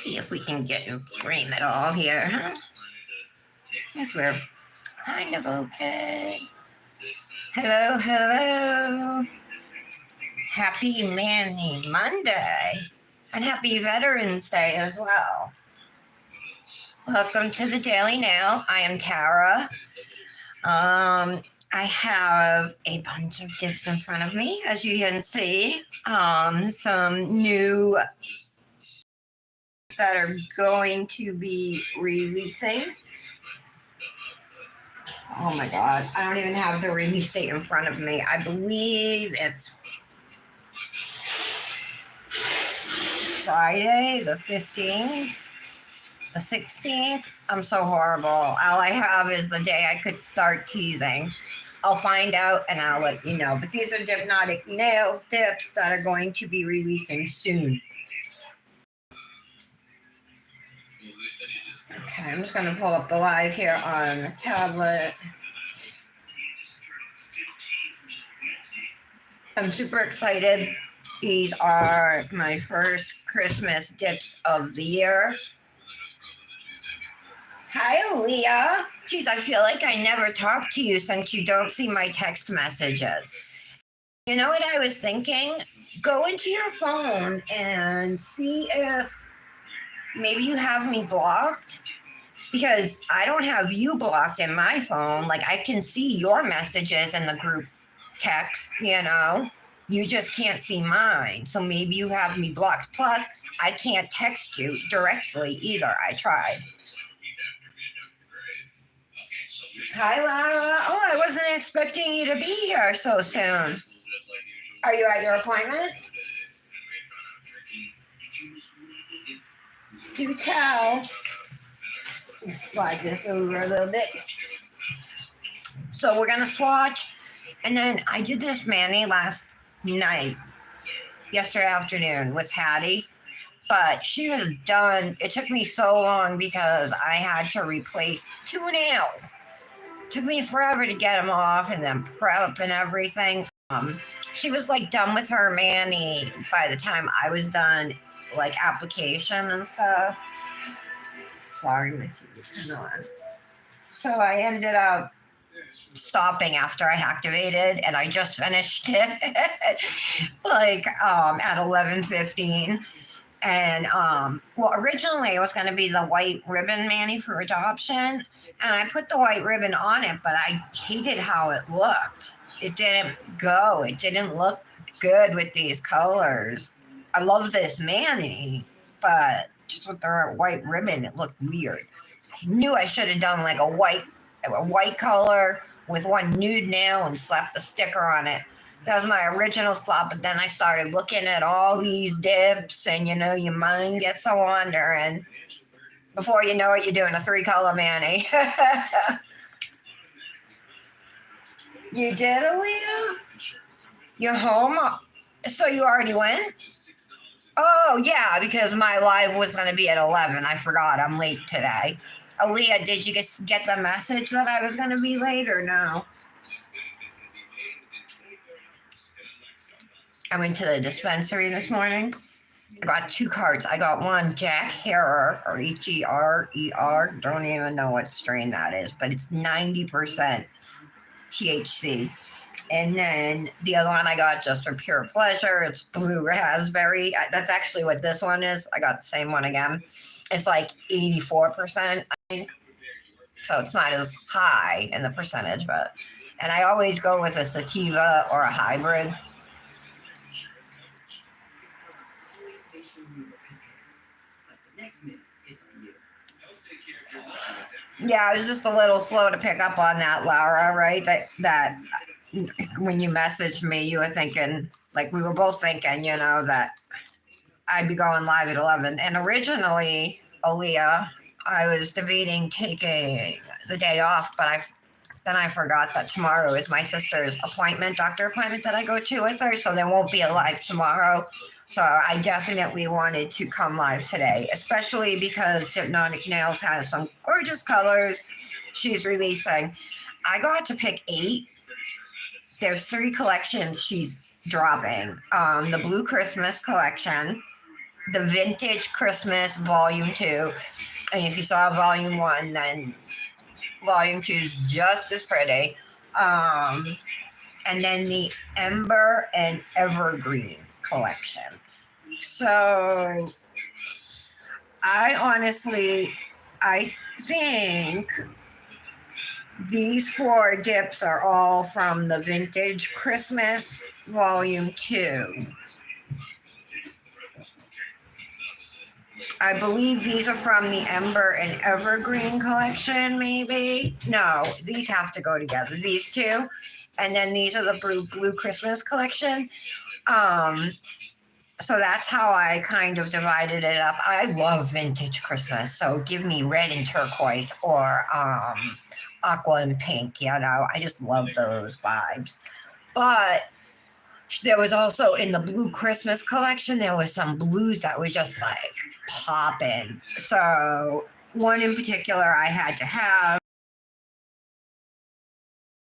See if we can get and frame it all here, huh? Yes, we're kind of okay. Hello, hello. Happy Manny Monday. And happy Veterans Day as well. Welcome to the Daily Nail. I am Tara. I have a bunch of dips in front of me, as you can see. Some new that are going to be releasing. Oh my God, I don't even have the release date in front of me. I believe it's Friday, the 15th, the 16th. I'm so horrible. All I have is the day I could start teasing. I'll find out and I'll let you know. But these are Dipnotic nails dips that are going to be releasing soon. Okay, I'm just going to pull up the live here on the tablet. I'm super excited. These are my first Christmas dips of the year. Hi, Leah. Geez, I feel like I never talked to you since you don't see my text messages. You know what I was thinking? Go into your phone and see if maybe you have me blocked, because I don't have you blocked in my phone. Like, I can see your messages in the group text, you know. You just can't see mine. So maybe you have me blocked. Plus, I can't text you directly either. I tried. Hi, Lara. Oh, I wasn't expecting you to be here so soon. Are you at your appointment? Do tell. Slide this over a little bit. So we're going to swatch. And then I did this mani last night, yesterday afternoon with Patty. But she was done. It took me so long because I had to replace 2 nails. It took me forever to get them off and then prep and everything. She was like done with her mani by the time I was done, like application and stuff. Sorry, my TV's kind of on. So I ended up stopping after I activated, and I just finished it like at 11:15. And well, originally it was going to be the white ribbon mani for adoption, and I put the white ribbon on it, but I hated how it looked. It didn't go. It didn't look good with these colors. I love this mani, but just with the white ribbon, it looked weird. I knew I should have done like a white color with one nude nail and slapped the sticker on it. That was my original thought, but then I started looking at all these dips, and you know, your mind gets a wandering. Before you know it, you're doing a 3-color mani. You did, Aaliyah? You're home? So you already went? Oh, yeah, because my live was going to be at 11. I forgot. I'm late today. Aaliyah, did you get the message that I was going to be late or no? I went to the dispensary this morning. I got 2 cards. I got one Jack Herer, or H-E-R-E-R. Don't even know what strain that is, but it's 90% THC. And then the other one I got just for pure pleasure. It's blue raspberry. That's actually what this one is. I got the same one again. It's like 84%, I think. So it's not as high in the percentage, but, and I always go with a sativa or a hybrid. Yeah, I was just a little slow to pick up on that, Laura, right? That when you messaged me, you were thinking, like we were both thinking, you know, that I'd be going live at 11. And originally, Aaliyah, I was debating taking the day off, but then I forgot that tomorrow is my sister's appointment, doctor appointment that I go to with her, so there won't be a live tomorrow. So I definitely wanted to come live today, especially because Dipnotic Nails has some gorgeous colors she's releasing. I got to pick 8. There's 3 collections she's dropping. The Blue Christmas collection, the Vintage Christmas Volume 2. And if you saw Volume 1, then Volume 2 is just as pretty. And then the Ember and Evergreen collection. So I think these 4 dips are all from the Vintage Christmas Volume 2. I believe these are from the Ember and Evergreen collection, maybe. No, these have to go together. These two. And then these are the Blue Christmas collection. So that's how I kind of divided it up. I love vintage Christmas, so give me red and turquoise or aqua and pink, you know. I just love those vibes. But there was also in the Blue Christmas collection, there was some blues that were just like popping. So one in particular I had to have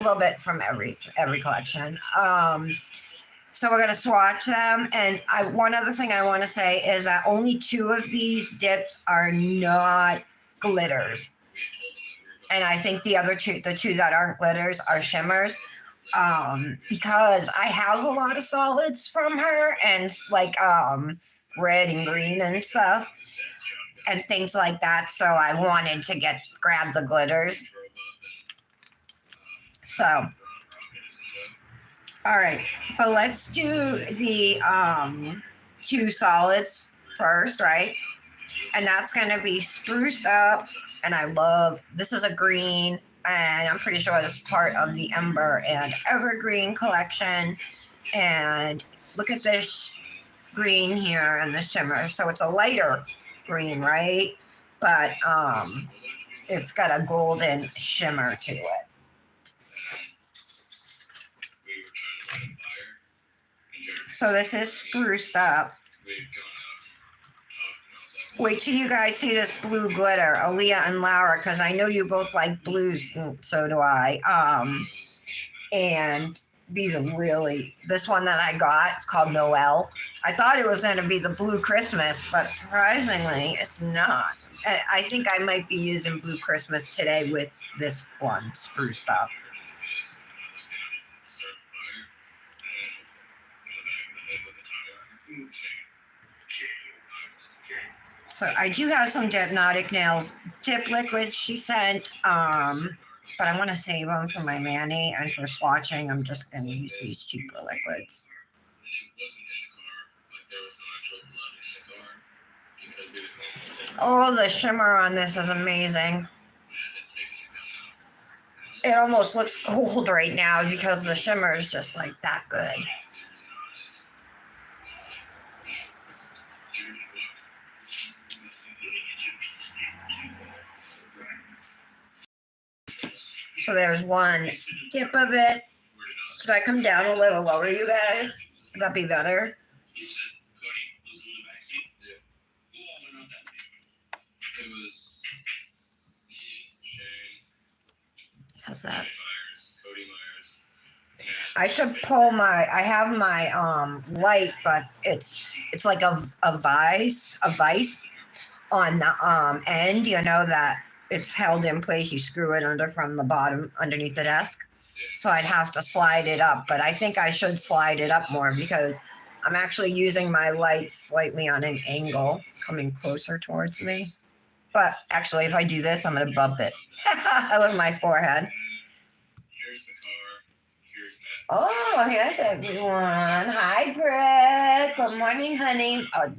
a little bit from every collection. So we're going to swatch them. And one other thing I want to say is that only 2 of these dips are not glitters. And I think the other 2, the 2 that aren't glitters, are shimmers. Because I have a lot of solids from her and like red and green and stuff and things like that. So I wanted to grab the glitters. So all right, but let's do the 2 solids first, right? And that's going to be Spruced Up, and this is a green, and I'm pretty sure this is part of the Ember and Evergreen collection. And look at this green here and the shimmer. So it's a lighter green, right? But it's got a golden shimmer to it. So this is Spruced Up. Wait till you guys see this blue glitter, Aaliyah and Laura, because I know you both like blues, and so do I. And these are this one that I got, it's called Noel. I thought it was going to be the Blue Christmas, but surprisingly, it's not. And I think I might be using Blue Christmas today with this one, Spruced Up. So I do have some Dipnotic nails dip liquids she sent, but I want to save them for my mani, and for swatching, I'm just going to use these cheaper liquids. Oh, the shimmer on this is amazing. It almost looks gold right now because the shimmer is just like that good. So there's one dip of it. Should I come down a little lower, you guys? Would that be better? How's that? I should pull I have my light, but it's like a vise on the end, you know, that it's held in place. You screw it under from the bottom underneath the desk. So I'd have to slide it up, but I think I should slide it up more because I'm actually using my light slightly on an angle, coming closer towards me. But actually, if I do this, I'm going to bump it with my forehead. Oh, here's everyone. Hi, Britt. Good morning, honey. Oh,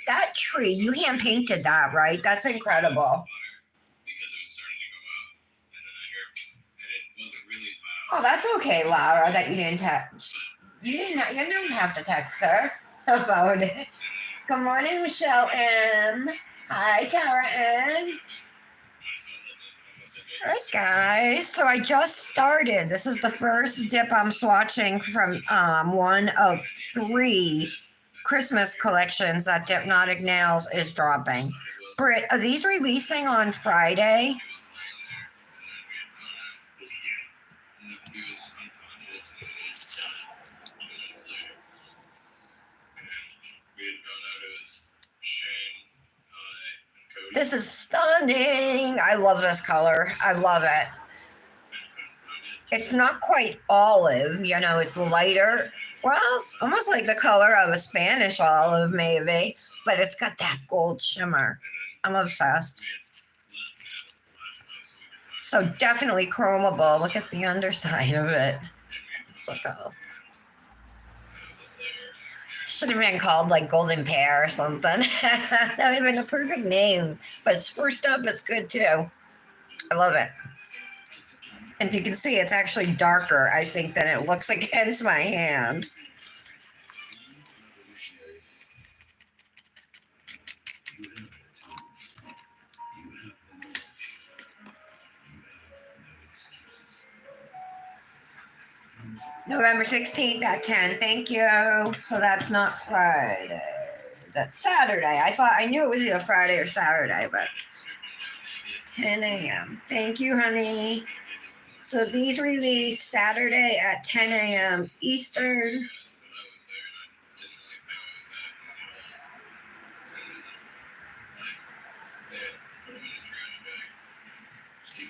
that tree, you hand painted that, right? That's incredible. Oh, that's okay, Laura, that you didn't text. You didn't have to text her about it. Good morning, Michelle M. Hi, Tara N. All right, guys. So I just started. This is the first dip I'm swatching from one of 3 Christmas collections that Dipnotic Nails is dropping. Britt, are these releasing on Friday? This is stunning. I love this color. I love it. It's not quite olive, you know, it's lighter. Well, almost like the color of a Spanish olive, maybe, but it's got that gold shimmer. I'm obsessed. So definitely chromable. Look at the underside of it. It's like a should have been called like Golden Pear or something. That would have been a perfect name. But spruced up, it's good too. I love it. And you can see it's actually darker, I think, than it looks against my hand. November 16th at 10. Thank you. So that's not Friday. That's Saturday. I knew it was either Friday or Saturday, but 10 a.m. Thank you, honey. So these release Saturday at 10 a.m. Eastern.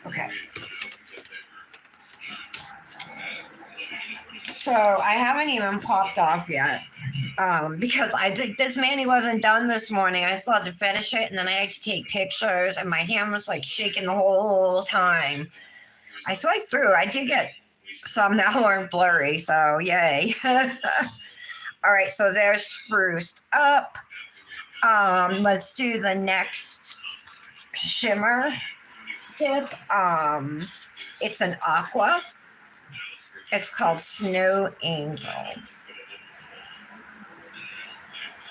Okay. So I haven't even popped off yet because I think this mani wasn't done this morning. I still had to finish it, and then I had to take pictures, and my hand was like shaking the whole time. I swiped through. I did get some that weren't blurry, so yay. All right, so they're spruced up. Let's do the next shimmer dip. It's an aqua. It's called Snow Angel.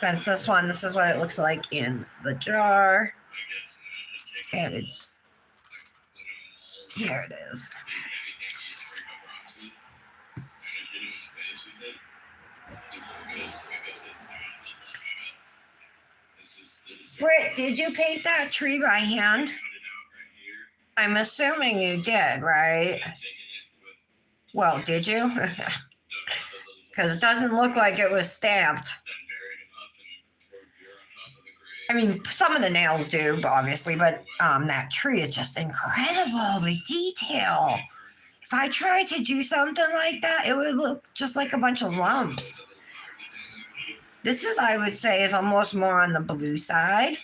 That's this one. This is what it looks like in the jar. And here it is. Britt, did you paint that tree by hand? I'm assuming you did, right? Well, did you? Because it doesn't look like it was stamped. I mean, some of the nails do, obviously, but that tree is just incredible. The detail. If I tried to do something like that, it would look just like a bunch of lumps. This is, I would say, is almost more on the blue side.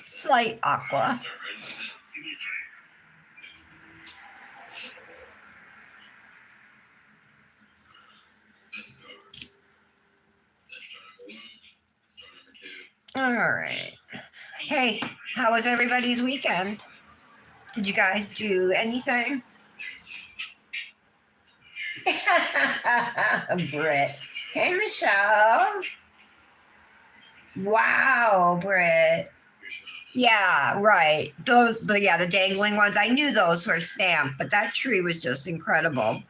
Slight aqua. All right. Hey, how was everybody's weekend? Did you guys do anything? Britt. Hey, Michelle. Wow, Britt. Yeah, right. The dangling ones. I knew those were stamped, but that tree was just incredible.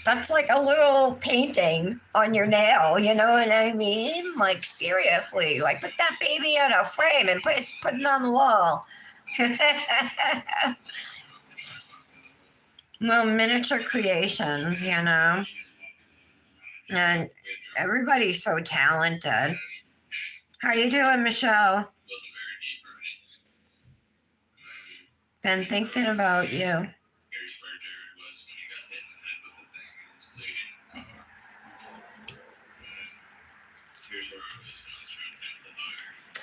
That's like a little painting on your nail, you know what I mean? Like, seriously, like put that baby in a frame and put it on the wall. Well, miniature creations, you know? And everybody's so talented. How you doing, Michelle? Been thinking about you.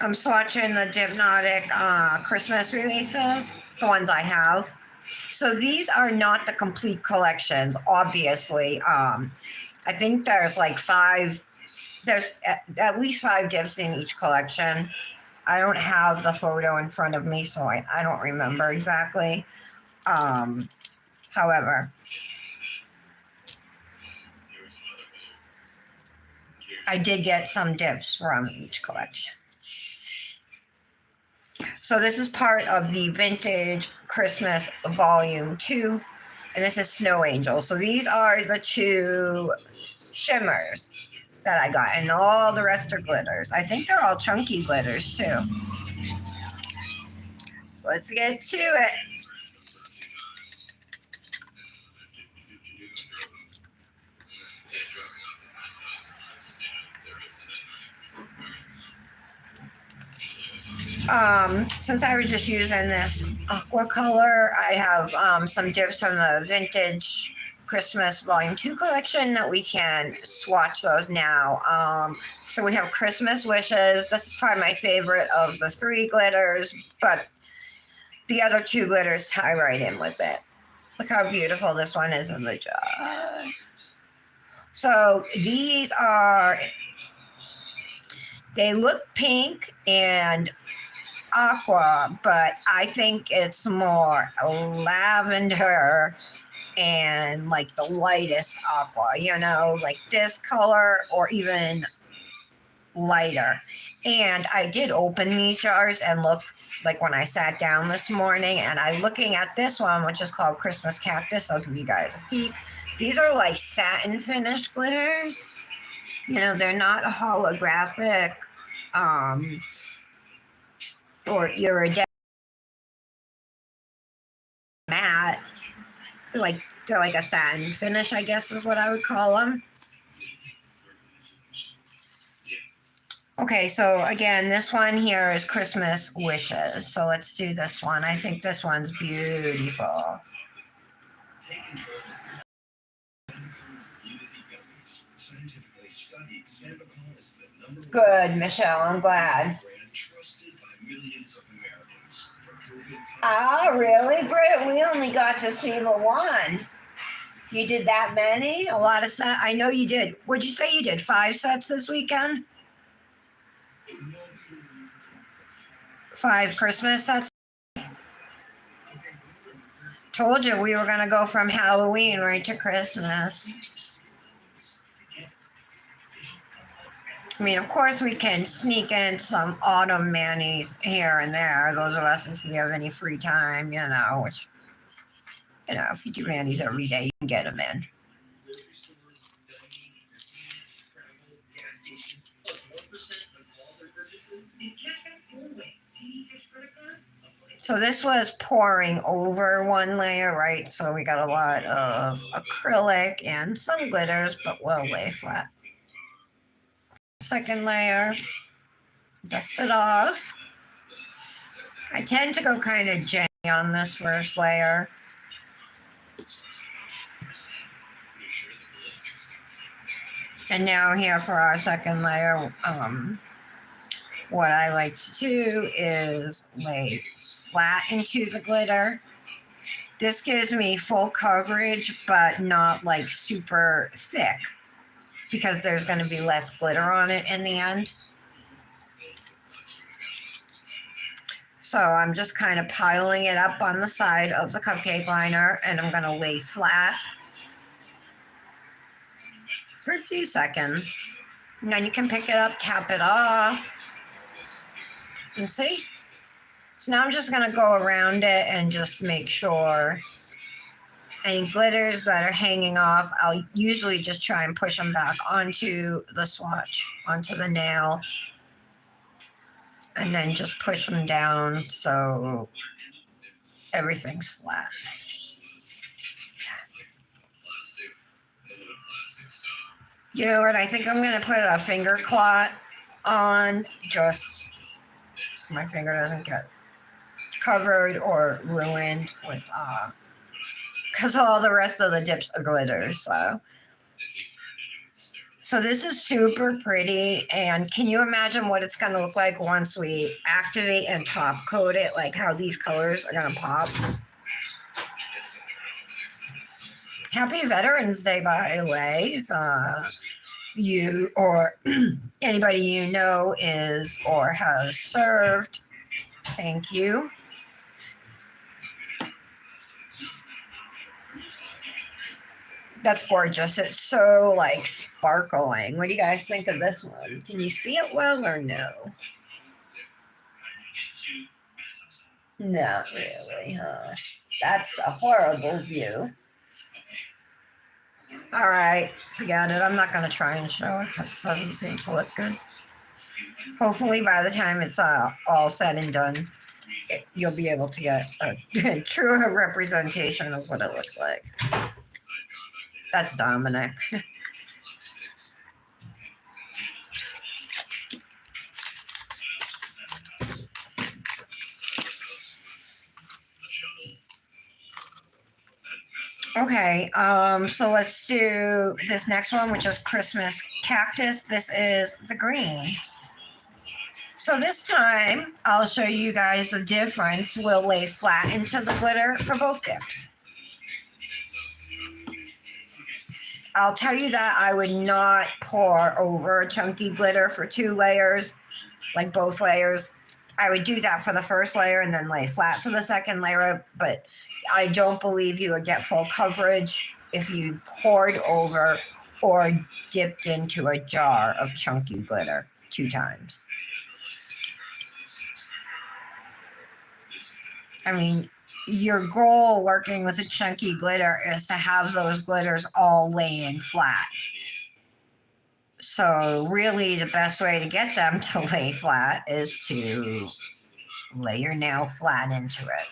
I'm swatching the Dipnotic Christmas releases, the ones I have. So these are not the complete collections, obviously. I think there's like there's at least 5 dips in each collection. I don't have the photo in front of me, so I don't remember exactly. However, I did get some dips from each collection. So this is part of the Vintage Christmas Volume 2, and this is Snow Angel. So these are the 2 shimmers that I got, and all the rest are glitters. I think they're all chunky glitters too. So let's get to it. Since I was just using this aqua color, I have some dips from the vintage Christmas Volume 2 collection that we can swatch those now. So we have Christmas Wishes. This is probably my favorite of the 3 glitters, but the other 2 glitters tie right in with it. Look how beautiful this one is in the jar. So these are, they look pink and aqua, but I think it's more lavender and like the lightest aqua, you know, like this color or even lighter. And I did open these jars and look, like when I sat down this morning, and I looking at this one, which is called Christmas Cactus. I'll give you guys a peek. These are like satin finished glitters. You know, they're not holographic or iridescent matte. They're like a satin finish, I guess is what I would call them. Okay, so again, this one here is Christmas Wishes. So let's do this one. I think this one's beautiful. Good, Michelle, I'm glad. Ah, really, Britt? We only got to see the one. You did that many? A lot of sets? I know you did. What'd you say you did? 5 sets this weekend? 5 Christmas sets? Told you we were going to go from Halloween right to Christmas. I mean, of course, we can sneak in some autumn manis here and there. Those of us, if we have any free time, you know, which, you know, if you do manis every day, you can get them in. So this was pouring over one layer, right? So we got a lot of acrylic and some glitters, but we'll lay flat. Second layer, dust it off. I tend to go kind of janky on this first layer. And now here for our second layer, what I like to do is lay flat into the glitter. This gives me full coverage, but not like super thick because there's going to be less glitter on it in the end. So I'm just kind of piling it up on the side of the cupcake liner, and I'm going to lay flat for a few seconds. And then you can pick it up, tap it off, and see? So now I'm just going to go around it and just make sure any glitters that are hanging off, I'll usually just try and push them back onto the swatch, onto the nail, and then just push them down so everything's flat. You know what? I think I'm going to put a finger clot on just so my finger doesn't get covered or ruined with because all the rest of the dips are glitters. So this is super pretty, and can you imagine what it's going to look like once we activate and top coat it, like how these colors are going to pop? Happy Veterans Day, by the way. You or anybody you know is or has served, thank you. That's gorgeous. It's so like sparkling. What do you guys think of this one? Can you see it well or no? Not really, huh? That's a horrible view. All right, forget it. I'm not going to try and show it because it doesn't seem to look good. Hopefully by the time it's all said and done, you'll be able to get a true representation of what it looks like. That's Dominic. Okay, so let's do this next one, which is Christmas Cactus. This is the green. So this time, I'll show you guys the difference. We'll lay flat into the glitter for both dips. I'll tell you that I would not pour over chunky glitter for 2 layers, like both layers. I would do that for the first layer and then lay flat for the second layer, but I don't believe you would get full coverage if you poured over or dipped into a jar of chunky glitter 2 times. I mean, your goal working with a chunky glitter is to have those glitters all laying flat. So really the best way to get them to lay flat is to lay your nail flat into it.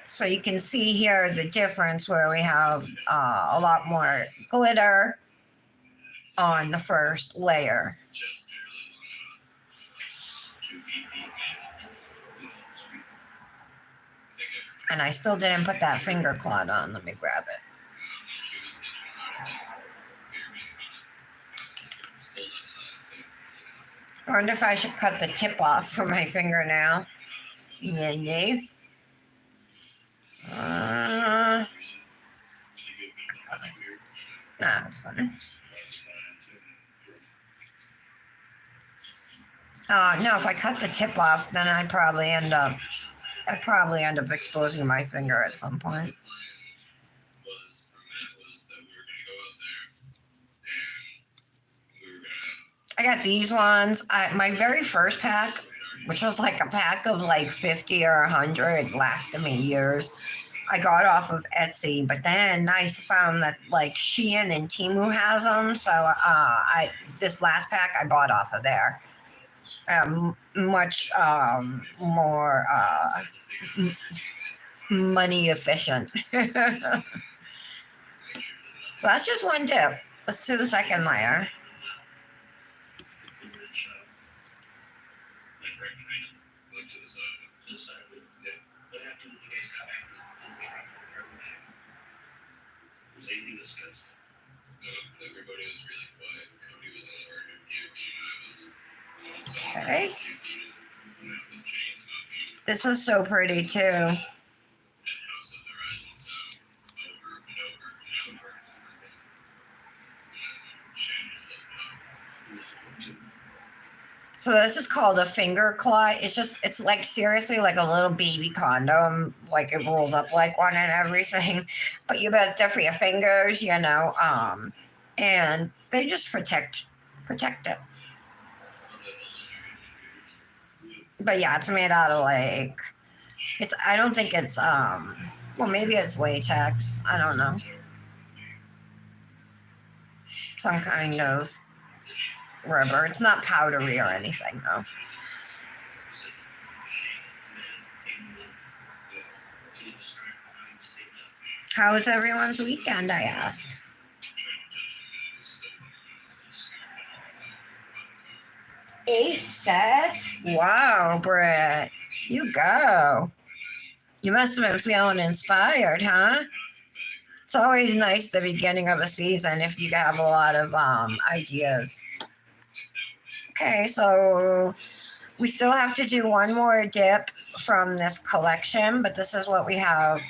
So you can see here the difference where we have a lot more glitter on the first layer. And I still didn't put that finger clot on. Let me grab it. I wonder if I should cut the tip off for my fingernail. Yeah, nah, that's fine. No, if I cut the tip off, then I'd probably end up exposing my finger at some point. I got these ones. My very first pack, which was like a pack of like 50 or 100, lasted me years. I got off of Etsy, but then I found that like Shein and Temu has them. So this last pack I bought off of there. Much more money efficient. So that's just one dip. Let's do the second layer. Okay. This is so pretty too. So this is called a finger clot. It's like seriously like a little baby condom. Like it rolls up like one and everything. But you got it for your fingers, you know. And they just protect it. But yeah, it's made out of like I don't think it's well maybe it's latex. I don't know. Some kind of rubber. It's not powdery or anything though. How was everyone's weekend, I asked. Eight sets? Wow, Britt. You go. You must have been feeling inspired, huh? It's always nice the beginning of a season if you have a lot of ideas. Okay, so we still have to do one more dip from this collection, but this is what we have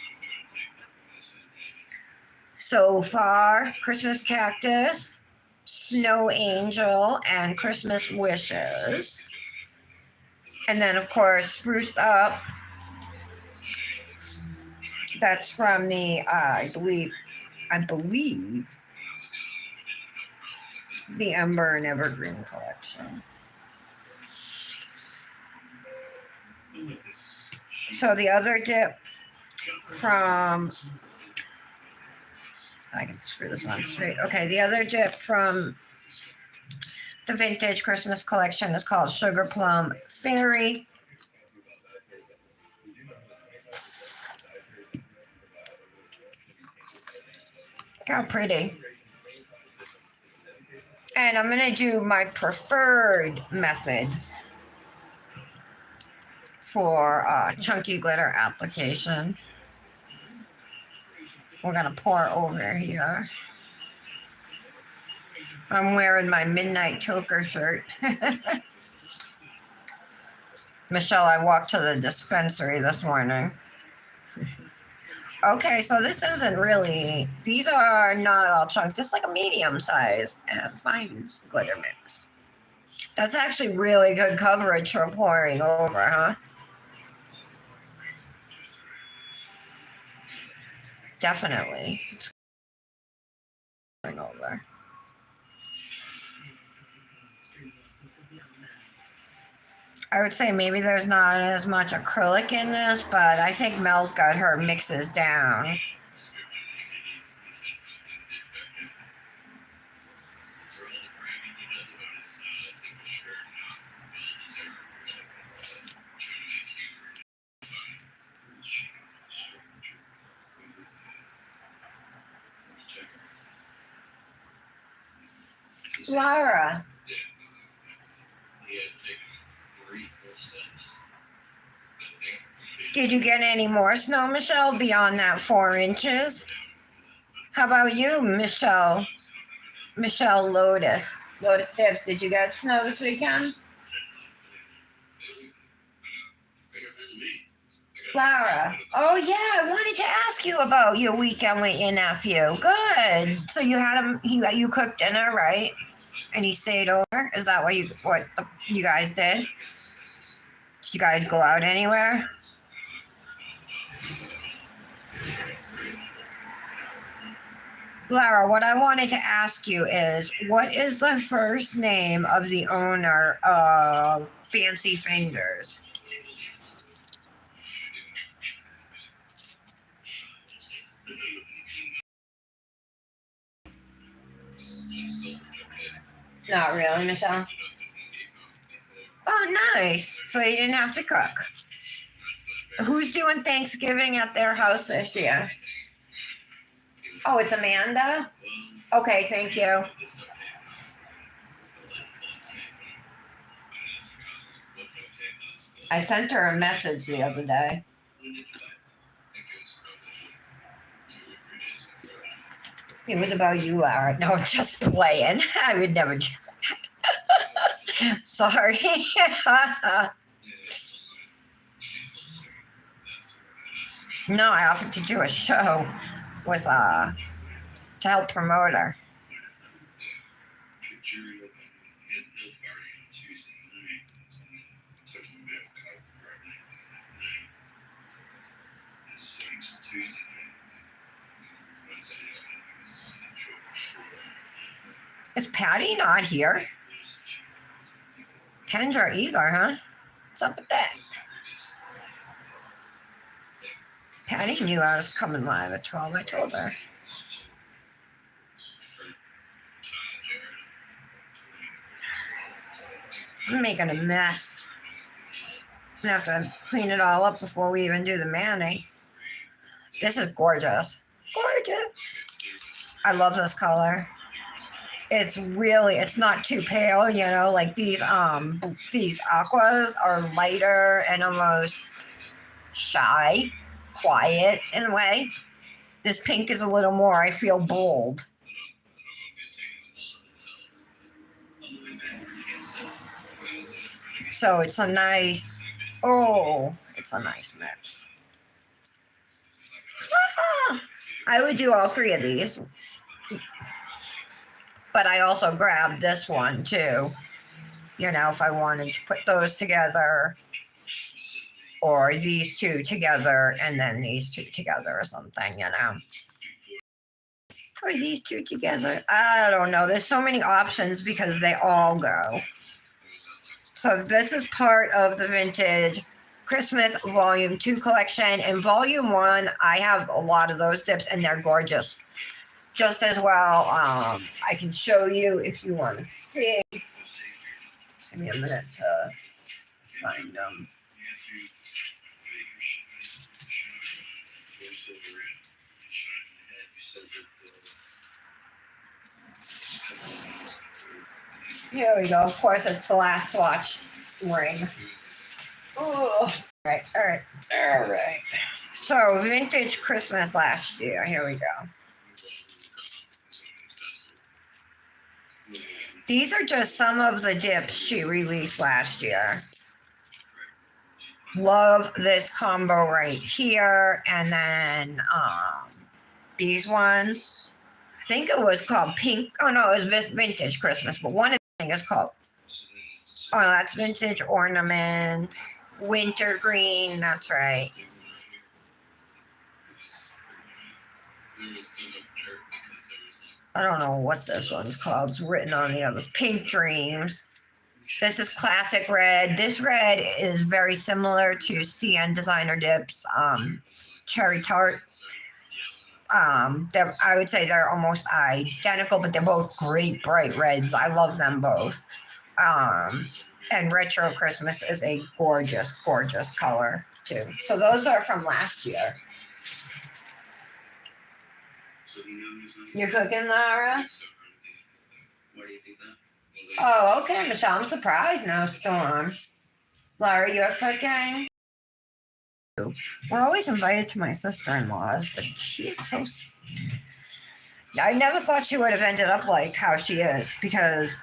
so far. Christmas Cactus, Snow Angel, and Christmas Wishes. And then, of course, Spruced Up. That's from the, I believe, the Ember and Evergreen collection. So the other dip from, I can screw this on straight. Okay, the other dip from the Vintage Christmas collection is called Sugarplum Fairy. Look how pretty. And I'm going to do my preferred method for chunky glitter application. We're gonna pour over here. I'm wearing my midnight choker shirt. Michelle, I walked to the dispensary this morning. Okay, so this isn't really, these are not all chunk. This is like a medium sized and fine glitter mix. That's actually really good coverage for pouring over, huh? Definitely. It's pouring over. I would say maybe there's not as much acrylic in this, but I think Mel's got her mixes down. Laura. Did you get any more snow, Michelle, beyond that 4 inches? How about you, Michelle? Michelle Lotus. Lotus Tips, did you get snow this weekend? Laura. Oh, yeah, I wanted to ask you about your weekend with your nephew. Good. So you had him, you cooked dinner, right? And he stayed over? Is that what you guys did? Did you guys go out anywhere? Lara, what I wanted to ask you is, what is the first name of the owner of Fancy Fingers? Not really, Michelle. Oh, nice. So you didn't have to cook. Who's doing Thanksgiving at their house this year? Oh, it's Amanda? Okay, thank you. I sent her a message the other day. It was about you, Lara. No, I'm just playing. I would never do that. Sorry. No, I offered to do a show with to help promote her. Is Patty not here? Kendra either, huh? What's up with that? Patty knew I was coming live at 12. I told her. I'm making a mess. I'm gonna have to clean it all up before we even do the mani. This is gorgeous. Gorgeous. I love this color. It's really, it's not too pale, you know, like these aquas are lighter and almost shy, quiet in a way. This pink is a little more, I feel, bold. So it's a nice, it's a nice mix. I would do all 3 of these. But I also grabbed this one too, you know, if I wanted to put those together, or these 2 together and then these 2 together or something, you know. Or these 2 together. I don't know. There's so many options because they all go. So this is part of the Vintage Christmas Volume 2 collection. In Volume 1, I have a lot of those dips and they're gorgeous. Just as well, I can show you if you want to see. Give me a minute to find them. Here we go. Of course, it's the last swatch ring. Oh. All right. So, vintage Christmas last year. Here we go. These are just some of the dips she released last year. Love this combo right here. And then these ones. I think it was called Pink. Oh, no, it was Vintage Christmas. But one of the things is called, oh, that's Vintage Ornaments. Winter Green. That's right. I don't know what this one's called. It's written on the others. Pink Dreams. This is classic red. This red is very similar to CN Designer Dips Cherry Tart. I would say they're almost identical, but they're both great bright reds. I love them both. And Retro Christmas is a gorgeous, gorgeous color too. So those are from last year. You're cooking, Lara? Oh, okay, Michelle. I'm surprised now, Storm. Lara, you're cooking? We're always invited to my sister-in-law's, but she's so... I never thought she would have ended up like how she is, because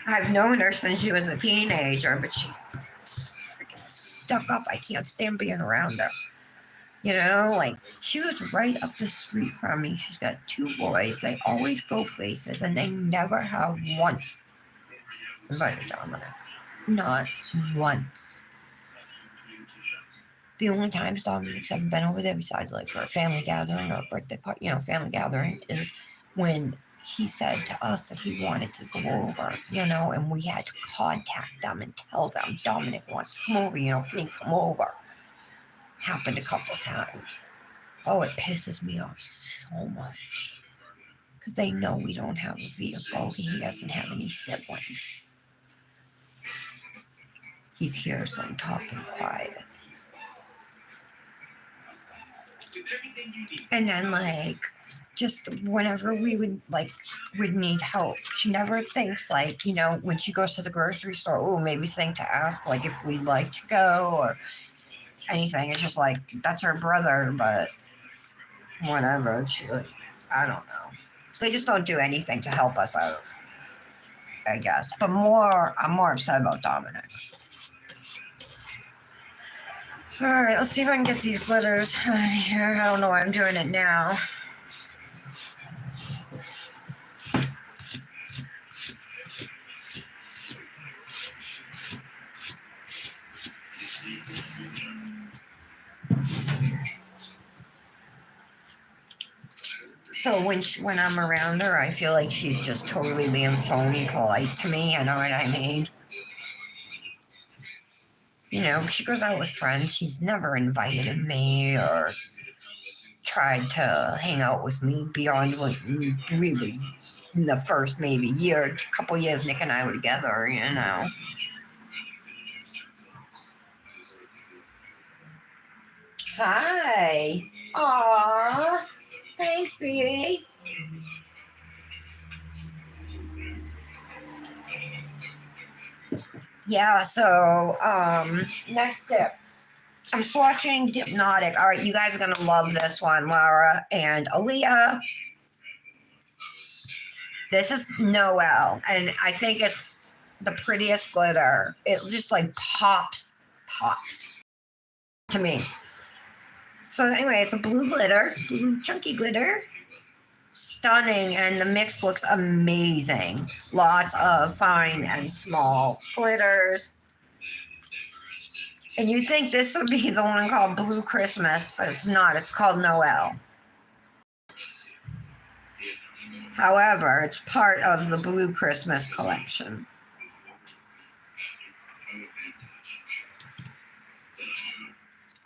I've known her since she was a teenager, but she's so freaking stuck up. I can't stand being around her. You know, like, she was right up the street from me. She's got 2 boys. They always go places, and they never have once invited Dominic. Not once. The only times Dominic's ever been over there, besides, like, for a family gathering or a birthday party, family gathering, is when he said to us that he wanted to go over, and we had to contact them and tell them, Dominic wants to come over, can he come over? Happened a couple times. Oh, it pisses me off so much. Because they know we don't have a vehicle. He doesn't have any siblings. He's here, so I'm talking quiet. And then, like, just whenever we would need help, she never thinks, like, when she goes to the grocery store, maybe think to ask, like, if we'd like to go or anything. It's just like, that's her brother, but whatever. I don't know. They just don't do anything to help us out, I guess. But I'm more upset about Dominic. All right, let's see if I can get these glitters out of here. I don't know why I'm doing it now. So when I'm around her, I feel like she's just totally being phony polite to me. You know what I mean? She goes out with friends. She's never invited me or tried to hang out with me beyond what we would in the first maybe couple years Nick and I were together, Hi. Aww. Thanks, baby. Yeah, so next tip. I'm swatching Dipnotic. All right, you guys are going to love this one, Laura and Aaliyah. This is Noel, and I think it's the prettiest glitter. It just like pops to me. So anyway, it's a blue glitter, blue chunky glitter. Stunning, and the mix looks amazing. Lots of fine and small glitters. And you'd think this would be the one called Blue Christmas, but it's not. It's called Noel. However, it's part of the Blue Christmas collection.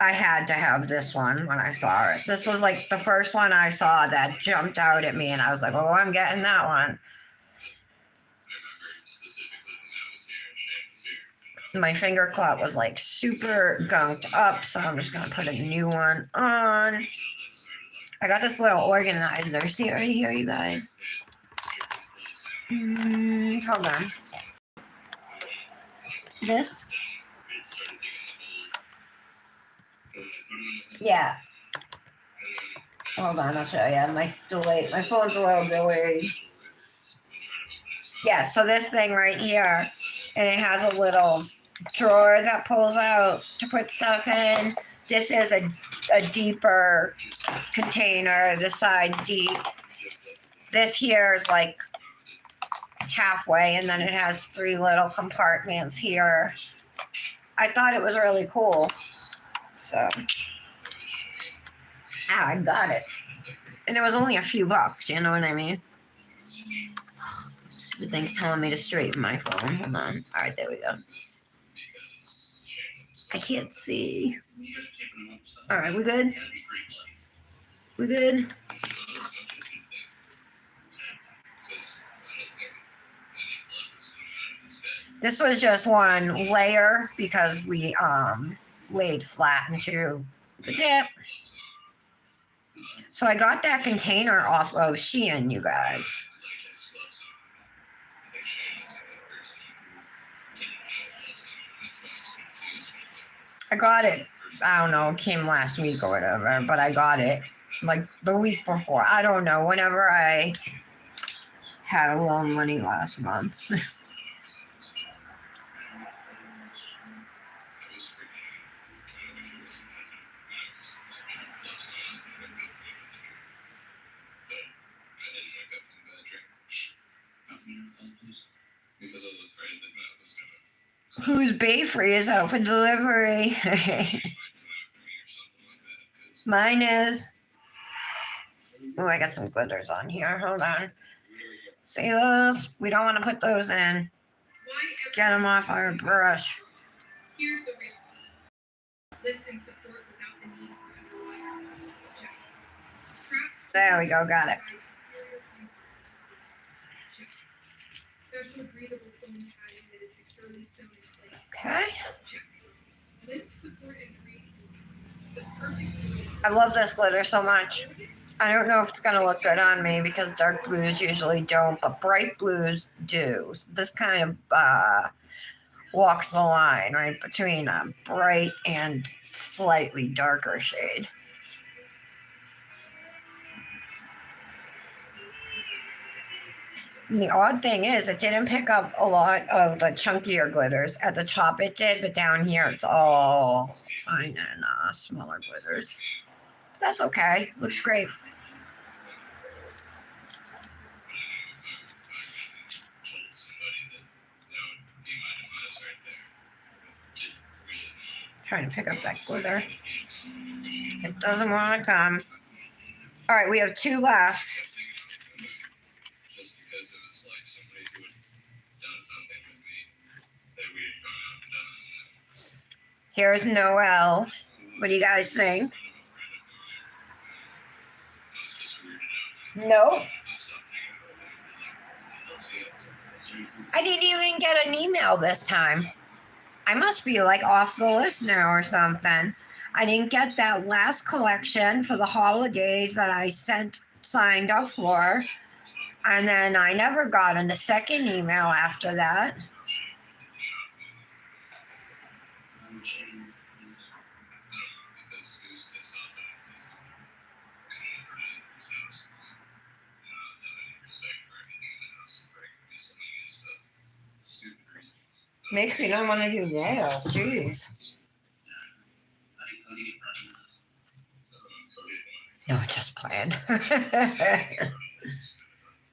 I had to have this one when I saw it. This was like the first one I saw that jumped out at me, and I was like, oh, I'm getting that one. My finger clot was like super gunked up, so I'm just going to put a new one on. I got this little organizer. See it right here, you guys? Hold on. This Yeah. Hold on, I'll show you. My phone's a little delayed. Yeah, so this thing right here, and it has a little drawer that pulls out to put stuff in. This is a deeper container. The side's deep. This here is like halfway, and then it has 3 little compartments here. I thought it was really cool. So, I got it. And it was only a few bucks, you know what I mean? Stupid thing's telling me to straighten my phone. Hold on. All right, there we go. I can't see. All right, we good? We good? This was just one layer because we laid flat into the dip. So I got that container off of Shein, you guys. I got it. I don't know, it came last week or whatever, but I got it like the week before. I don't know, whenever I had a little money last month. Whose bakery is out for delivery? Mine is. Oh, I got some glitters on here. Hold on. See those? We don't want to put those in. Get them off our brush. Here's the routine. Lift and support without the need for there we go. Got it. Special breathable foam padding that is securely sewn in place. Okay. Lift, support, and breathe. The perfect. I love this glitter so much. I don't know if it's going to look good on me because dark blues usually don't, but bright blues do. This kind of walks the line, right, between a bright and slightly darker shade. And the odd thing is it didn't pick up a lot of the chunkier glitters. At the top it did, but down here it's all fine and smaller glitters. That's okay. Looks great. Trying to pick up that glitter. It doesn't want to come. All right, we have 2 left. Here's Noel. What do you guys think? Nope. I didn't even get an email this time. I must be like off the list now or something. I didn't get that last collection for the holidays that I signed up for. And then I never got a second email after that. Makes me not want to do nails. Jeez. No, just playing.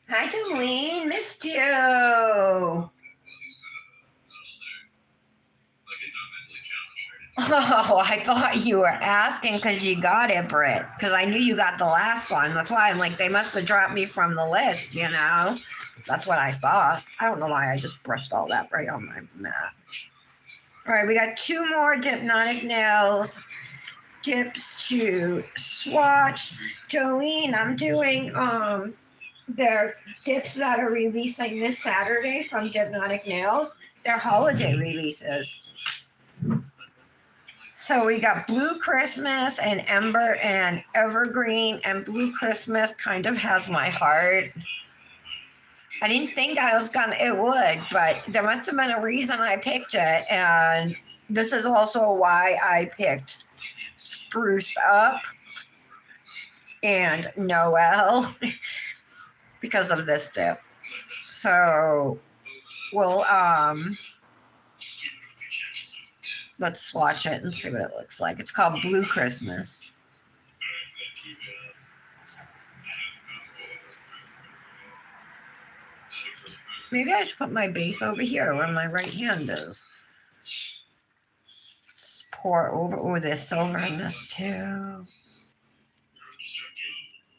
Hi, Jolene. Missed you. Oh, I thought you were asking because you got it, Britt. Because I knew you got the last one. That's why I'm like, they must have dropped me from the list, you know? That's what I thought. I don't know why I just brushed all that right on my mat. All right, we got 2 more Dipnotic nails. Dips to swatch. Jolene, I'm doing their dips that are releasing this Saturday from Dipnotic Nails. They're holiday releases. So we got Blue Christmas and Ember and Evergreen, and Blue Christmas kind of has my heart. I didn't think it would, but there must have been a reason I picked it, and this is also why I picked spruced up and Noel because of this dip. So we'll let's swatch it and see what it looks like. It's called Blue Christmas. Maybe I should put my base over here where my right hand is. Just pour over. Oh, there's silver in this too.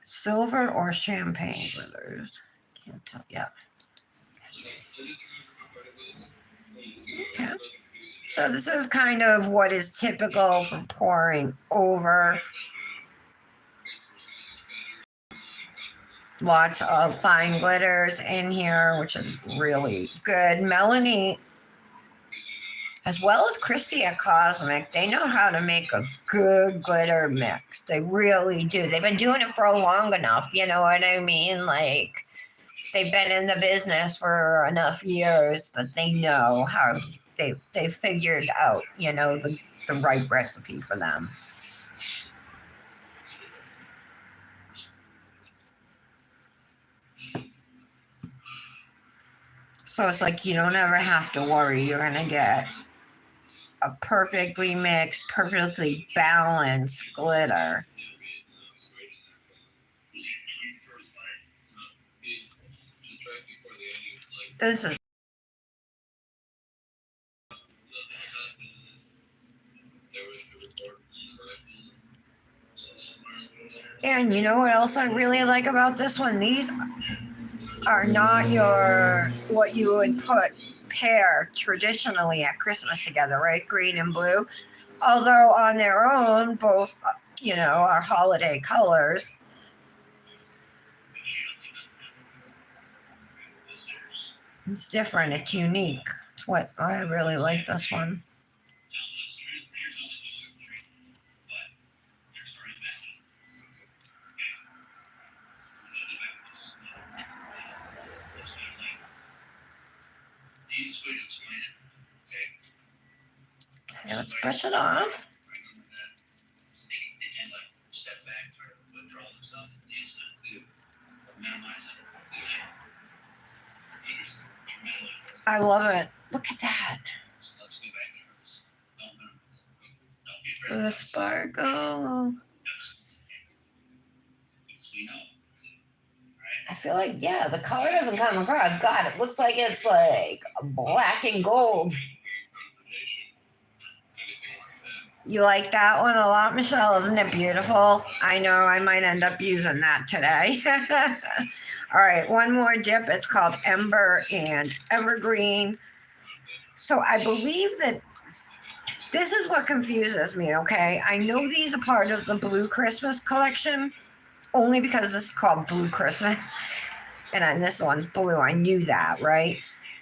Silver or champagne glitters. Can't tell yet. Okay. So this is kind of what is typical for pouring over. Lots of fine glitters in here, which is really good. Melanie, as well as Christy at Cosmic, they know how to make a good glitter mix. They really do. They've been doing it for long enough, you know what I mean? Like, they've been in the business for enough years that they know how they figured out, you know, the right recipe for them. So it's like you don't ever have to worry. You're going to get a perfectly mixed, perfectly balanced glitter. This is... And you know what else I really like about this one? These are not what you would pair traditionally at Christmas together, right? Green and blue. Although on their own, both, you know, are holiday colors. It's different. It's unique. It's what I really like this one. Okay, let's brush it off. I love it. Look at that. The sparkle. I feel like, yeah, the color doesn't come across. God, it looks like it's like black and gold. You like that one a lot, Michelle? Isn't it beautiful? I know I might end up using that today. All right, one more dip. It's called Ember and Evergreen. So I believe that this is what confuses me, okay? I know these are part of the Blue Christmas collection only because this is called Blue Christmas. And then this one's blue. I knew that, right?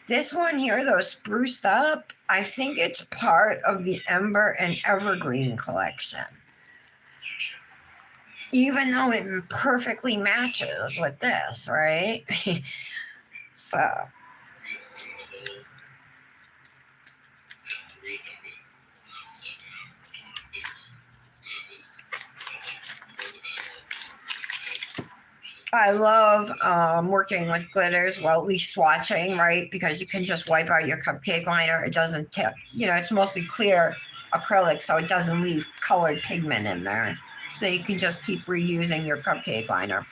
This one here, though, spruced up, I think it's part of the Ember and Evergreen collection. Even though it perfectly matches with this, right? So. I love working with glitters, well, at least swatching, right? Because you can just wipe out your cupcake liner. It doesn't tip. You know, it's mostly clear acrylic, so it doesn't leave colored pigment in there. So you can just keep reusing your cupcake liner.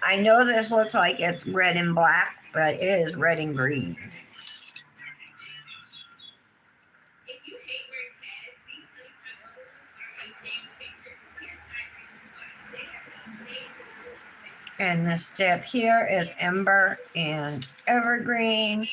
I know this looks like it's red and black, but it is red and green. And this dip here is Ember and Evergreen.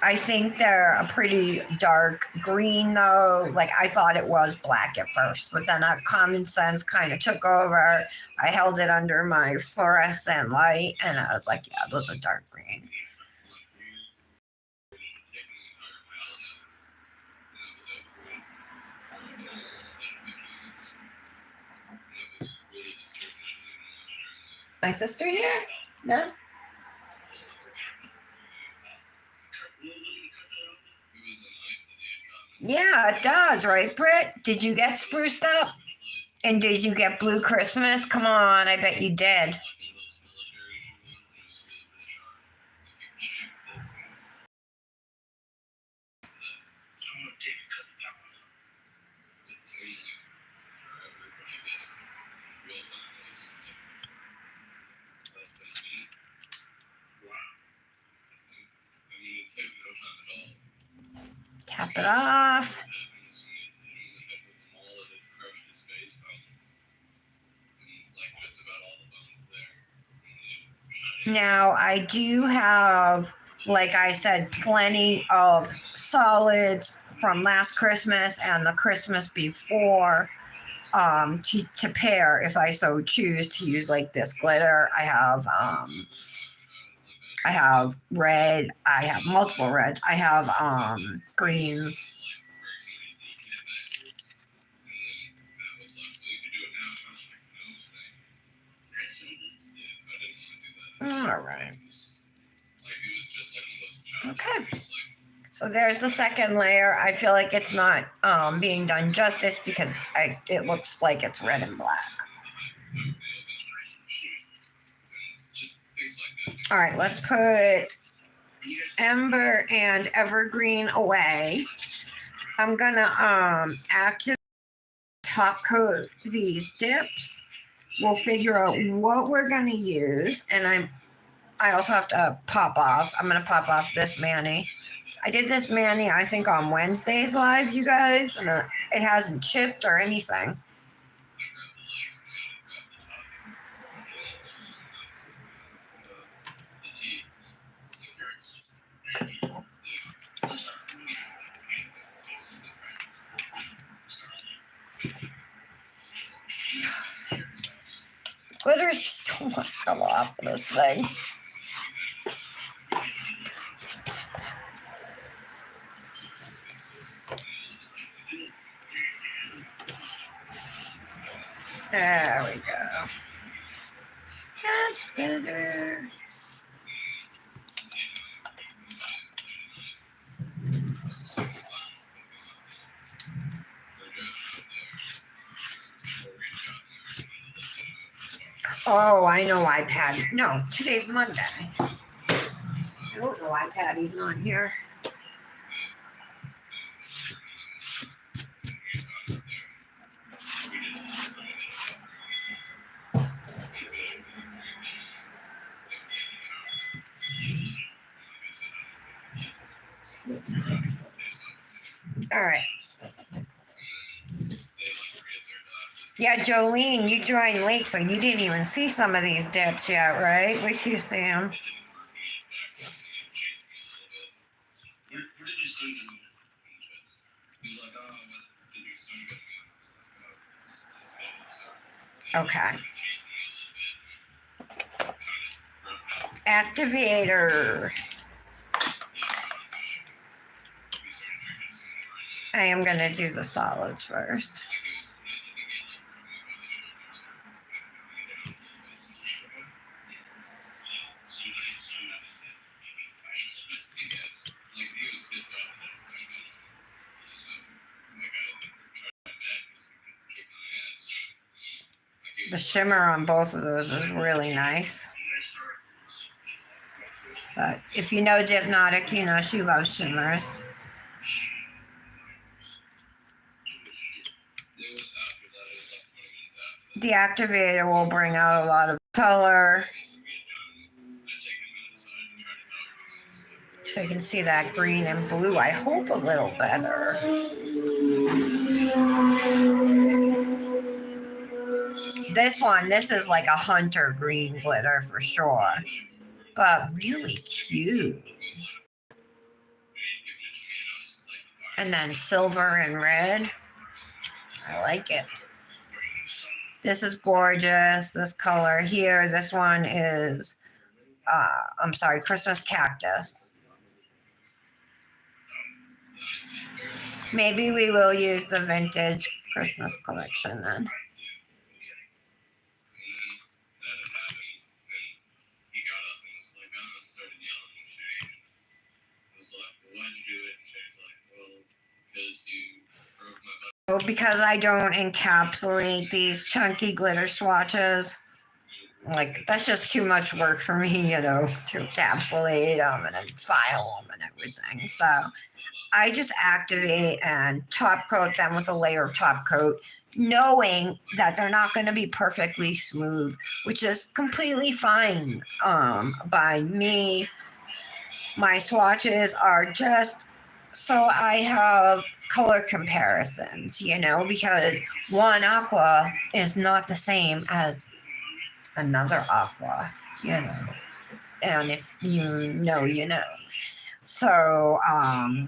I think they're a pretty dark green, though. Like, I thought it was black at first, but then common sense kind of took over. I held it under my fluorescent light, and I was like, yeah, those are dark green. My sister here? No? Yeah, it does, right, Britt? Did you get spruced up? And did you get Blue Christmas? Come on, I bet you did. Cap it off. Now, I do have, like I said, plenty of solids from last Christmas and the Christmas before to pair if I so choose to use like this glitter. I have red, I have multiple reds, I have greens. All right. Okay. So there's the second layer. I feel like it's not being done justice because it looks like it's red and black. All right, let's put Ember and Evergreen away. I'm gonna activate top coat these dips. We'll figure out what we're gonna use, and I also have to pop off. I'm gonna pop off this mani. I did this mani, I think, on Wednesday's live, you guys, and it hasn't chipped or anything. Glitters just don't want to come off this thing. There we go. That's better. Oh, I know why Patty. No, today's Monday. I don't know why Patty's not here. All right. Yeah, Jolene, you joined late, so you didn't even see some of these dips yet, right? Wait till you see them. Okay. Activator. I am going to do the solids first. The shimmer on both of those is really nice. But if you know Dipnotic, you know she loves shimmers. The activator will bring out a lot of color. So you can see that green and blue, I hope, a little better. This is like a hunter green glitter for sure. But really cute. And then silver and red. I like it. This is gorgeous. This color here. This one is, Christmas Cactus. Maybe we will use the vintage Christmas collection then. So because I don't encapsulate these chunky glitter swatches, like that's just too much work for me, to encapsulate them and then file them and everything. So I just activate and top coat them with a layer of top coat, knowing that they're not going to be perfectly smooth, which is completely fine by me. My swatches are just so I have color comparisons, because one aqua is not the same as another aqua, and if you know, you know. So, I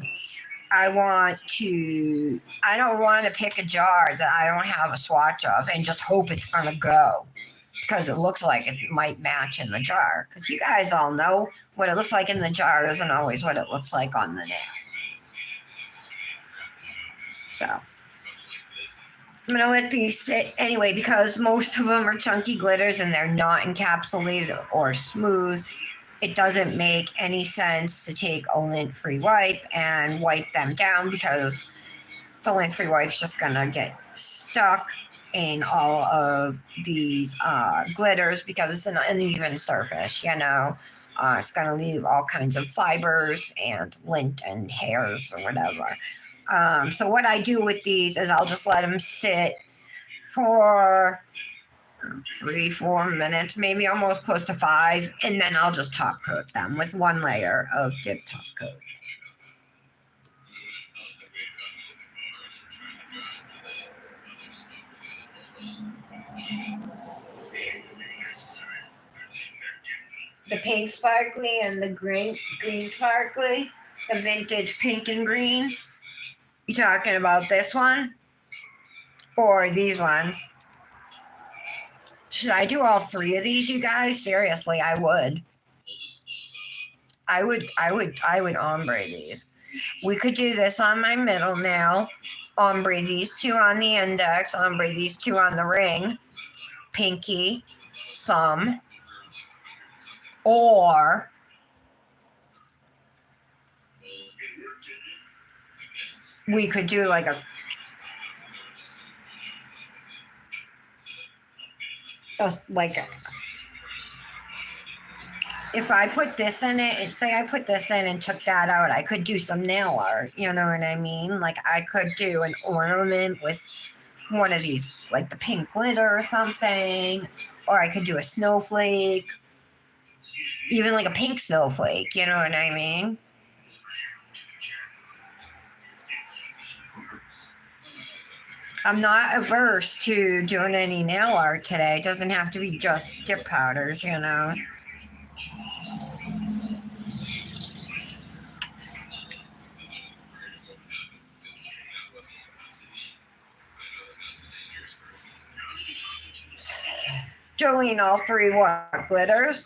don't want to pick a jar that I don't have a swatch of and just hope it's going to go because it looks like it might match in the jar. Because you guys all know what it looks like in the jar isn't always what it looks like on the nail. So I'm going to let these sit anyway because most of them are chunky glitters and they're not encapsulated or smooth. It doesn't make any sense to take a lint-free wipe and wipe them down because the lint-free wipe's just going to get stuck in all of these glitters because it's an uneven surface, it's going to leave all kinds of fibers and lint and hairs or whatever. So what I do with these is I'll just let them sit for 3-4 minutes, maybe almost close to 5, and then I'll just top coat them with one layer of dip top coat. The pink sparkly and the green sparkly, the vintage pink and green. You talking about this one or these ones? Should I do all 3 of these, you guys? Seriously, I would. I would ombre these. We could do this on my middle nail, ombre these 2 on the index, ombre these 2 on the ring, pinky, thumb, or we could do like if I put this in it, and say I put this in and took that out, I could do some nail art, you know what I mean? Like I could do an ornament with one of these, like the pink glitter or something, or I could do a snowflake, even like a pink snowflake, you know what I mean? I'm not averse to doing any nail art today. It doesn't have to be just dip powders, Jolene, all 3 what? Glitters?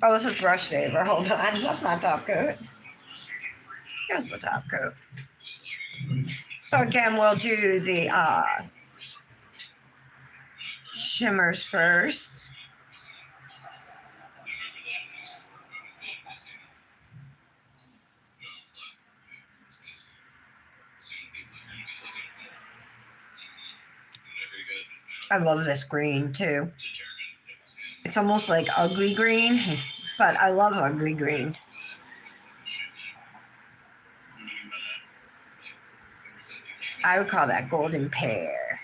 Oh, this is brush saver. Hold on. That's not top coat. Here's the top coat. So again, we'll do the shimmers first. I love this green too. It's almost like ugly green, but I love ugly green. I would call that golden pear.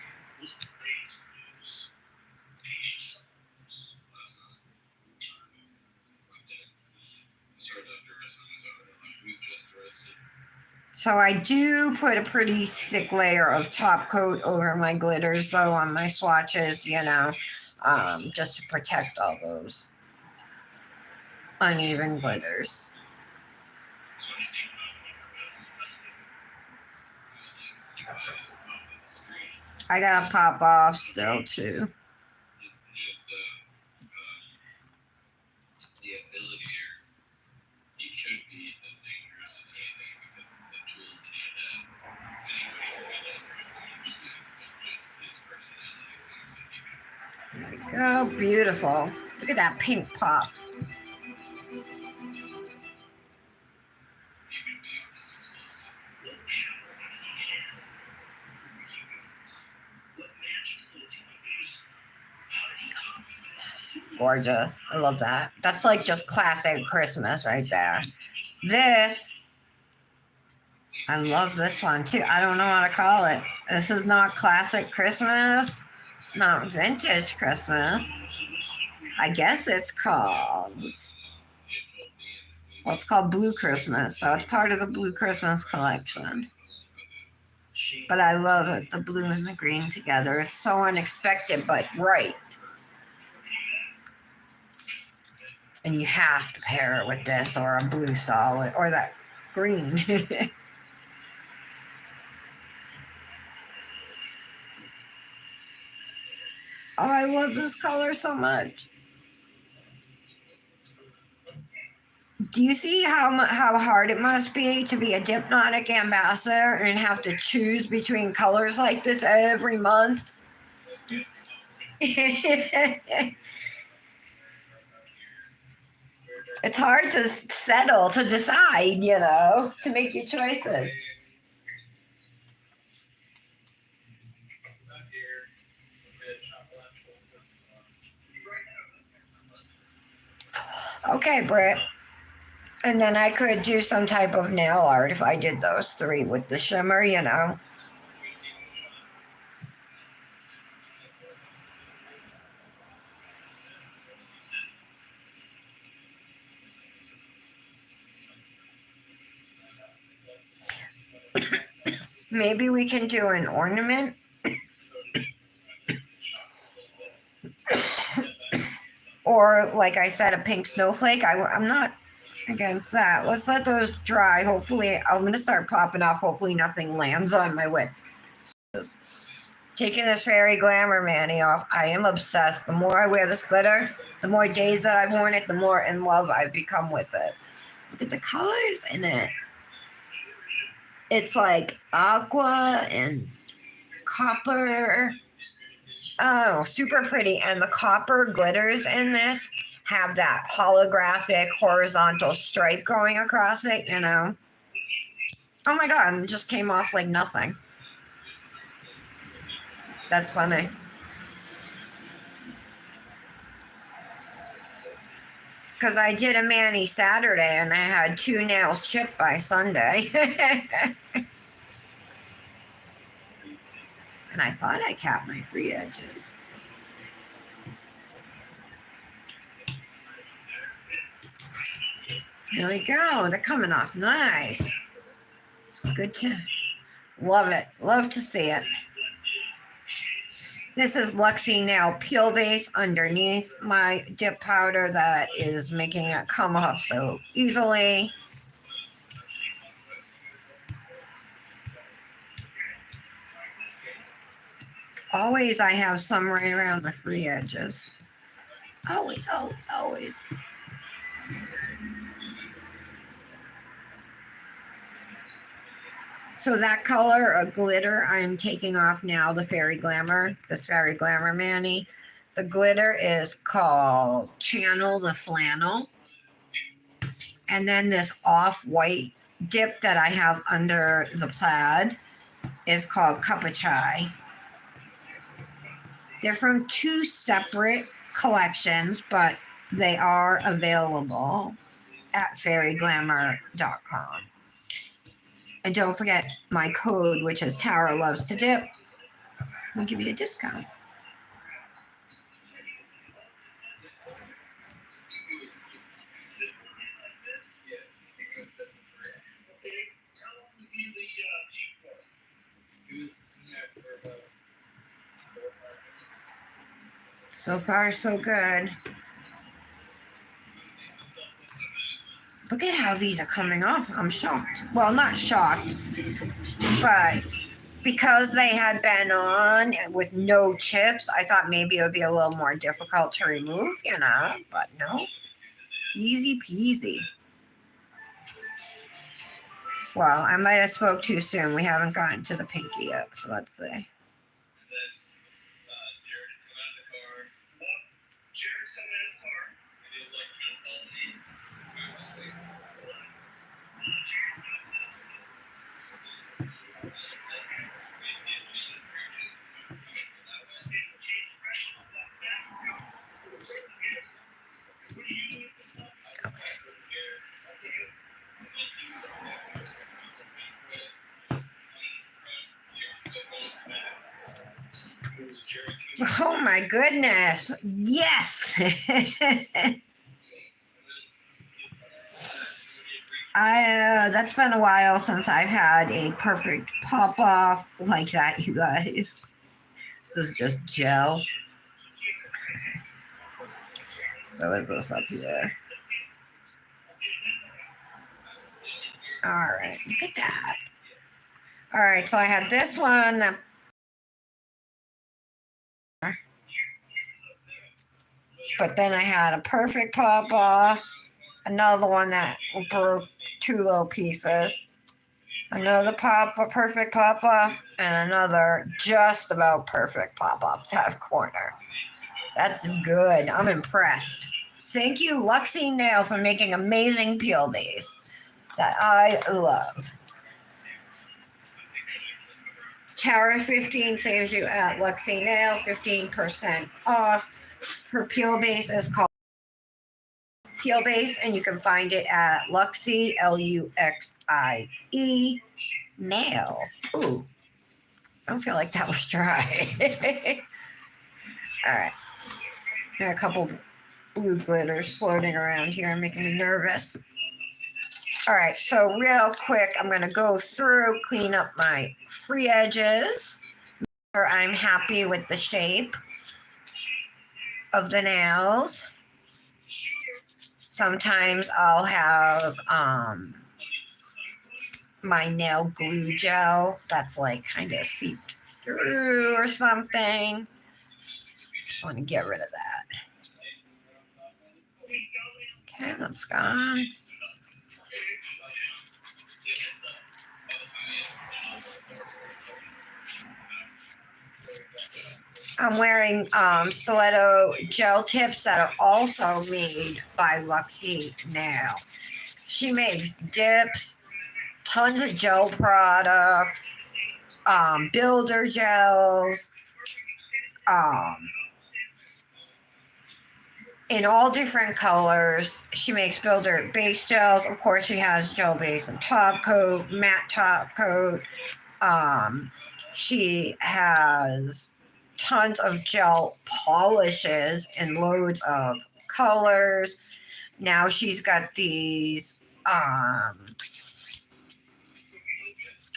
So I do put a pretty thick layer of top coat over my glitters though on my swatches, just to protect all those uneven glitters. I gotta pop off still too. There we go, beautiful. Look at that pink pop. Gorgeous. I love that. That's like just classic Christmas right there. This, I love this one too. I don't know how to call it. This is not classic Christmas, not vintage Christmas. I guess it's called, well, it's called Blue Christmas. So it's part of the Blue Christmas collection. But I love it, the blue and the green together. It's so unexpected, but right. And you have to pair it with this or a blue solid or that green. Oh, I love this color so much. Do you see how hard it must be to be a Dipnotic ambassador and have to choose between colors like this every month? It's hard to settle, to decide, you know, to make your choices. Okay, Britt. And then I could do some type of nail art if I did those three with the shimmer, you know. Maybe we can do an ornament. Or, like I said, a pink snowflake. I'm not against that. Let's let those dry. Hopefully, I'm going to start popping off. Hopefully, nothing lands on my whip. Taking this Fairy Glamour Mani off, I am obsessed. The more I wear this glitter, the more days that I've worn it, the more in love I've become with it. Look at the colors in it. It's like aqua and copper. Oh, super pretty. And the copper glitters in this have that holographic horizontal stripe going across it, you know. Oh my God, it just came off like nothing. That's funny. Because I did a mani Saturday and I had 2 nails chipped by Sunday. And I thought I capped my free edges. There we go. They're coming off nice. It's good to love it. Love to see it. This is Luxie Nail Peel Base underneath my dip powder that is making it come off so easily. Always I have some right around the free edges. Always, always, always. So that color of glitter I'm taking off now, the Fairy Glamour, this Fairy Glamour Mani. The glitter is called Channel the Flannel. And then this off-white dip that I have under the plaid is called Cup of Chai. They're from 2 separate collections, but they are available at fairyglamour.com. And don't forget my code, which is Tara Loves to Dip. We'll give you a discount. So far, so good. Look at how these are coming off. I'm shocked. Well, not shocked, but because they had been on with no chips, I thought maybe it would be a little more difficult to remove, you know, but no. Easy peasy. Well, I might have spoke too soon. We haven't gotten to the pinky yet, so let's see. Oh my goodness. Yes. That's been a while since I've had a perfect pop off like that, you guys. This is just gel. So is this up here? All right, look at that. All right, so I had this one that. But then I had a perfect pop off, another one that broke two little pieces, another perfect pop off, and another just about perfect pop off top corner. That's good. I'm impressed. Thank you, Luxie Nails, for making amazing peel base that I love. Tower 15 saves you at Luxie Nail, 15% off. Her peel base is called Peel Base, and you can find it at Luxie, Luxie Nail. Ooh, I don't feel like that was dry. All right. There are a couple blue glitters floating around here, making me nervous. All right, so real quick, I'm going to go through, clean up my free edges. I'm happy with the shape of the nails. Sometimes I'll have my nail glue gel that's like kind of seeped through or something. Just want to get rid of that. Okay, that's gone. I'm wearing stiletto gel tips that are also made by Luxie Nail. She makes dips, tons of gel products, builder gels, in all different colors. She makes builder base gels. Of course, she has gel base and top coat, matte top coat. She has tons of gel polishes in loads of colors. Now she's got these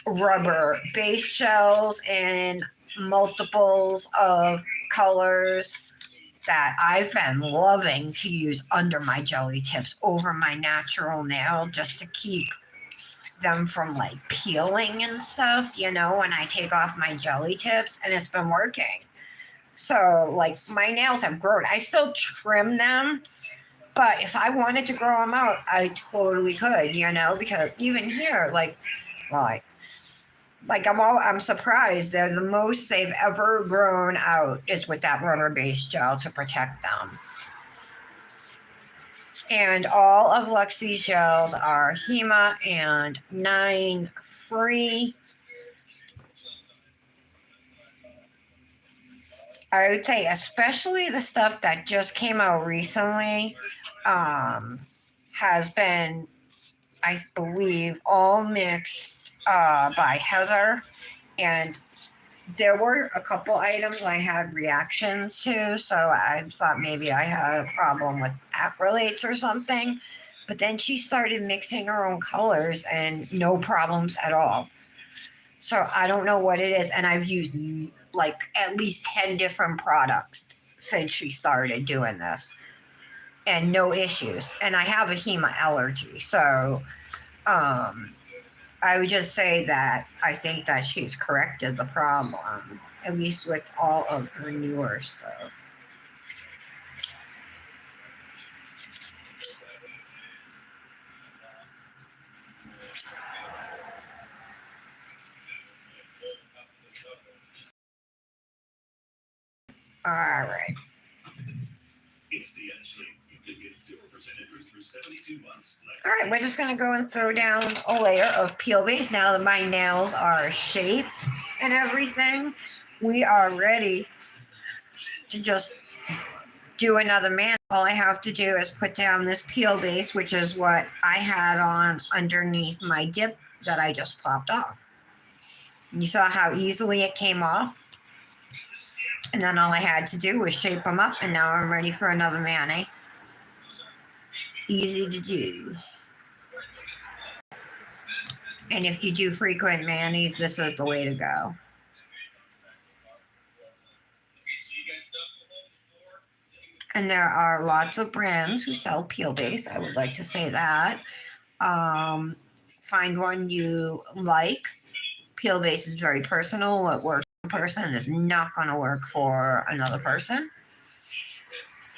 rubber base gels in multiples of colors that I've been loving to use under my jelly tips over my natural nail just to keep them from like peeling and stuff, you know, when I take off my jelly tips, and it's been working. So like my nails have grown. I still trim them, but if I wanted to grow them out, I totally could, you know, because even here, like I'm surprised that the most they've ever grown out is with that rubber-based gel to protect them. And all of Luxie's gels are HEMA and 9 free. I would say especially the stuff that just came out recently has been, I believe, all mixed by Heather, and there were a couple items I had reactions to, so I thought maybe I had a problem with acrylates or something. But then she started mixing her own colors and no problems at all. So I don't know what it is. And I've used like at least 10 different products since she started doing this, and no issues. And I have a HEMA allergy. So I would just say that I think that she's corrected the problem, at least with all of her newer stuff. All right. All right, we're just gonna go and throw down a layer of peel base. Now that my nails are shaped and everything, we are ready to just do another man. All I have to do is put down this peel base, which is what I had on underneath my dip that I just popped off. You saw how easily it came off? And then all I had to do was shape them up, and now I'm ready for another mani. Easy to do. And if you do frequent manis, this is the way to go. And there are lots of brands who sell peel base. I would like to say that. Find one you like. Peel base is very personal. What works for one person is not going to work for another person.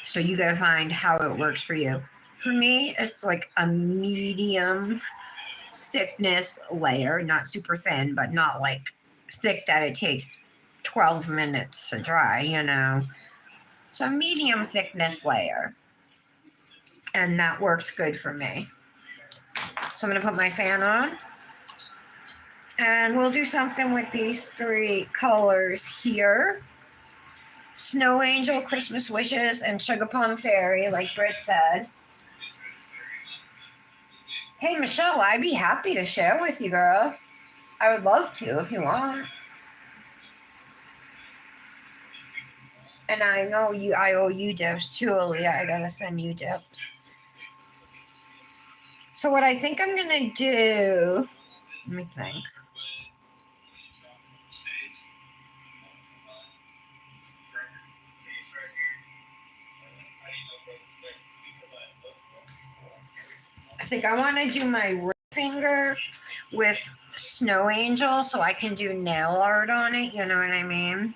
So you got to find how it works for you. For me, it's like a medium thickness layer, not super thin, but not like thick that it takes 12 minutes to dry, you know. So a medium thickness layer. And that works good for me. So I'm going to put my fan on. And we'll do something with these three colors here. Snow Angel, Christmas Wishes, and Sugarplum Fairy, like Britt said. Hey, Michelle, I'd be happy to share with you, girl. I would love to if you want. And I know I owe you dips too, Aaliyah. I gotta send you dips. So what I think I'm gonna do, let me think. I think I want to do my ring finger with Snow Angel so I can do nail art on it, you know what I mean?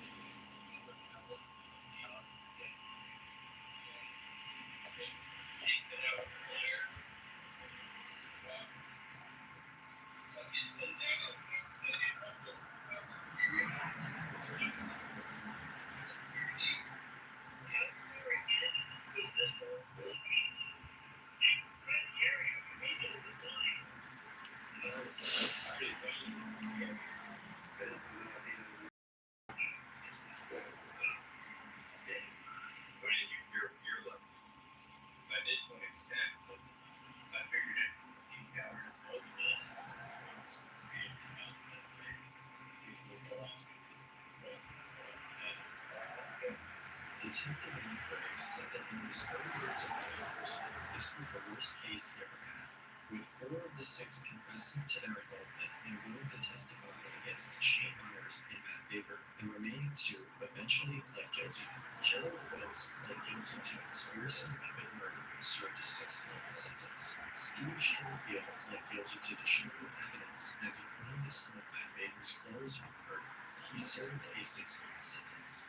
Detective Inquiry said that in his 30 years of law enforcement, this was the worst case he ever had. With 4 of the 6 confessing to their involvement and willing to testify against Shane Myers and Matt Baker, the remaining 2 eventually pled guilty. Jello Rose pled guilty to conspiracy to commit murder and served a 6-month sentence. Steve Schofield pled guilty to destroying evidence as he claimed to sell Matt Baker's clothes for murder. He served a 6-month sentence.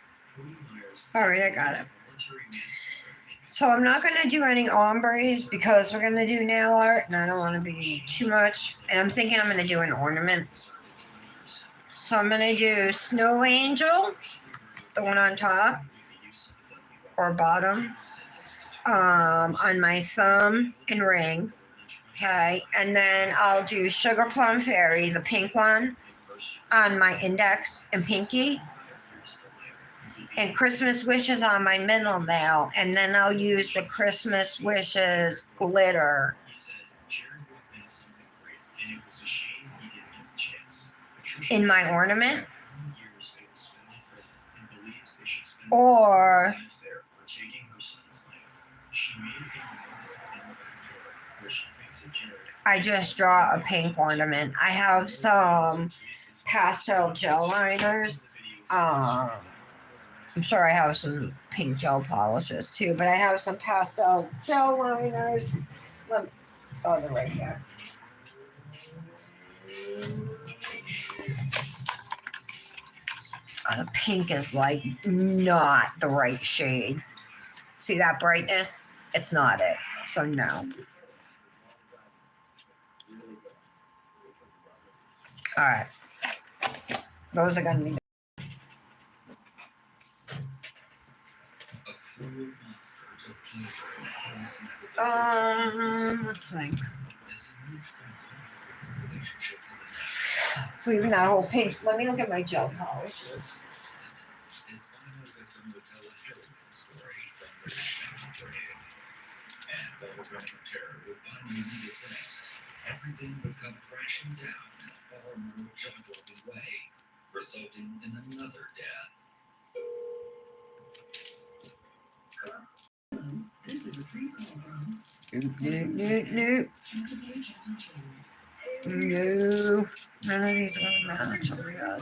All right, I got it. So I'm not going to do any ombres because we're going to do nail art and I don't want to be too much. And I'm thinking I'm going to do an ornament. So I'm going to do Snow Angel, the one on top or bottom, on my thumb and ring. Okay, and then I'll do Sugarplum Fairy, the pink one, on my index and pinky. And Christmas Wishes on my middle nail, and then I'll use the Christmas Wishes glitter in my ornament. Or I just draw a pink ornament. I have some pastel gel liners. I'm sure I have some pink gel polishes too, but I have some pastel gel liners. Oh, they're right there. The pink is like not the right shade. See that brightness? It's not it. So no. All right. Those are going to be. Let's think. So even that whole pink. Let me look at my gel polishes. Everything would come crashing down in a far more jaw-dropping way, resulting in another death. Nope. No. None of these are gonna match. Oh my god.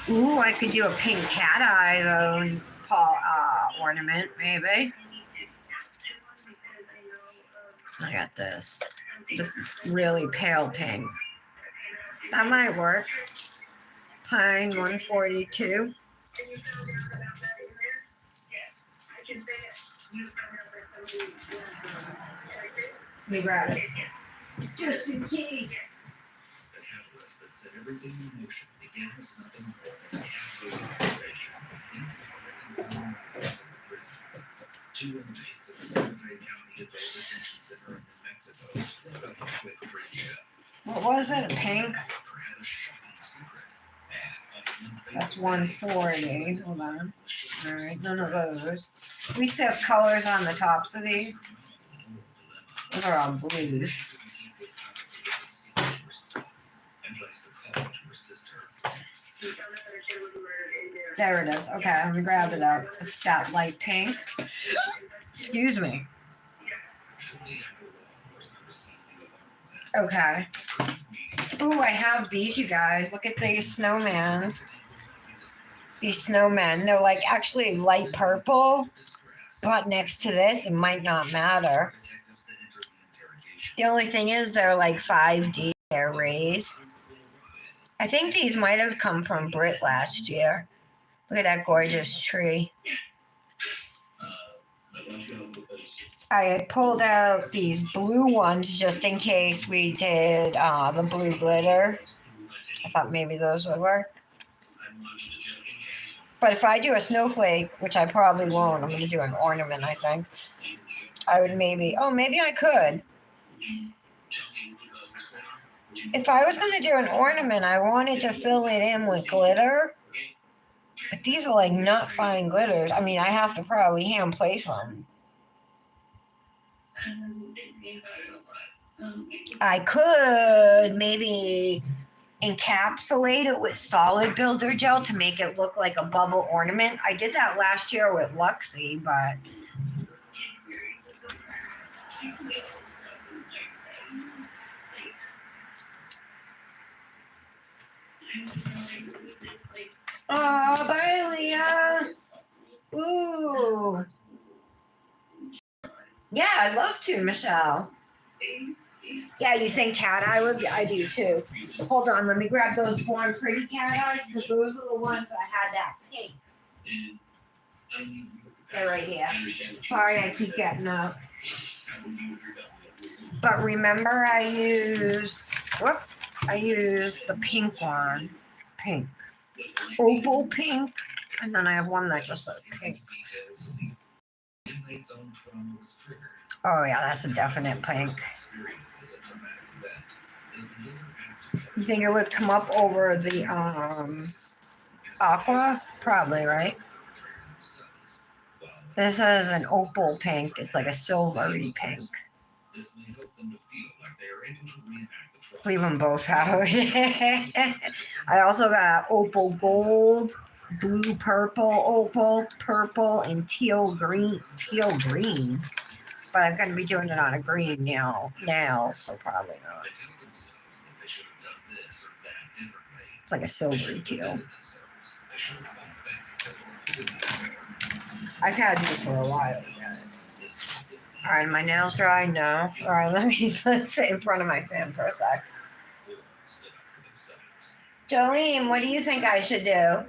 Ooh, I could do a pink cat eye though, ornament maybe. I got this. Just really pale pink. That might work. Pine 142. Let me grab it. Just in case. The catalyst that set everything in motion began as nothing more than a casual conversation inside the prison. Two inmates of the Santa Fe County Adult Detention Center in New Mexico struck up a quick friendship. What was it? A pink? Had a shocking secret. That's 140. Hold on. All right, none of those. At least there's colors on the tops of these. Those are all blues. There it is. Okay, let me grab it up. That light pink. Excuse me. Okay. Ooh, I have these, you guys. Look at these snowmans. These snowmen. They're like actually light purple. But next to this, it might not matter. The only thing is they're like 5D. They're raised. I think these might have come from Brit last year. Look at that gorgeous tree. I had pulled out these blue ones just in case we did the blue glitter. I thought maybe those would work. But if I do a snowflake, which I probably won't, I'm going to do an ornament, I think. I would maybe, maybe I could. If I was going to do an ornament, I wanted to fill it in with glitter. But these are like not fine glitters. I mean, I have to probably hand place them. I could maybe encapsulate it with solid builder gel to make it look like a bubble ornament. I did that last year with Luxie, but oh, bye, Leah. Ooh. Yeah, I'd love to, Michelle. Yeah, you think cat eye would be? I do too. Hold on, let me grab those Born Pretty cat eyes because those are the ones that had that pink. They're right here. Sorry, I keep getting up. But remember, I used the pink one, pink, opal pink, and then I have one that just says pink. Oh yeah, that's a definite pink. You think it would come up over the aqua? Probably, right? This is an opal pink. It's like a silvery pink. Leave them both out. I also got opal gold, blue purple, opal purple, and teal green. But I'm going to be doing it on a green now, so probably not. It's like a silvery teal. I've had these for a while, you guys. All right, my nails dry? No. All right, let's sit in front of my fan for a sec. Jolene, what do you think I should do?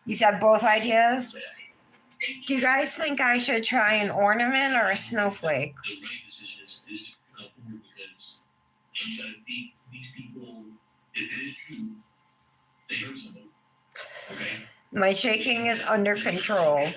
You said both ideas? Do you guys think I should try an ornament or a snowflake? My shaking is under control.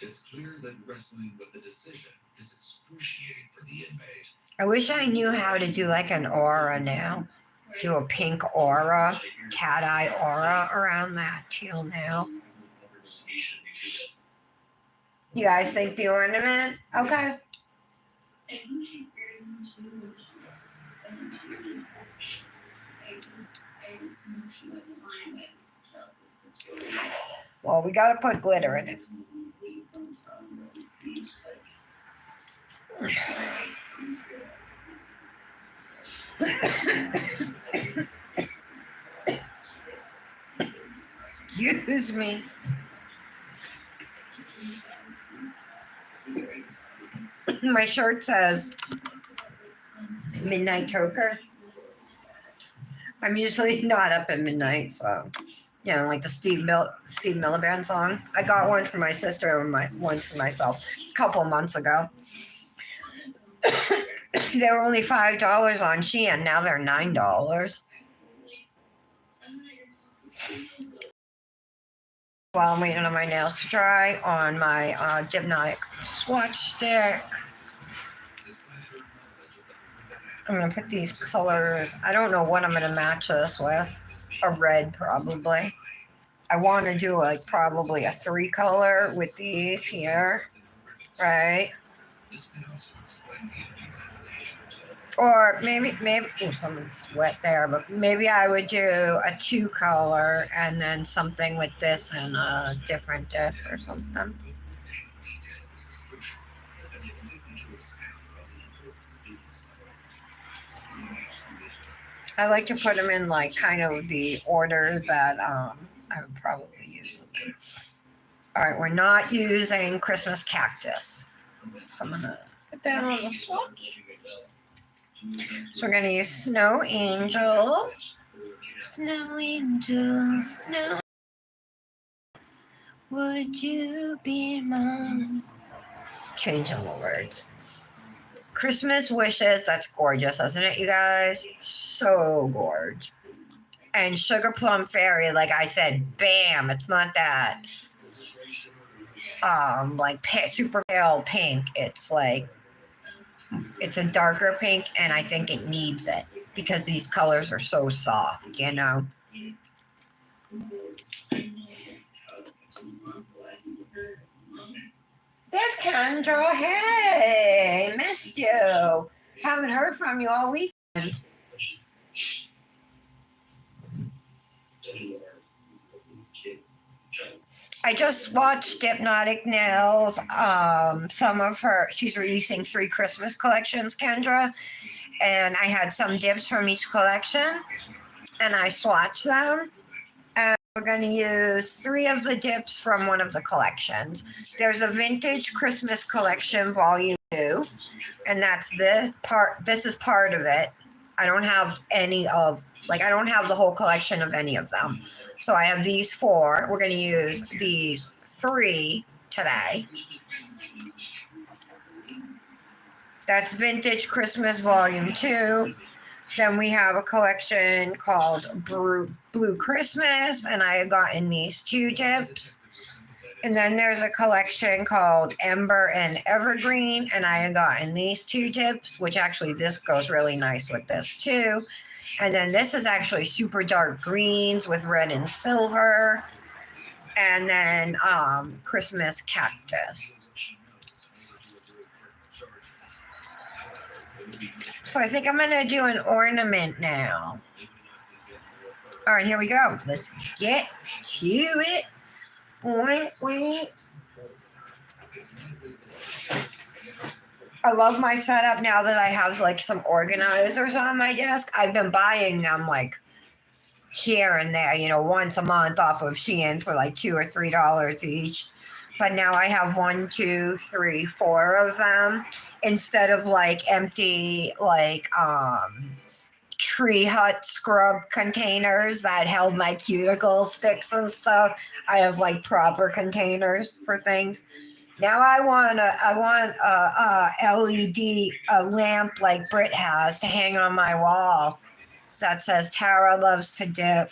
It's clear that wrestling with the decision is excruciating for the inmate. I wish I knew how to do like an aura now. Do a pink aura, cat eye aura around that teal nail. You guys think the ornament? Okay. Well, we gotta put glitter in it. Excuse me. My shirt says Midnight Toker. I'm usually not up at midnight, so like the Steve Miller Band song. I got one for my sister and one for myself a couple months ago. They were only $5 on Shein. Now they're $9. While I'm waiting on my nails to dry on my Dipnotic swatch stick. I'm going to put these colors. I don't know what I'm going to match this with. A red, probably. I want to do probably a 3-color with these here. Right? Or maybe, someone's wet there, but maybe I would do a 2-color and then something with this and a different dip or something. I like to put them in like kind of the order that I would probably use them in. All right, we're not using Christmas cactus. So I'm gonna put that on the swatch. So we're gonna use Snow Angel. Snow Angel, snow. Would you be mine? Changing the words. Christmas wishes. That's gorgeous, isn't it, you guys? So gorgeous. And Sugarplum Fairy, like I said, bam, it's not that super pale pink. It's like it's a darker pink, and I think it needs it because these colors are so soft, There's Kendra. Hey, missed you. Haven't heard from you all weekend. I just watched Dipnotic Nails. She's releasing 3 Christmas collections, Kendra. And I had some dips from each collection. And I swatched them. And we're going to use 3 of the dips from one of the collections. There's a Vintage Christmas Collection Volume 2. And that's this part. This is part of it. I don't have I don't have the whole collection of any of them. So I have these 4. We're going to use these 3 today. That's Vintage Christmas Volume 2. Then we have a collection called Blue Christmas, and I have gotten these 2 dips. And then there's a collection called Ember and Evergreen, and I have gotten these 2 dips, which actually this goes really nice with this too. And then this is actually super dark greens with red and silver. And then Christmas cactus. So I think I'm going to do an ornament now. All right, here we go. Let's get to it. Wait. I love my setup now that I have like some organizers on my desk. I've been buying them like here and there, once a month off of Shein for like $2 or $3 each. But now I have 1, 2, 3, 4 of them instead of like empty tree hut scrub containers that held my cuticle sticks and stuff. I have like proper containers for things. Now I want a LED lamp like Britt has to hang on my wall. that says Tara loves to dip.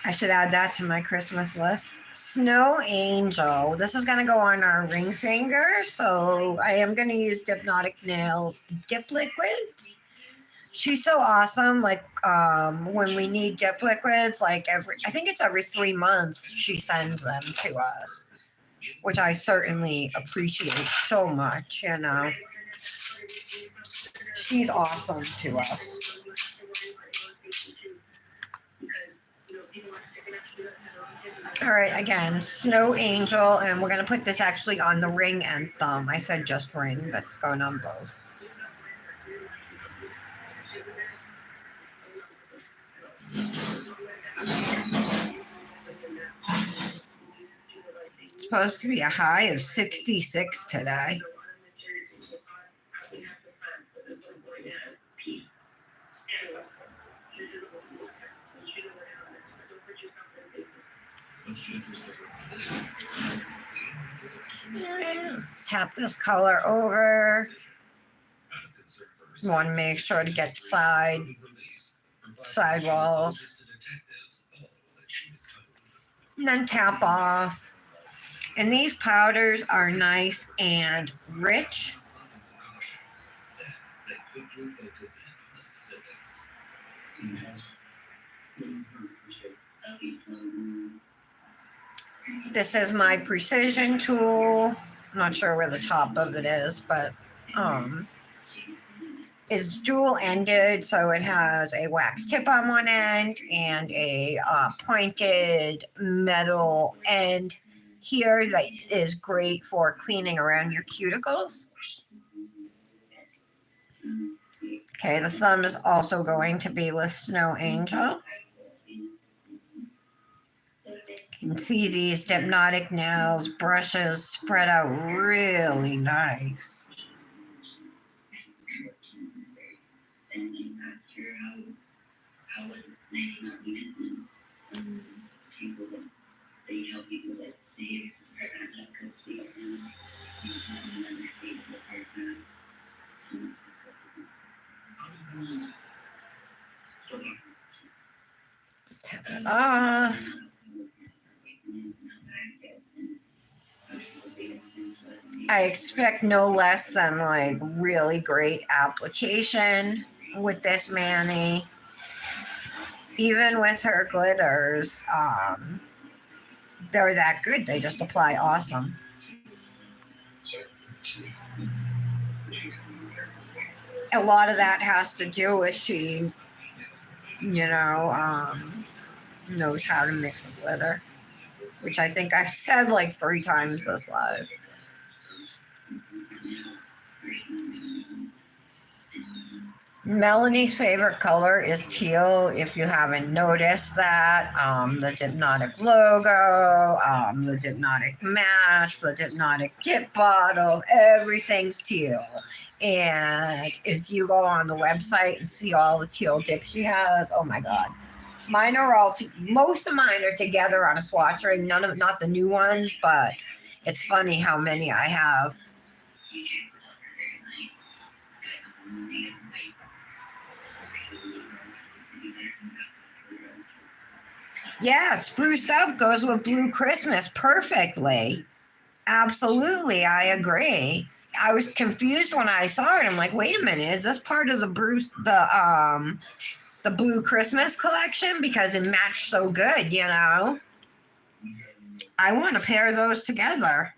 I should add that to my Christmas list. Snow Angel. This is going to go on our ring finger. So I am going to use Dipnotic Nails dip liquids. She's so awesome. Like when we need dip liquids, like I think it's every 3 months she sends them to us, which I certainly appreciate so much, you know. She's awesome to us. All right, again, Snow Angel, and we're going to put this actually on the ring and thumb. I said just ring, but it's going on both. It's supposed to be a high of 66 today. Let's tap this color over. You want to make sure to get side walls. And then tap off. And these powders are nice and rich. This is my precision tool. I'm not sure where the top of it is, but it's dual ended, so it has a wax tip on one end and a pointed metal end here that is great for cleaning around your cuticles. Okay, the thumb is also going to be with Snow Angel. You can see these Dipnotic Nails brushes spread out really nice. Tap it off. I expect no less than like really great application with this mani. Even with her glitters, they're that good. They just apply awesome. A lot of that has to do with she, you know, knows how to mix a glitter, which I think I've said like 3 times this live. Melanie's favorite color is teal, if you haven't noticed that. The Dipnotic logo, the Dipnotic mats, the Dipnotic dip bottles, everything's teal. And if you go on the website and see all the teal dips she has, oh my God. Mine are most of mine are together on a swatch ring. Not the new ones, but it's funny how many I have. Yeah, spruced up goes with Blue Christmas perfectly. Absolutely, I agree. I was confused when I saw it. I'm like, wait a minute, is this part of the Blue Christmas collection? Because it matched so good, you know. I want to pair those together.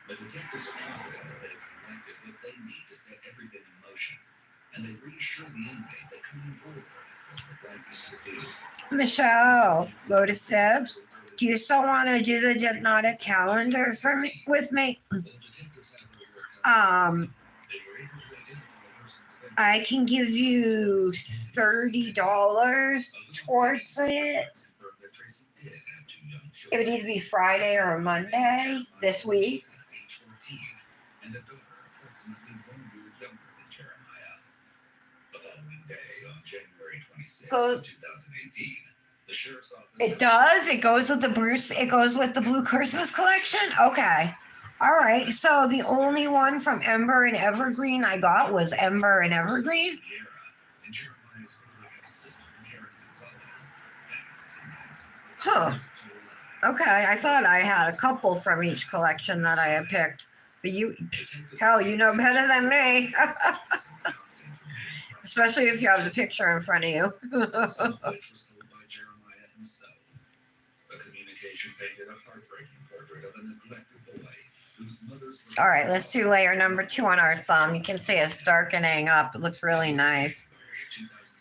The detectives are confident that they've collected what they need to set everything in motion, and they reassure the inmate that coming forward was the right thing to do. Michelle, Lotus Sips, do you still want to do the Dipnotic calendar with me? I can give you $30 towards it. It would either be Friday or Monday this week. And a daughter approximately 1 year younger than Jeremiah. The following day, on January 26, 2018, the The sheriff's office. It does? It goes with the Blue Christmas collection? Okay. All right. So the only one from Ember and Evergreen I got was Ember and Evergreen? Huh. Okay. I thought I had a couple from each collection that I had picked. But hell, you know better than me. Especially if you have the picture in front of you. All right, let's do layer number 2 on our thumb. You can see it's darkening up. It looks really nice.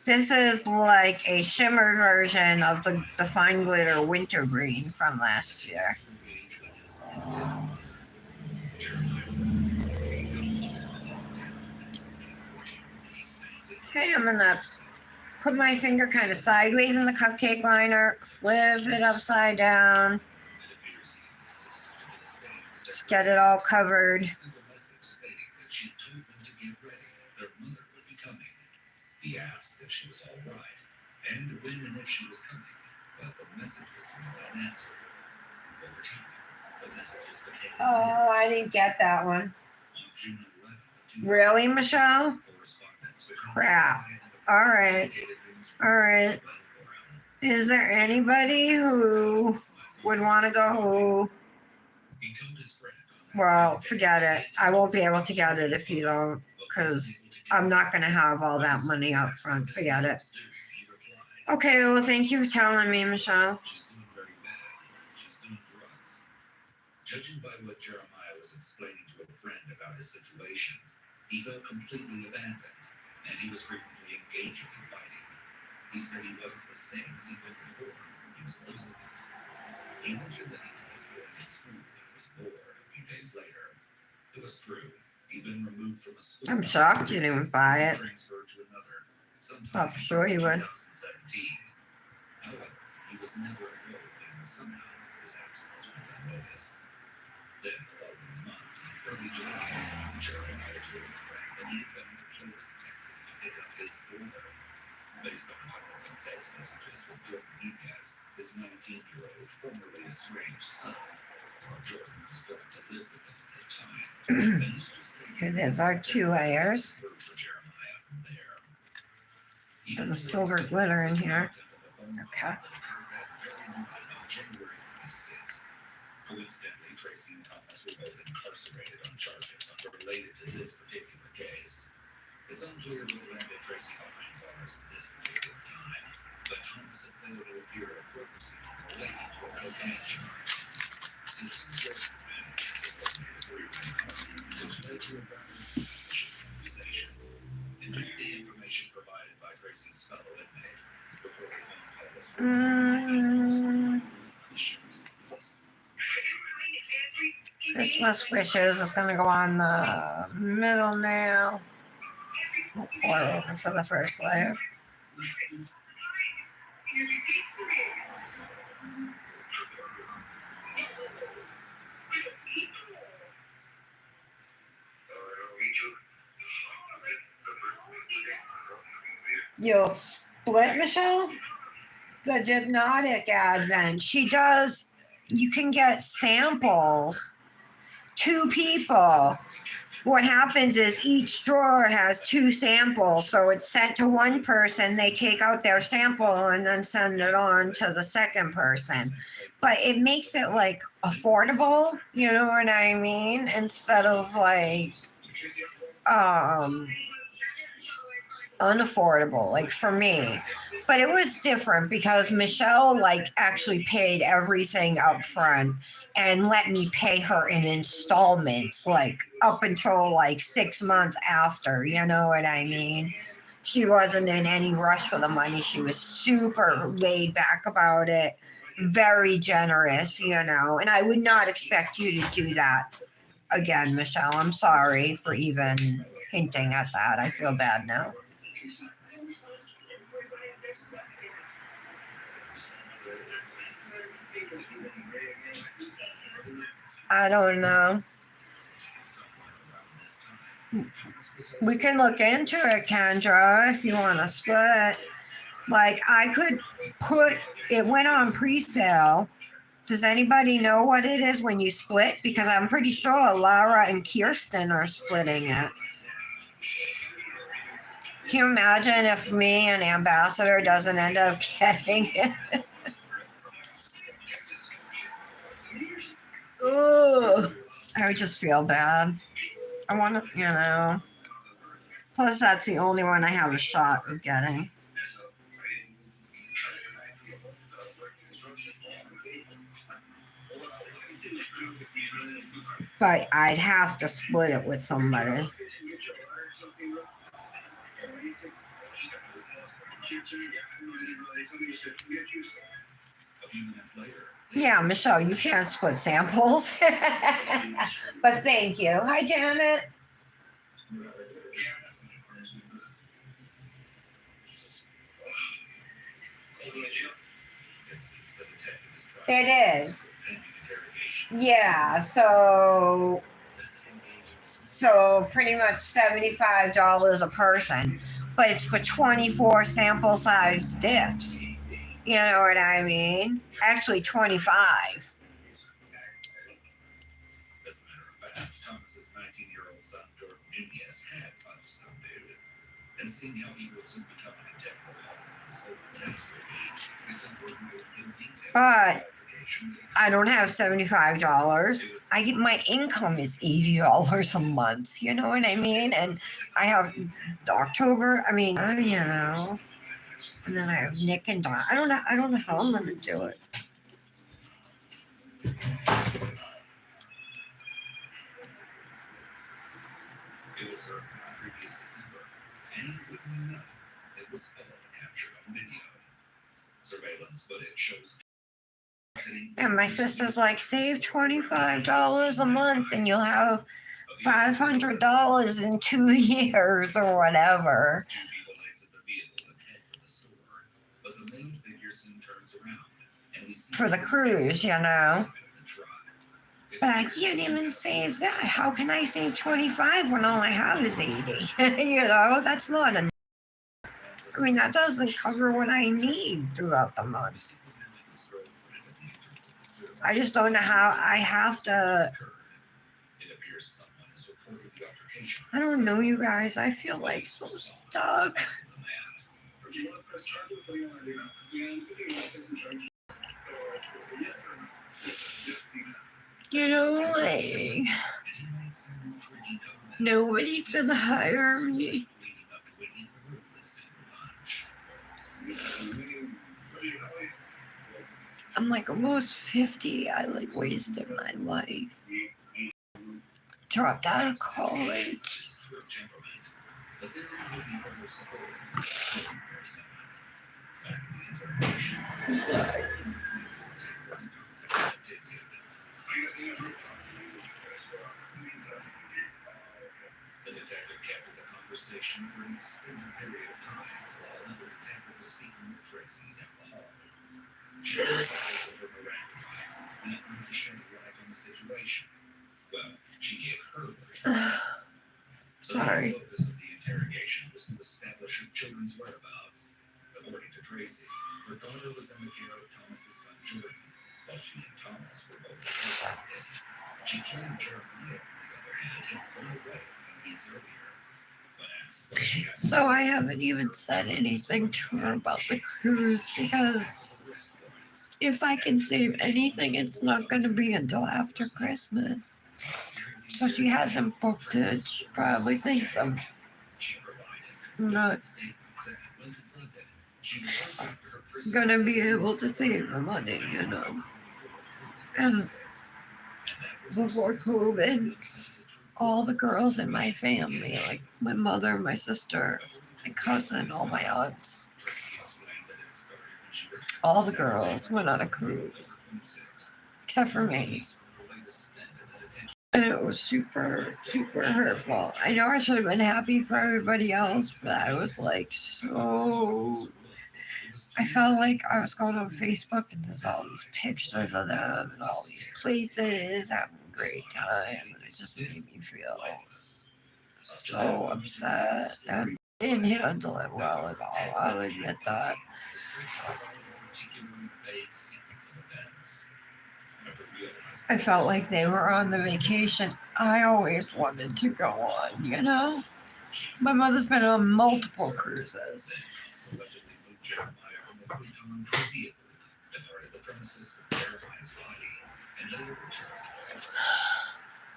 This is like a shimmer version of the fine glitter wintergreen from last year. Okay, I'm gonna put my finger kind of sideways in the cupcake liner, flip it upside down, just get it all covered. He asked if she was all right, and when and if she was coming, but the messages were unanswered. Over time, the messages became... Oh, I didn't get that one. On June 11th, really, Michelle? Crap. All right. All right. Is there anybody who would want to go? Well, forget it. I won't be able to get it if you don't, because I'm not going to have all that money up front. Forget it. Okay, well, thank you for telling me, Michelle. She's doing very bad. She's doing drugs. Judging by what Jeremiah was explaining to a friend about his situation, he felt completely abandoned, and he was frequently engaging in fighting. He said he wasn't the same as he'd been before. He was losing it. He mentioned that he'd stopped going to school and was bored a few days later. It was true. He'd been removed from a school. I'm shocked you didn't buy it. Transferred to another. Oh, for sure you would. 2017. However, he was never enrolled, and somehow his absence went unnoticed. Then, the following month, in early July, Jeremiah told a friend that he had been to Clovis, Texas to pick up his brother. Based on Thomas's text messages with Jordan Nunez, his 19-year-old, formerly estranged son, Jordan was going to live with him at this time. Here, there's our 2 layers. There's a silver glitter in here. Okay. Coincidentally, Tracy and Thomas were both incarcerated on charges unrelated to this particular case. It's unclear what landed Tracy behind bars at this particular time, but Thomas had failed to appear at a court proceeding related to a cocaine charge. His suggested manager was looking at 3 which led to a rather suspicious accusation. Indeed, the information provided by Tracy's fellow inmate before the phone call was Christmas wishes is going to go on the middle nail. We'll pour over for the first layer. You'll split, Michelle? The Dipnotic advent. She does, you can get samples. 2 people. What happens is each drawer has 2 samples, so it's sent to one person, they take out their sample and then send it on to the second person. But it makes it like affordable, you know what I mean? Instead of like unaffordable, like for me. But it was different because Michelle like actually paid everything up front and let me pay her in installments, like up until like 6 months after, you know what I mean? She wasn't in any rush for the money. She was super laid back about it, very generous, you know, and I would not expect you to do that again, Michelle. I'm sorry for even hinting at that. I feel bad now. I don't know. We can look into it, Kendra, if you want to split. Like, I could put It went on pre-sale. Does anybody know what it is when you split? Because I'm pretty sure Lara and Kirsten are splitting it. Can you imagine if me and Ambassador doesn't end up getting it? Ugh. I would just feel bad. I want to, you know. Plus, that's the only one I have a shot of getting. But I'd have to split it with somebody. Yeah, Michelle, you can't split samples. But thank you. Hi, Janet. It is. Yeah, so pretty much $75 a person, but it's for 24 sample size dips. You know what I mean? Actually, 25. As a matter of fact, Thomas's 19-year-old son, Jordan Nunez, had punched some dude. And seeing how he will soon become an integral part of this whole catastrophe, it's important to give details. But I don't have $75. My income is $80 a month. You know what I mean? And I have October. I mean, you know. And then I have Nick and Don. I don't know how I'm gonna do it. It was served on the previous December, and wouldn't you know, it was all captured on video. Surveillance footage shows. And my sister's like, save $25 a month and you'll have $500 in 2 years or whatever. Two people exit the vehicle and head for the store, but the main figure soon turns around, and we see For the cruise, you know. the truck. But I can't even save that. How can I save 25 when all I have is 80? You know, that's not enough. I mean, that doesn't cover what I need throughout the month. I just don't know how I have to. I don't know, you guys. I feel like so stuck. You know, like, nobody's gonna hire me. I'm like almost 50. I like wasted my life. Dropped out of college. I'm sorry. The detective kept the conversation for an extended period of time while another detective was speaking with Tracy down the hall. She was her Miranda rights and agreed to shed light on the situation. Well, she gave her version. Sorry. The main focus of the interrogation was to establish her children's whereabouts. According to Tracy, her daughter was in the care of Thomas's son Jordan, while she and Thomas were both separated. She claimed Jeremiah, on the other hand, had gone away a few weeks earlier. When asked what she had So I haven't even said anything to her about the cruise because if I can save anything, it's not going to be until after Christmas. So she hasn't booked it. She probably thinks I'm not going to be able to save the money, you know. And before COVID, all the girls in my family, like my mother, my sister, my cousin, all my aunts, all the girls went on a cruise, except for me. And it was super, super hurtful. I know I should have been happy for everybody else, but I was like so. I felt like I was going on Facebook and there's all these pictures of them and all these places having a great time. And it just made me feel so upset. And I didn't handle it well at all. I'll admit that. I felt like they were on the vacation I always wanted to go on, you know? My mother's been on multiple cruises. Allegedly moved Jeremiah from the futon to a vehicle, departed the premises with Jeremiah's body, and later returned to the scene.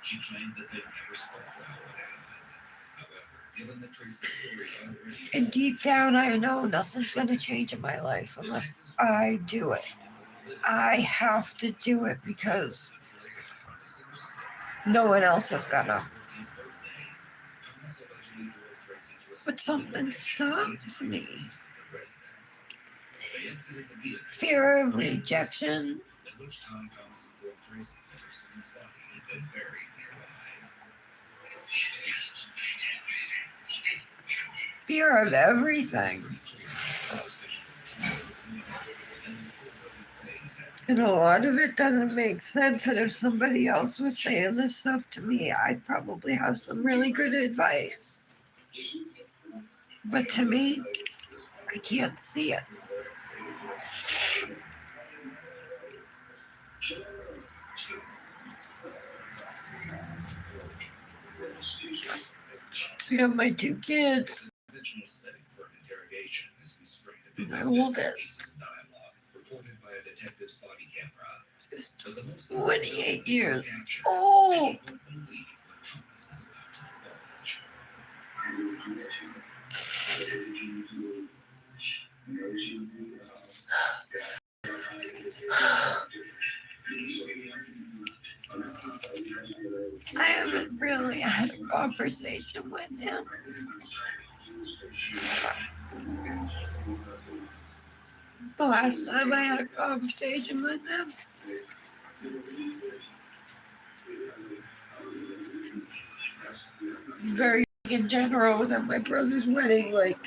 She claimed that they never spoke about what happened. However, given that Tracy's story already... And deep down, I know nothing's going to change in my life unless I do it. I have to do it because no one else is gonna. But something stops me. Fear of rejection. At which time Thomas informed Tracy that her son's body had been buried nearby. Fear of everything. And a lot of it doesn't make sense. And if somebody else was saying this stuff to me, I'd probably have some really good advice. But to me, I can't see it. I have my 2 kids. My oldest is 28 years old. I haven't really had a conversation with him. The last time I had a conversation with him, very in general, was at my brother's wedding. Like,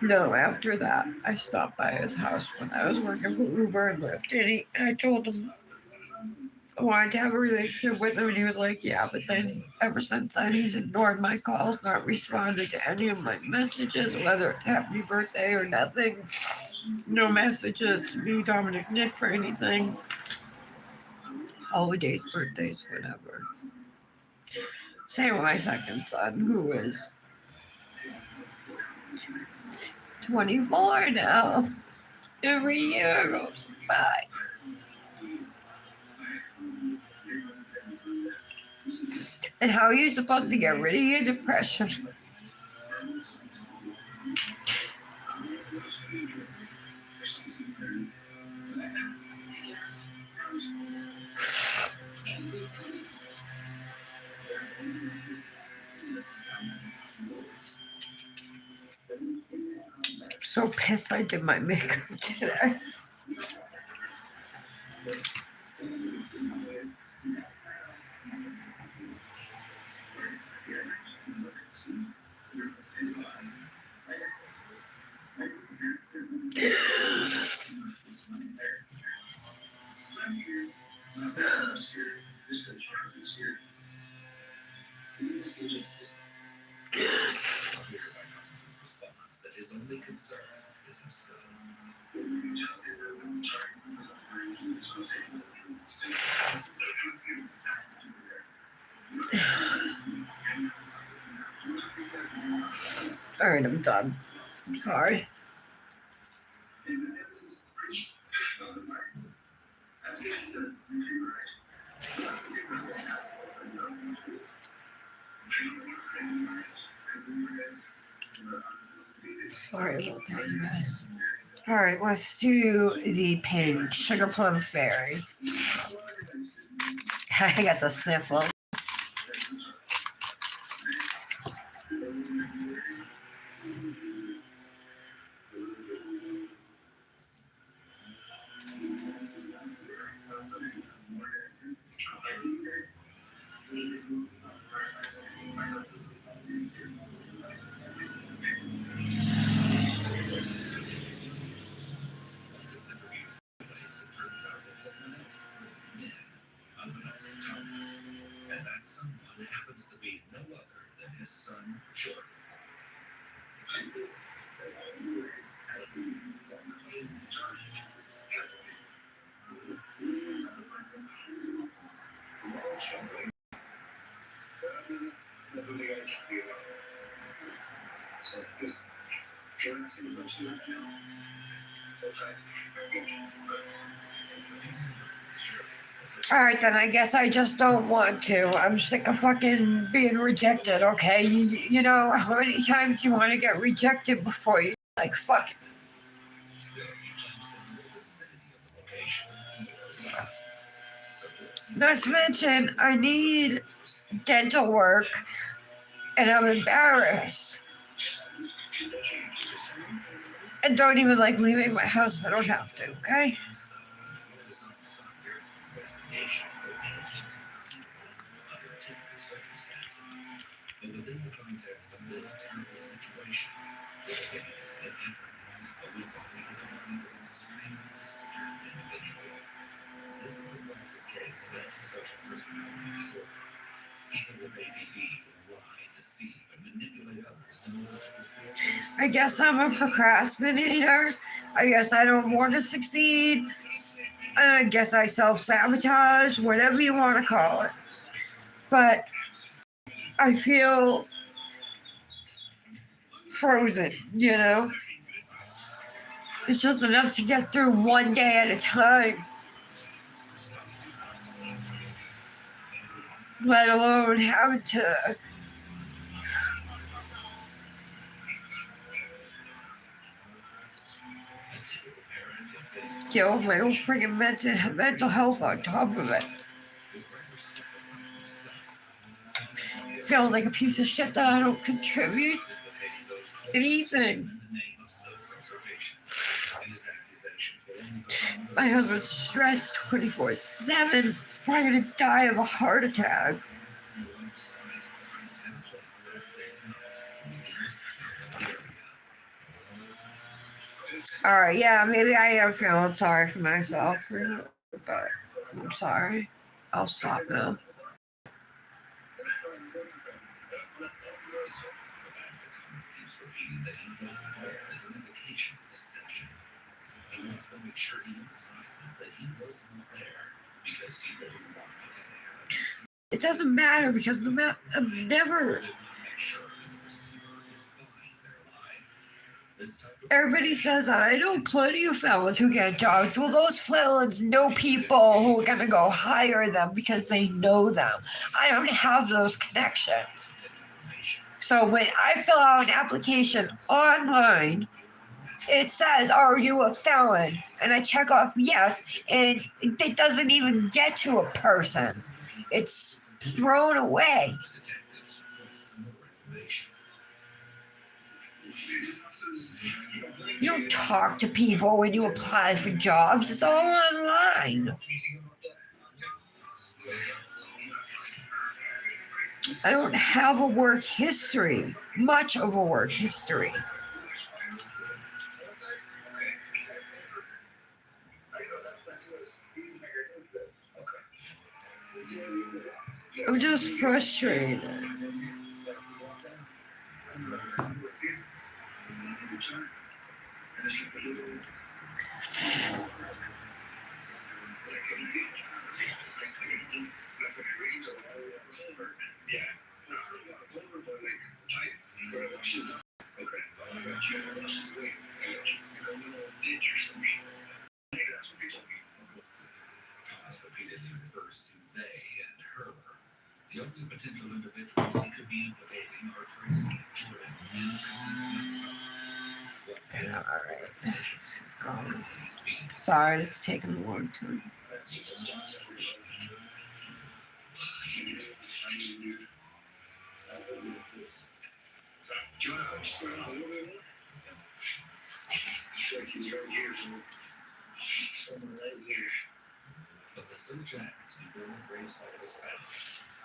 no, after that, I stopped by his house when I was working for Uber and Lyft, and I told him I wanted to have a relationship with him, and he was like, yeah, but then ever since then, he's ignored my calls, not responded to any of my messages, whether it's happy birthday or nothing. No messages to me, Dominic, Nick, for anything. Holidays, birthdays, whatever. Same with my second son, who is 24 now. Every year goes by. And how are you supposed to get rid of your depression? I'm so pissed I did my makeup today. That his only concern is himself. All right, I'm done. I'm sorry. Sorry about that, you guys. All right, let's do the pink Sugarplum Fairy. I got the sniffle. And that someone happens to be no other than his son, Jordan. All right, then I guess I just don't want to. I'm sick of fucking being rejected, okay? You know, how many times you want to get rejected before you, like, fuck it. Not to mention, I need dental work, and I'm embarrassed. And don't even like leaving my house if I don't have to, okay? But within the context of this terrible situation, it's getting to schedule a week on the other mind of an extremely disturbed individual. This is a classic case of antisocial personality disorder. People with ADD will lie, deceive, and manipulate others in order to fulfill their I guess I'm a procrastinator. I guess I don't want to succeed. I guess I self-sabotage, whatever you want to call it. But I feel frozen, you know? It's just enough to get through one day at a time, let alone having to deal with my own friggin' mental health on top of it. Feeling like a piece of shit that I don't contribute anything. My husband's stressed 24/7. He's probably gonna die of a heart attack. Alright, yeah, maybe I am feeling sorry for myself, but I'm sorry. I'll stop now. He wants to make sure he emphasizes that he wasn't there because people who wanted to have It doesn't matter because I'm never. they want to make sure that the receiver is behind their lie. This type of Everybody says that. I know plenty of felons who get jobs. Well, those felons know people who are going to go hire them because they know them. I don't have those connections. information. So when I fill out an application online, it says, "Are you a felon?" And I check off yes, and it doesn't even get to a person. It's thrown away. The detectives request some more information. You don't talk to people when you apply for jobs. It's all online. I don't have a work history, much of a work history. I'm just frustrated. Thomas repeatedly refers to they and her. The only potential individuals he could be implicating are Tracy, Jordan, and Tracy's younger. Once again, Yeah, all right. Let's go. he's being Sorry, this is taking a long time. But the search ends before the gravesite is found,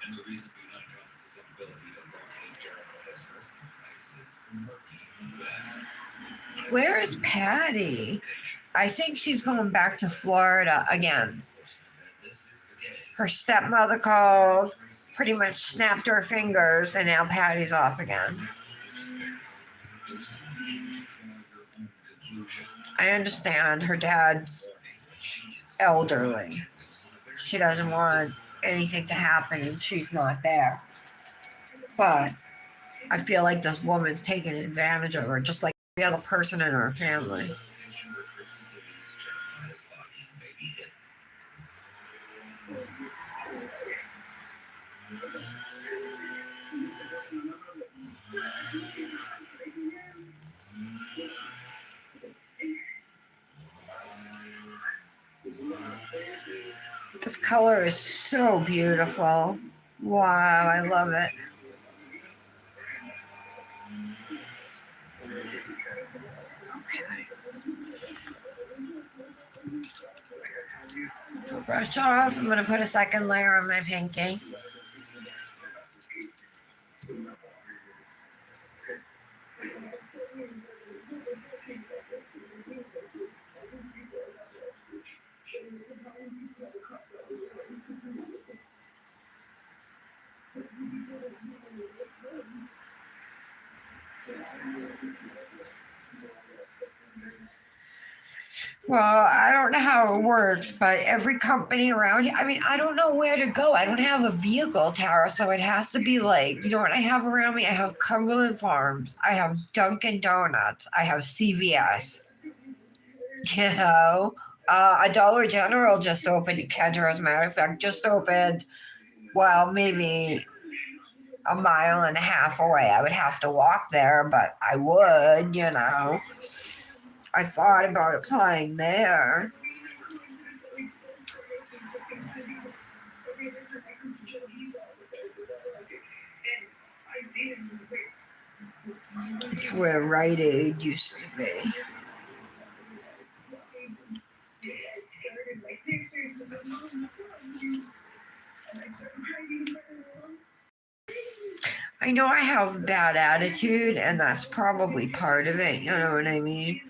and the reason behind Thomas's inability to locate Jericho as resting place is murky and vast. Where is Patty? I think she's going back to Florida again. Her stepmother called, pretty much snapped her fingers, and now Patty's off again. I understand her dad's elderly. She doesn't want anything to happen and she's not there. But I feel like this woman's taking advantage of her, just like the other person in our family. Where Tracy believes Jeremiah's body may be hidden. This color is so beautiful. Wow, I love it. Okay. Brush off. I'm going to put a second layer on my pinky. Well, I don't know how it works, but every company around here, I mean, I don't know where to go. I don't have a vehicle, Tara, so it has to be like, you know what I have around me? I have Cumberland Farms, I have Dunkin' Donuts, I have CVS, you know, a Dollar General just opened in Kendra, as a matter of fact, just opened, well, maybe a mile and a half away. I would have to walk there, but I would, you know. I thought about applying there. It's where Rite Aid used to be. I know I have a bad attitude, and that's probably part of it. You know what I mean?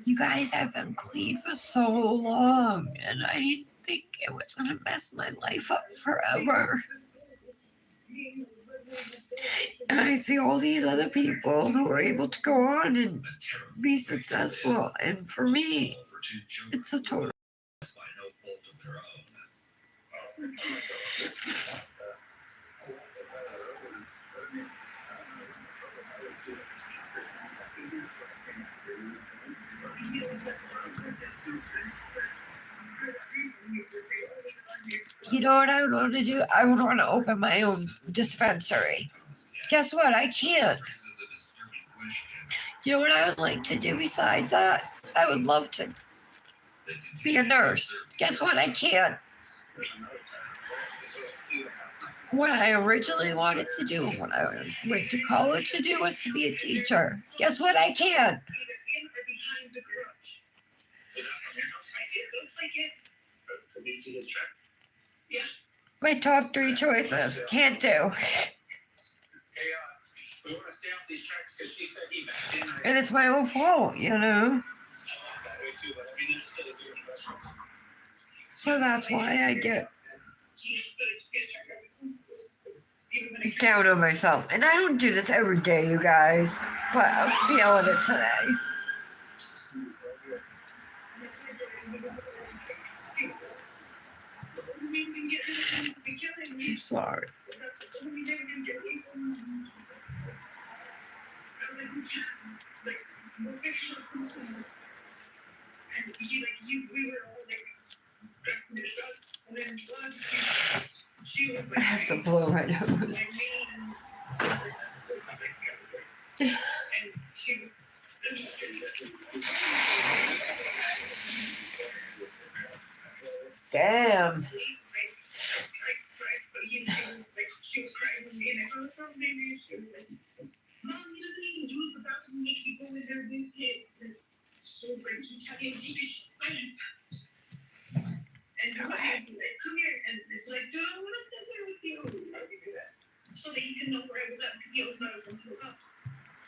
You guys have been clean for so long, and I didn't think it was going to mess my life up forever. And I see all these other people who are able to go on and be successful. And for me, it's a total. By no fault of their own. You know what I would want to do? I would want to open my own dispensary. Guess what? I can't. You know what I would like to do besides that? I would love to be a nurse. Guess what? I can't. What I originally wanted to do when I went to college to do was to be a teacher. Guess what? I can't. My top 3 choices. Can't do. And it's my own fault, you know. So that's why I get down on myself. And I don't do this every day, you guys, but I'm feeling it today. I'm sorry. I have to blow my nose. Damn.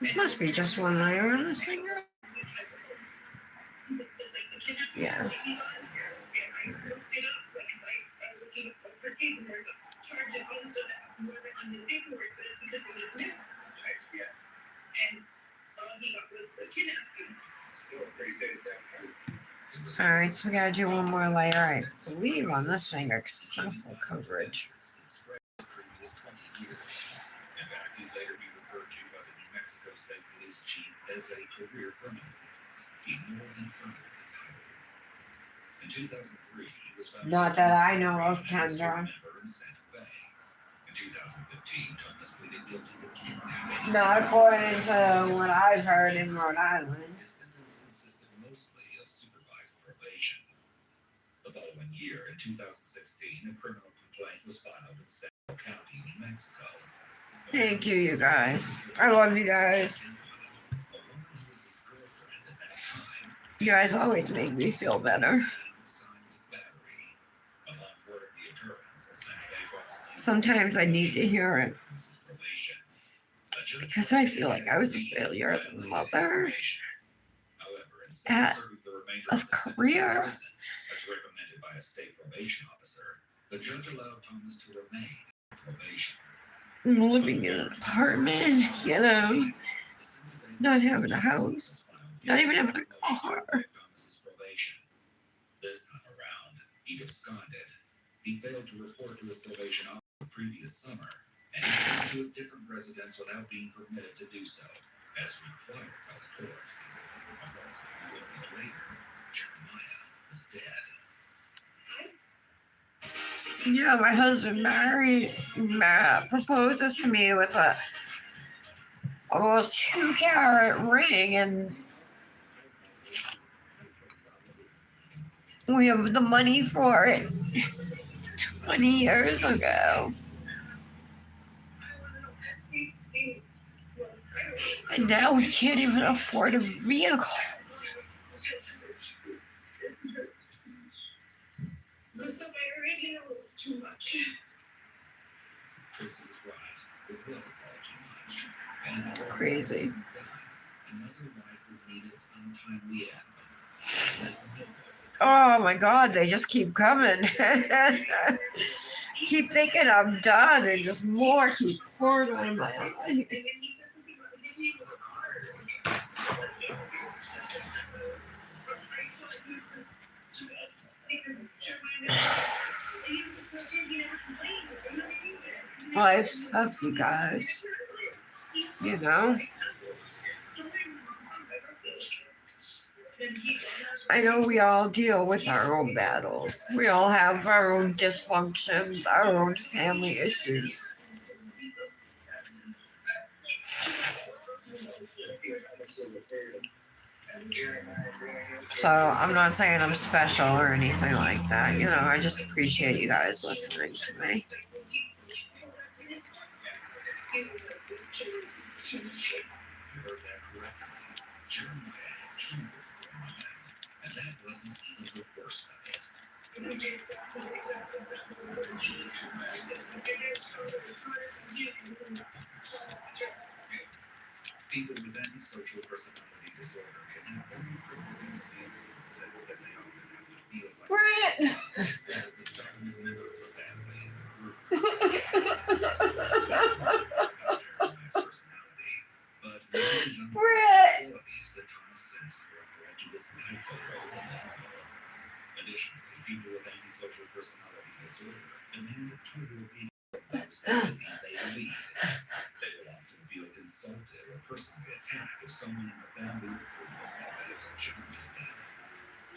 This must be just one layer on this finger. Yeah. All right, so we gotta do one more layer, I believe, on this finger because it's not full coverage. as a career criminal. He more than earned the title. In 2003, he was found Not that I know of, Kendra. in Santa Fe. In 2015, Thomas pleaded guilty to kidnapping. Not according to what I've heard in Rhode Island. His sentence consisted mostly of supervised probation. The following year, in 2016, a criminal complaint was filed in Central County, New Mexico. Thank you, you guys. I love you guys. A woman who was his girlfriend at that time You guys always make me feel better. signs of battery. Upon word of the occurrence, a Santa Fe prosecutor Sometimes I need to hear it Thomas's probation. A judge because I feel like I was a failure as a mother, However, at instead of serving the remainder a of the sentence in career, prison, as recommended by a state probation officer, the judge allowed Thomas to remain on probation. living in an apartment, you know, not having a house, not even having a car. Thomas's probation. This time around, he absconded. He failed to report to his probation officer the previous summer, and he moved to a different residence without being permitted to do so, as required by the court. Approximately a week later, Jeremiah was dead. Yeah, my husband Matt proposes to me with a almost 2-carat ring, and we have the money for it 20 years ago. And now we can't even afford a vehicle. The stuff I originally was too much. Tracy was right. It was all too much. And before Crazy. it was done, another life would meet its untimely end. Oh my God, they just keep coming. Keep thinking I'm done, and just more keep pouring out of my life. And then he said something about giving me a card. But I thought he was just because Jeremiah he was just never complained, but you know what I mean? Life's tough, you guys. You know? I know we all deal with our own battles. We all have our own dysfunctions, our own family issues. So I'm not saying I'm special or anything like that. You know, I just appreciate you guys listening to me. You heard that correctly. Jeremiah had chemicals thrown on him, and that wasn't even the worst of it. People with antisocial personality disorder can have very critical instincts in the sense that they often have to feel like Brett! they're the dominant member of the family in the group. Jeremiah's personality, but many young Brett! qualities that Thomas sensed were a threat to his life overall in the hall. Additionally, people with antisocial personality disorder demand total obedience from those that they lead. They will often feel insulted or personally attacked if someone in the family or group challenges them.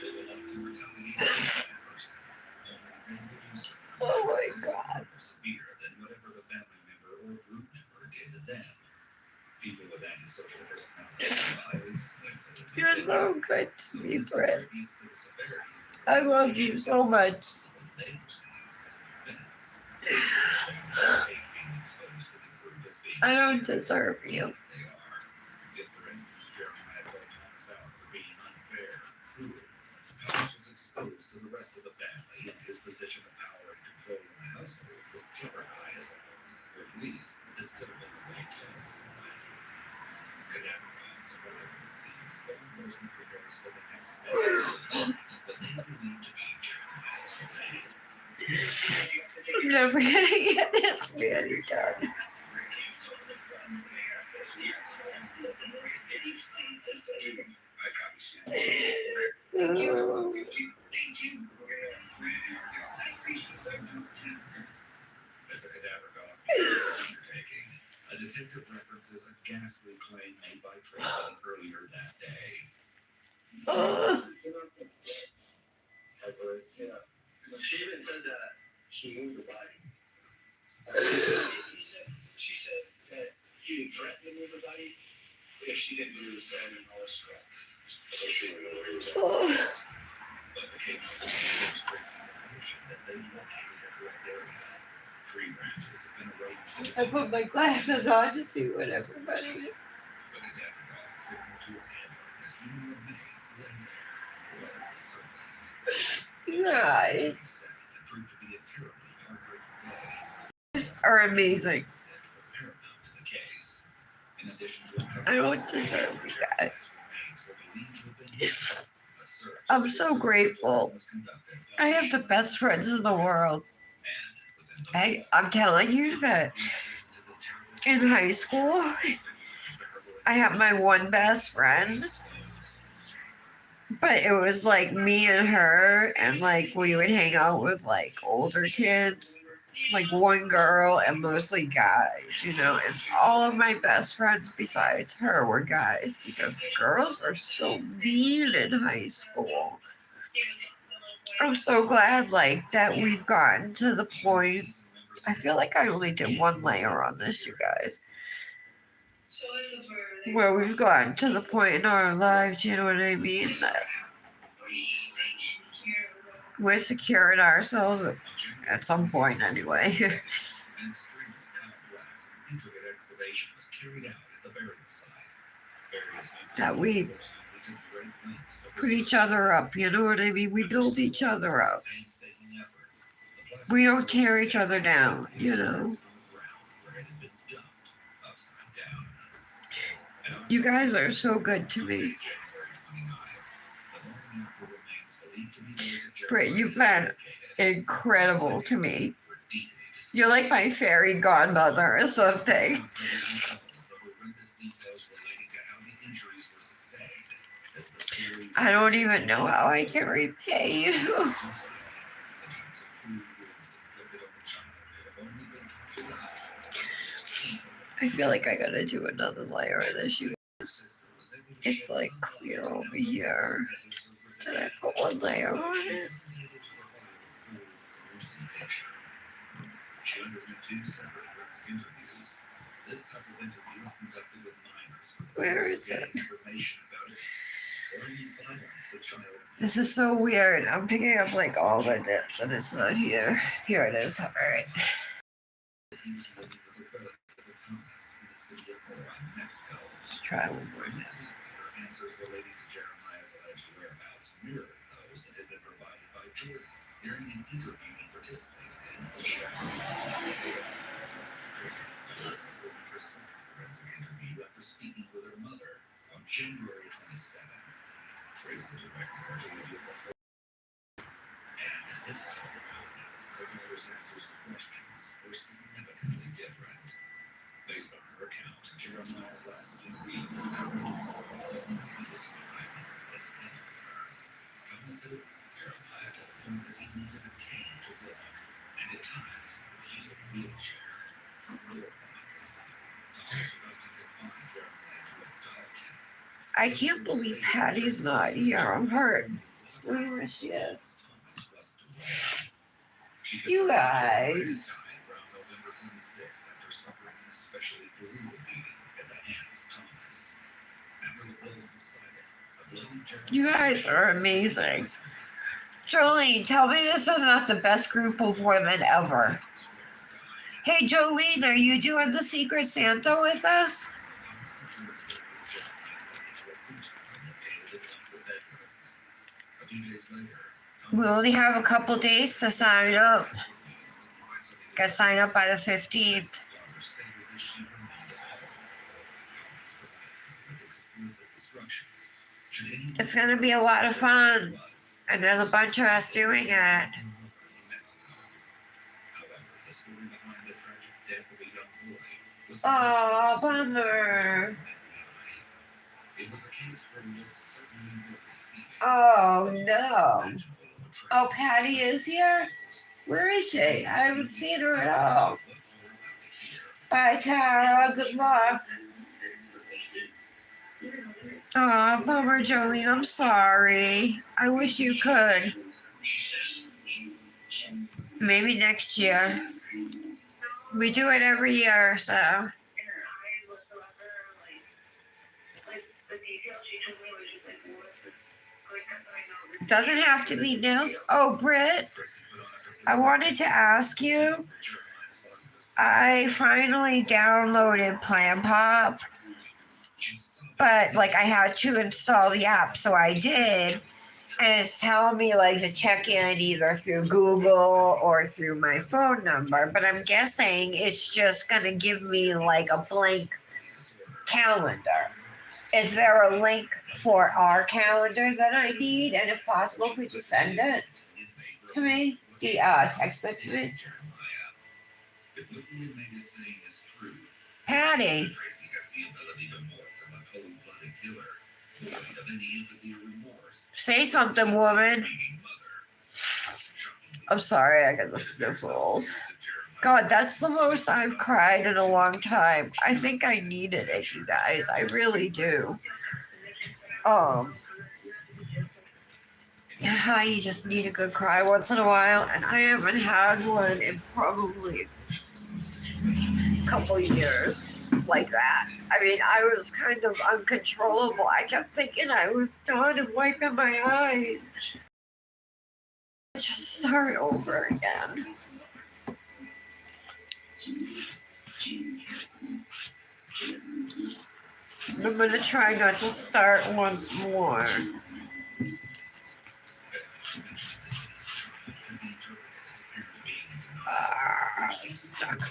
They will often retaliate against that person, only then to do so. Oh my This is God. more severe than whatever the family member or group member did to them. People with antisocial personality are highly selective. You're so good to me, this Brett. contributes to the severity of the I love you so much. what they perceive as an offense. They hate being exposed to the group as being I don't deserve you. they are. If, for instance, Jeremiah called Thomas out for being unfair and cruel, Thomas was exposed to the rest of the family, and his position of power and control in the household was jeopardized. Or at least, this could have been the way Thomas saw it. Cadaver dogs arrive at the scene as law enforcement prepares for the next steps, but they believe to be Jeremiah's remains. I'm never gonna get this really done. Oh. As a cadaver dog begins its undertaking, a detective references a ghastly claim made by Tracy earlier She even said that he moved the body. She said that he threatened to move the body if she didn't move the stone and all this crap. So she didn't know where he was at. But the case supports Tracy's assumption that they located the correct area. Tree branches have been arranged. I put my glasses on to see what everybody. The cadaver dog signaled to his handler that human remains lay there below the surface. Guys, Said that proved to be a terribly heartbreaking day. these are amazing. That were paramount to the case. In addition to I don't deserve you guys. remains were believed to have been used. A search I'm so grateful. was conducted. I have the best friends in the world. And within the I'm telling you that in high school, I have my one best friend, but it was like me and her, and like we would hang out with like older kids, like one girl and mostly guys, you know, and all of my best friends besides her were guys because girls are so mean in high school. I'm so glad like that we've gotten to the point. I feel like I only did one layer on this, you guys, where we've gotten to the point in our lives, you know what I mean, that we're secure in ourselves at some point anyway. An extremely complex and intricate excavation was carried out at the burial site. Various That we members took great lengths to put each other up, you know what I mean? We build each other up. painstaking efforts. The We don't tear each other down, you know. where it had been dumped upside down. You guys are so good to me. January 29th, the morning after remains believed to be those of Britt, you've been incredible to me. were deeply disturbed. You're like my fairy godmother or something. The horrendous details relating to how the injuries were sustained as the series I don't even know how I can repay you. the types of cruel wounds inflicted on the child could have only been captured. I feel like I gotta do another layer of this, you guys. It's like clear over here. Did I put one layer on it? She underwent 2 separate forensic interviews. This type of interview is conducted with minors. Where is it? Information about it. Or any violence the child. This is so weird. I'm picking up like all the dips and it's not here. Here it is. Alright. He was living with her brother, Thomas, in the city of Oran, Mexico. Let's try one more. Forensic answers relating to Jeremiah's alleged whereabouts mirrored those that had been provided by Jordan during an interview he participated in at the sheriff's office. Tracy's mother reported her second forensic interview after speaking with her mother on January 27. Tracy directed her to reveal the whole. And at this time around, her mother's answers to questions were significantly different. Based on her account, Jeremiah's last few weeks in that room were described as everywhere. Thomas said Jeremiah to the point that he needed a cane to walk, and at times would use a wheelchair. More famously, Thomas reluctant to confine Jeremiah to a dog kennel. I can't believe Patty's not here. I'm hurt. I wonder where she is. Thomas wasn't aware. She You guys. died around November 26th after suffering an especially brutal beating at the hands of Thomas. After the blows subsided, a bloody Jeremiah. You guys are amazing. Jolene, tell me this is not the best group of women ever. Hey, Jolene, are you doing the Secret Santa with us? We only have a couple days to sign up. Got to sign up by the 15th. It's going to be a lot of fun. And there's a bunch of us doing it. Oh, bummer. Oh, no. Oh, Patty is here? Where is she? I haven't seen her at all. Bye, Tara. Good luck. Oh, bummer, Jolene. I'm sorry. I wish you could. Maybe next year. We do it every year, so. In her eyes whatsoever, like the detail she told me was just like, what? Like, I know. Doesn't have to be nails. Oh, Britt, I wanted to ask you. I finally downloaded Plan Pop, but like I had to install the app, so I did. And it's telling me like to check in either through Google or through my phone number, but I'm guessing it's just gonna give me like a blank calendar. Is there a link for our calendar that I need? And if possible, could you send it to me? Text it to me. If what the inmate is saying is true, Patty, Tracy has the ability to morph from a cold-blooded killer void of any empathy or remorse. say something, woman. Being mother. I'm sorry, I got the sniffles. God, that's the most I've cried in a long time. I think I needed it, you guys. I really do. Yeah, you just need a good cry once in a while, and I haven't had one in probably a couple years like that. I mean, I was kind of uncontrollable. I kept thinking I was done and wiping my eyes. Just start over again. I'm gonna try not to start once more. Stuck.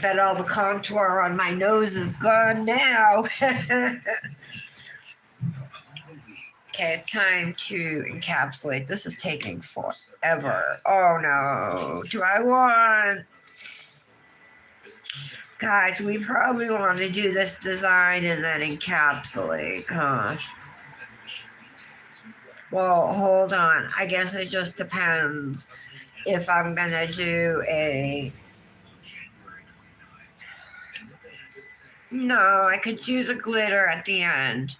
Bet all the contour on my nose is gone now. Okay, it's time to encapsulate. This is taking forever. Oh no. Do I want... Guys, we probably want to do this design and then encapsulate, huh? Well, hold on. I guess it just depends if I'm gonna do a... No, I could do the glitter at the end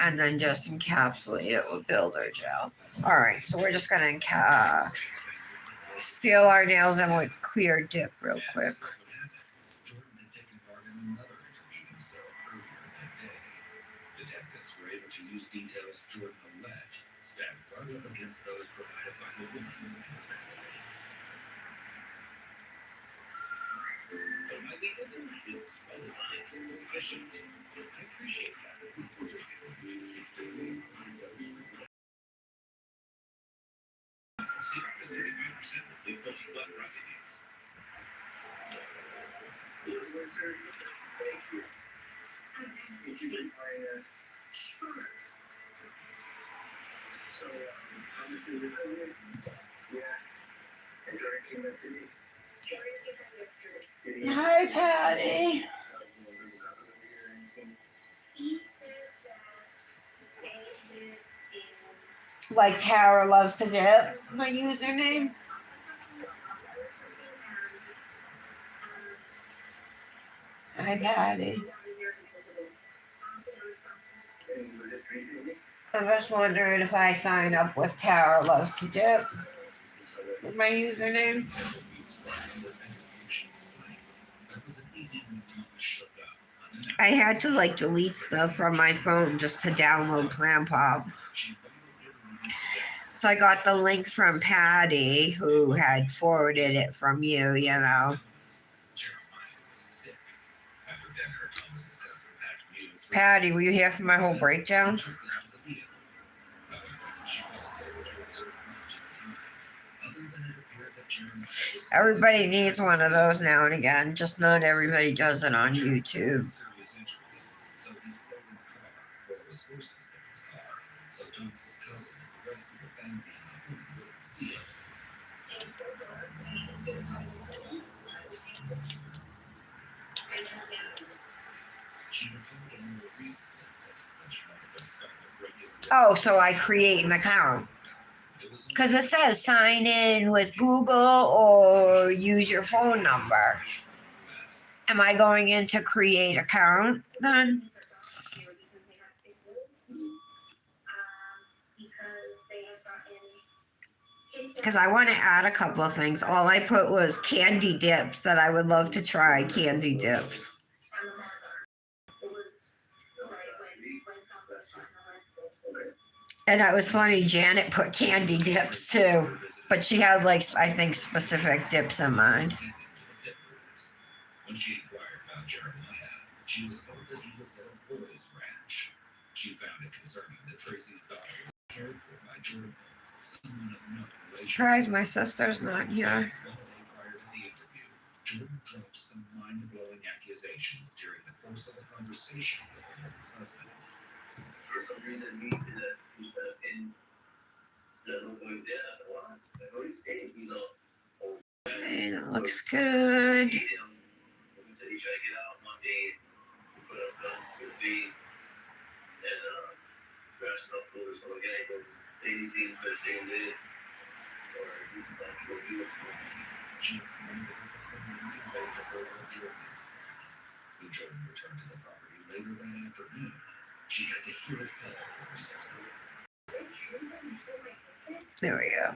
and then just encapsulate it with builder gel. All right, so we're just gonna seal our nails in with clear dip real quick. Jordan had taken part in another intervening cell earlier that day. Detectives were able to use details Jordan alleged stand right up against those provided by the woman in the family. My legal team is well designed and efficient. I appreciate that. See up to 35% with 40 blood rocket needs. Thank you. Thank you for inviting us. Sure. So, how much did you come in? Yeah. And Jordan came up to me. Jordan came up yesterday. Hi, Patty. He said that they live in Like Tara loves to dip. My username. Hi, Patty. I'm just wondering if I sign up with Tara loves to dip for my username. I had to like delete stuff from my phone just to download Plan Pop. So I got the link from Patty, who had forwarded it from you, you know. Patty, were you here for my whole breakdown? Everybody needs one of those now and again, just not everybody does it on YouTube. She recalled a more recent visit when she wanted to spend a regular Oh, so I create an account. Because it says sign in with Google or use your phone number. Am I going in to create account then? Because I want to add a couple of things. All I put was candy dips that I would love to try candy dips. And that was funny. Janet put candy dips too, but she had like I think specific dips in mind. When she inquired about Jeremiah, she was told that he was at a boys' ranch. She found it concerning that Tracy's daughter was cared for by Jordan, someone of no relation. Surprised my sister's not here. One day prior to the interview, Jordan dropped some mind-blowing accusations during the course of a conversation with the woman's husband. For some reason, me to the in the little boy's dad. Well, I've already stated he's all. Hey, that looks good. He said he tried to get out one day and put up his face and scratched it up over so again I don't say anything but saying this or you can like go do it. She explained that it was the man conveyed to her of Jordan's. When Jordan returned to the property later that afternoon, she had to hear it all for herself. There we go.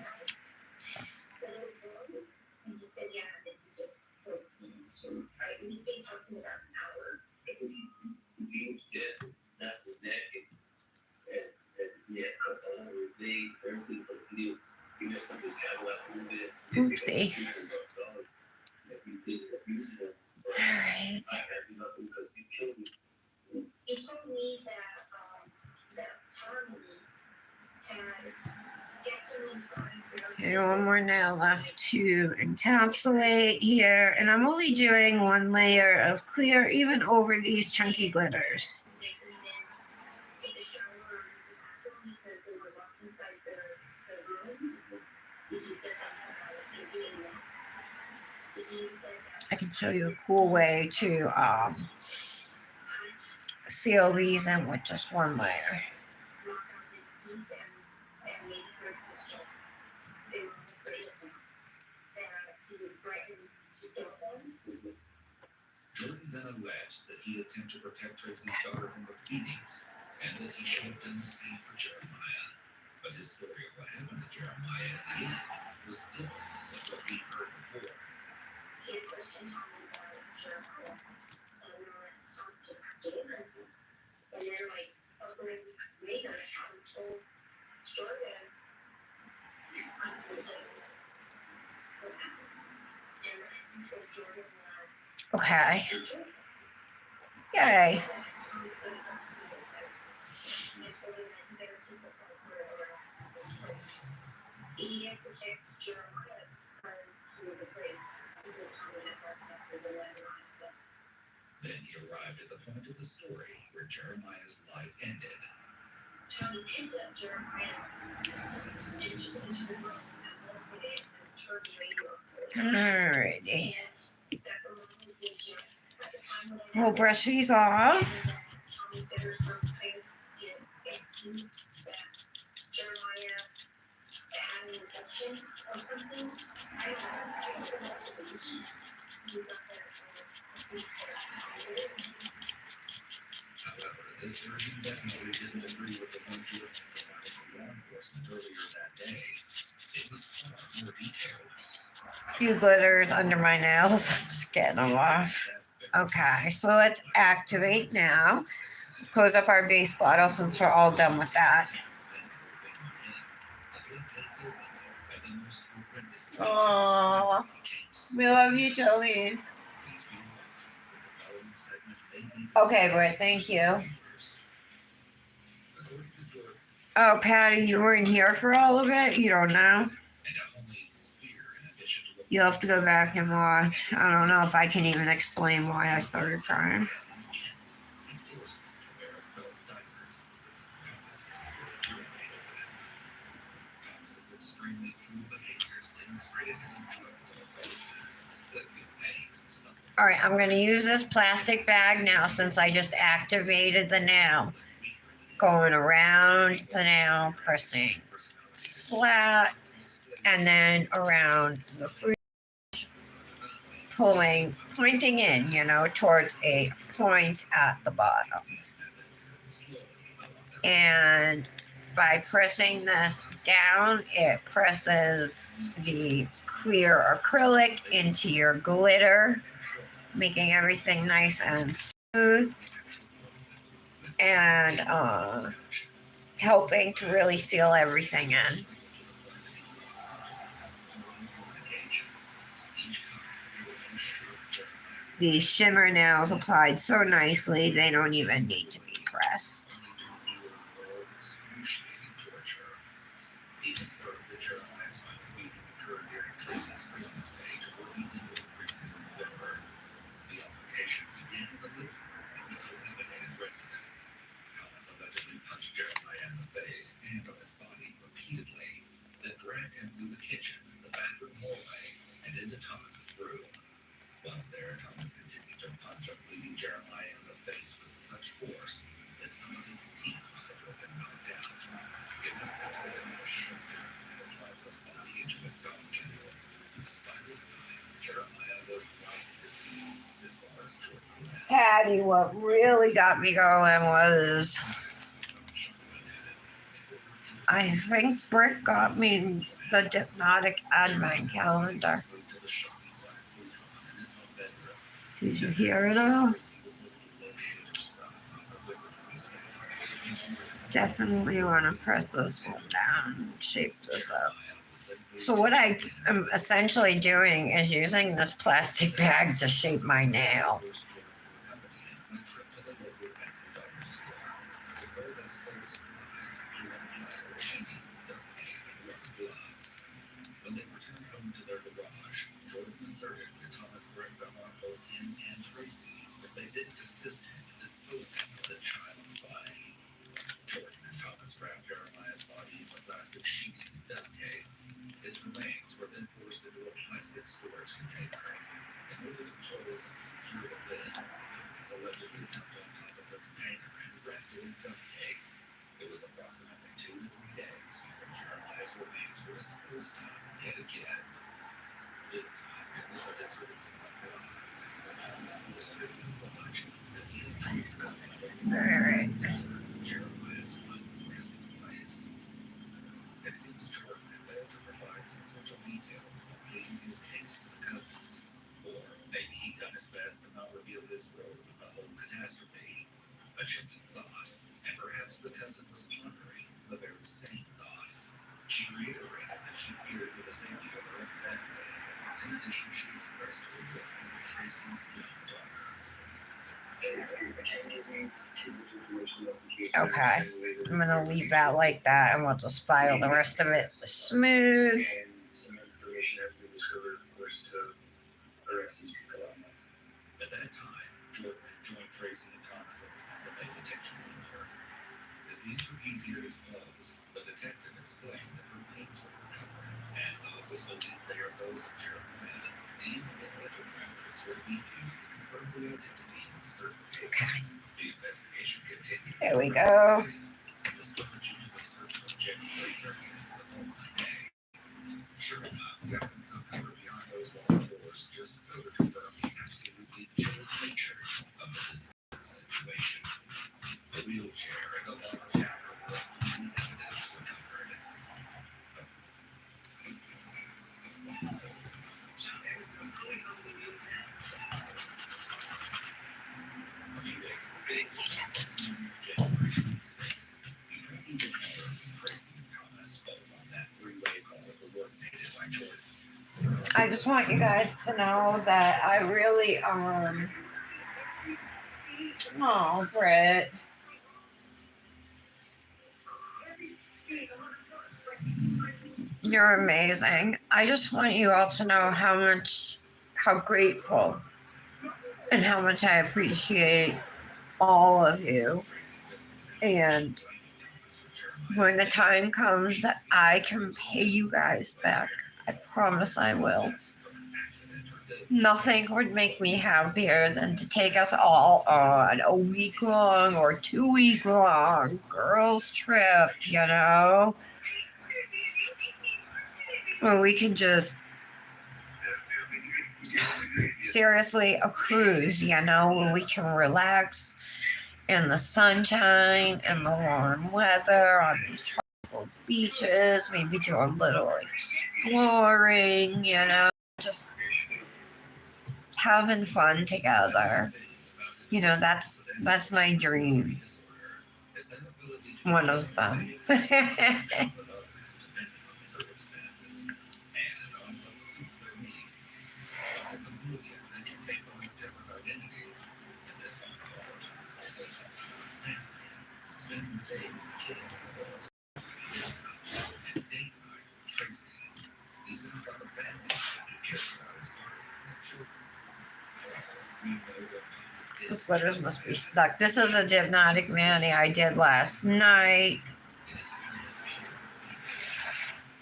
Oopsie. Alright. He told me that Tommy had Okay, one more nail left to encapsulate here, and I'm only doing one layer of clear even over these chunky glitters. I can show you a cool way to seal these in with just one layer. Jordan then alleged that he attempted to protect Tracy's daughter from beatings, and that he should have done the same for Jeremiah. But his story of what happened to Jeremiah at the end was different than what we heard before. he had questioned Tommy about Jeremiah and talked to Jordan. And then like a couple of weeks later, Tommy told Jordan what happened. And I told Jordan that Okay. Yay. He didn't protect Jeremiah because he was afraid because Tommy had messed up his 11-month. Then he arrived at the point of the story where Jeremiah's life ended. Tommy picked up Jeremiah and took him to the room and looked at it and turned the radio off. Alrighty. And that's a little bit just at the time when I We'll brush these off. Tommy better some kind of excuse that Jeremiah had an infection or something. I don't know. However, this version definitely didn't agree with the one Jordan provided to law enforcement earlier that day. It was far more detailed. Few glitters under my nails. I'm just getting them off. Okay, so let's activate now. Close up our base bottle since we're all done with that. Aww. We love you, Jolene. Okay, Britt, thank you. Oh, Patty, you weren't here for all of it? You don't know? You'll have to go back and watch. I don't know if I can even explain why I started crying. All right, I'm going to use this plastic bag now since I just activated the nail. Going around the nail, pressing flat, and then around the fruit, pointing in, towards a point at the bottom. And by pressing this down, it presses the clear acrylic into your glitter, making everything nice and smooth and helping to really seal everything in. These shimmer nails applied so nicely, they don't even need to be pressed. Once there, Thomas continued to punch a bleeding Jeremiah in the face with such force that some of his teeth were said to have been knocked out. It was then that he shook Jeremiah's lifeless body into a gum canoe. By this time, Jeremiah was like deceased as far as Jordan went. Patty, what really got me going was I think Brick got me the Dipnotic Advent calendar. Did you hear it all? Definitely want to press this one down and shape this up. So what I am essentially doing is using this plastic bag to shape my nail. When they returned home to their garage, Jordan asserted that Thomas threatened them on both him and Tracy if they didn't assist him in disposing of the child's body. Jordan and Thomas wrapped Jeremiah's body in a plastic sheet and duct tape. His remains were then forced into a plastic storage container. In order to close and secure the lid, Thomas allegedly dumped on top of the container and wrapped it in duct tape. It was approximately 2 to 3 days before Jeremiah's remains were disposed of yet again. This time, it was with a certain blood. Thomas was Tracy Watch as he had Alright. Jeremiah's unresting place. It seems Jordan had failed to provide some essential details while pleading his case to the cousin. Or maybe he'd done his best to not reveal his role in the whole catastrophe. A chilling thought, and perhaps the cousin was pondering the very same thought. She reiterated that she feared for the safety of her own family. In addition, she expressed her regret for Tracy's young daughter. Okay, I'm going to leave that like that and we'll just file the rest of it smooth. At that time, Jordan had joined Tracy and Thomas at the Santa Fe Detention Center. As the interview period closed, the detective explained that her remains were recovered, and though it was believed they are those of Jeremiah, DNA records were being used to confirm the identity of certainty. Okay. The investigation continued. There we go. The storage unit was searched from January 30th to the following day. Sure enough, evidence uncovered behind those wall doors just further confirmed the absolutely chilling nature of this situation. A wheelchair and a large hammer were only evidence recovered. A few days later, January 26th, the tracking encounter Tracy and Thomas spoke on that three-way call coordinated by Jordan. I just want you guys to know that I really, oh, Britt. You're amazing. I just want you all to know how grateful and how much I appreciate all of you. And when the time comes that I can pay you guys back, I promise I will. Nothing would make me happier than to take us all on a week-long or 2-week-long girls' trip, you know? Where we can just, seriously, a cruise, you know, where we can relax in the sunshine and the warm weather on these tropical beaches, maybe do a little exploring, you know, just having fun together. You know, that's my dream. One of them. The glitters must be stuck. This is a Dipnotic mani I did last night.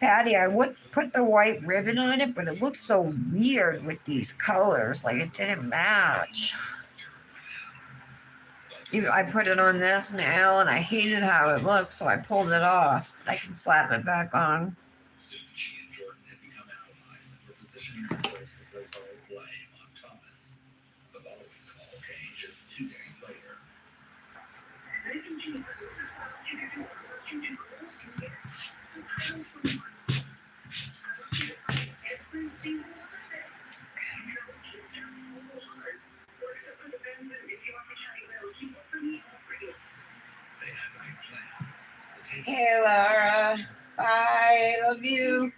Patty, I would put the white ribbon on it, but it looks so weird with these colors. Like it didn't match. I put it on this now, and I hated how it looked, so I pulled it off. I can slap it back on. Soon she and Jordan had become allies and were positioning themselves to place all the blame on Thomas. The following call came just 2 days later. They had made plans. Hey, Laura. Bye. Love you.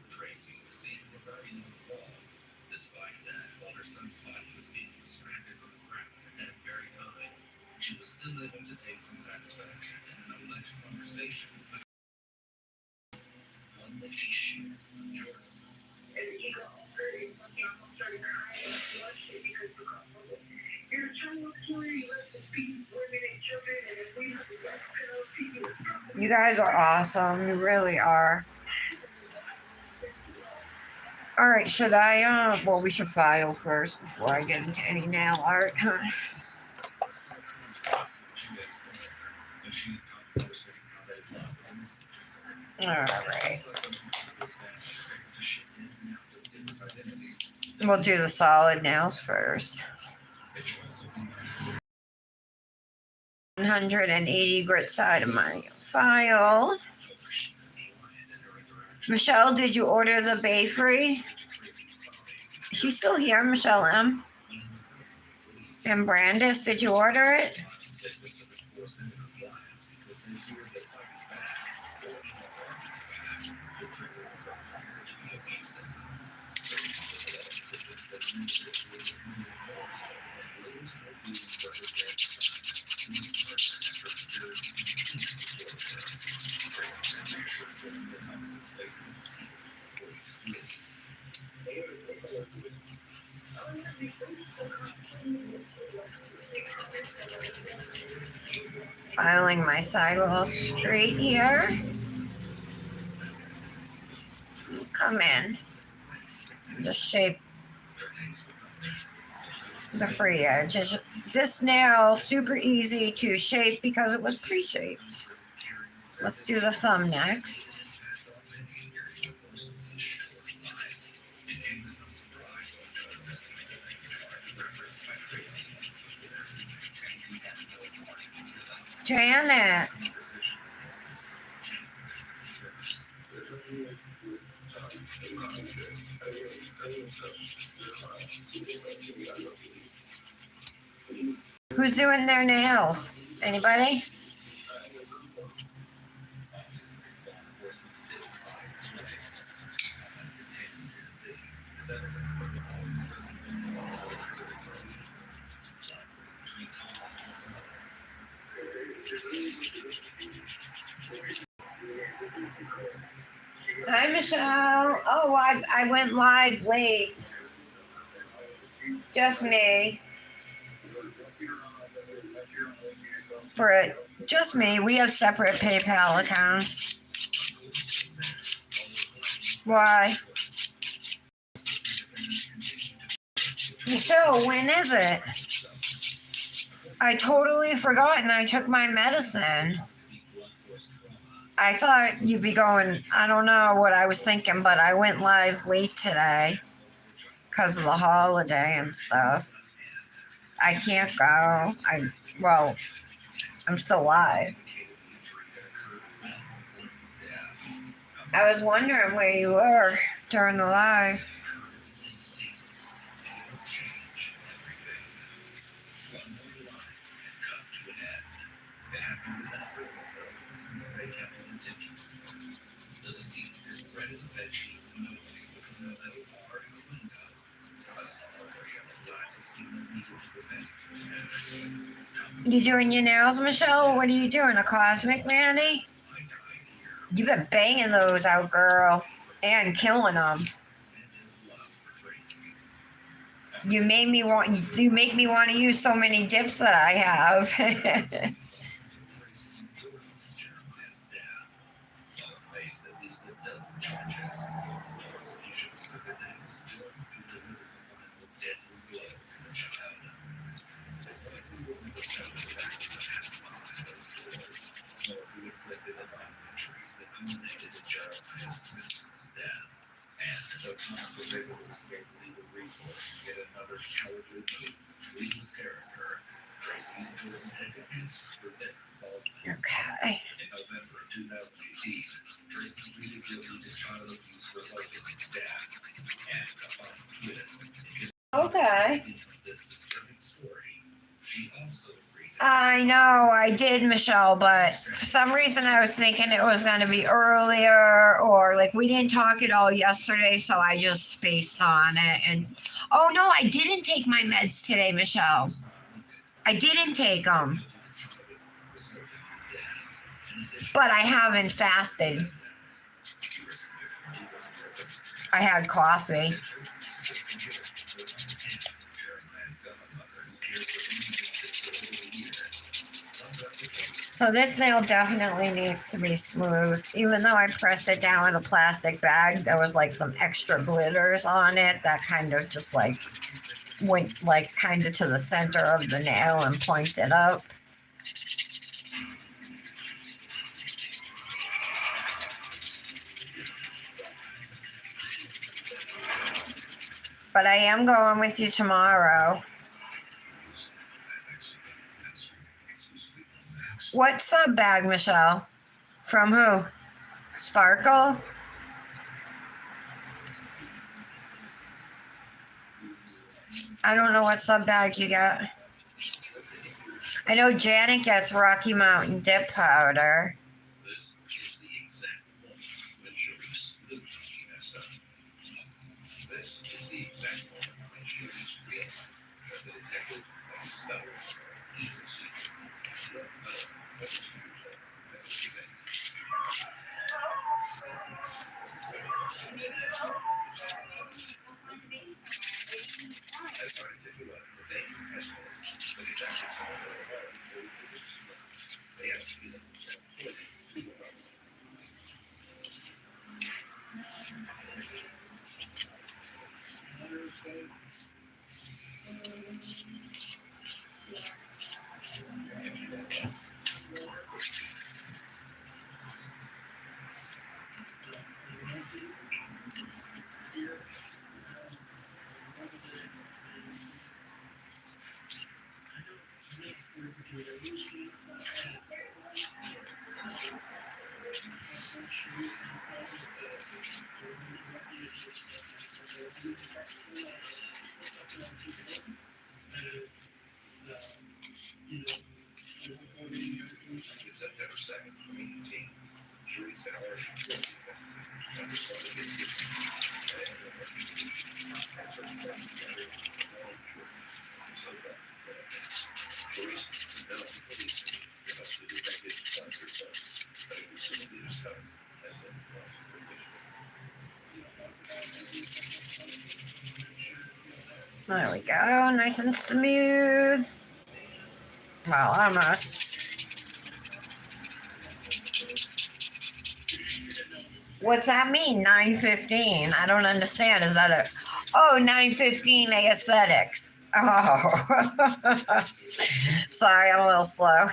Tracy was seen riding on the wall. Despite that, while her son's body was being extracted from the ground at that very time, she was still able to take some satisfaction in an alleged conversation, one that she shared with Jordan. You guys are awesome. You really are. All right, should I, well, we should file first before I get into any nail art. All right. We'll do the solid nails first. 180 grit side of my file. Michelle, did you order the Bay Free? Is she still here, Michelle M? And Brandis, did you order it? Filing my sidewall straight here. Come in. Just shape the free edge. This nail super easy to shape because it was pre-shaped. Let's do the thumb next. Janet. Who's doing their nails? Anybody? Hi, Michelle. Oh, I went live late. Just me. For just me, we have separate PayPal accounts. Why? So, when is it? I totally forgot and I took my medicine. I thought you'd be going, I don't know what I was thinking, but I went live late today because of the holiday and stuff. I can't go. I'm still live. I was wondering where you were during the live. You doing your nails, Michelle? What are you doing? A cosmic mani? You've been banging those out, girl, and killing them. You make me want to use so many dips that I have. Okay. In November of 2018, Tracy pleaded guilty to child abuse resulting in death. And upon twist, Okay. this disturbing story, she also agreed. I know I did, Michelle, but for some reason I was thinking it was going to be earlier, or like we didn't talk at all yesterday, so I just spaced on it. And oh no, I didn't take my meds today, Michelle. I didn't take them, but I haven't fasted. I had coffee. So this nail definitely needs to be smooth. Even though I pressed it down with a plastic bag, there was like some extra glitters on it that kind of just like went like kind of to the center of the nail and pointed up. But I am going with you tomorrow. What's a bag, Michelle? From who? Sparkle? I don't know what sub bag you got. I know Janet gets Rocky Mountain dip powder. There we go, nice and smooth. Well, almost. What's that mean? 9:15. I don't understand. Is that a 9:15 aesthetics? Oh, sorry, I'm a little slow.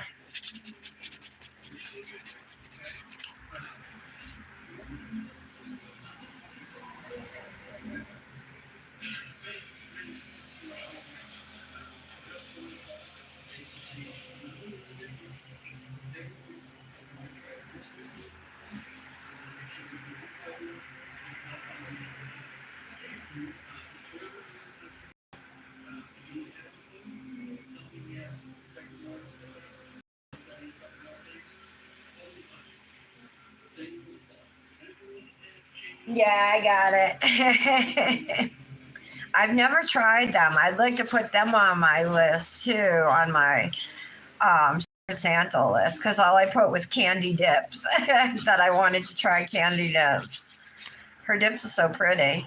Yeah, I got it. I've never tried them. I'd like to put them on my list too, on my Santa list, because all I put was candy dips that I wanted to try candy dips. Her dips are so pretty.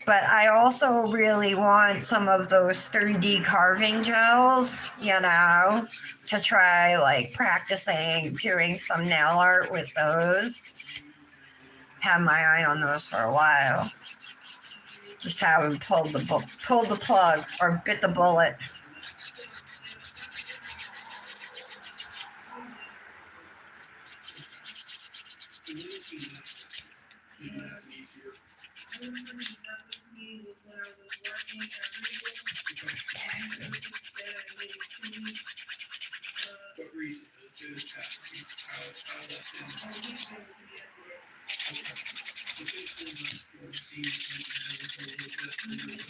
But I also really want some of those 3D carving gels, to try like practicing doing some nail art with those. Have my eye on those for a while. Just haven't pulled the plug or bit the bullet.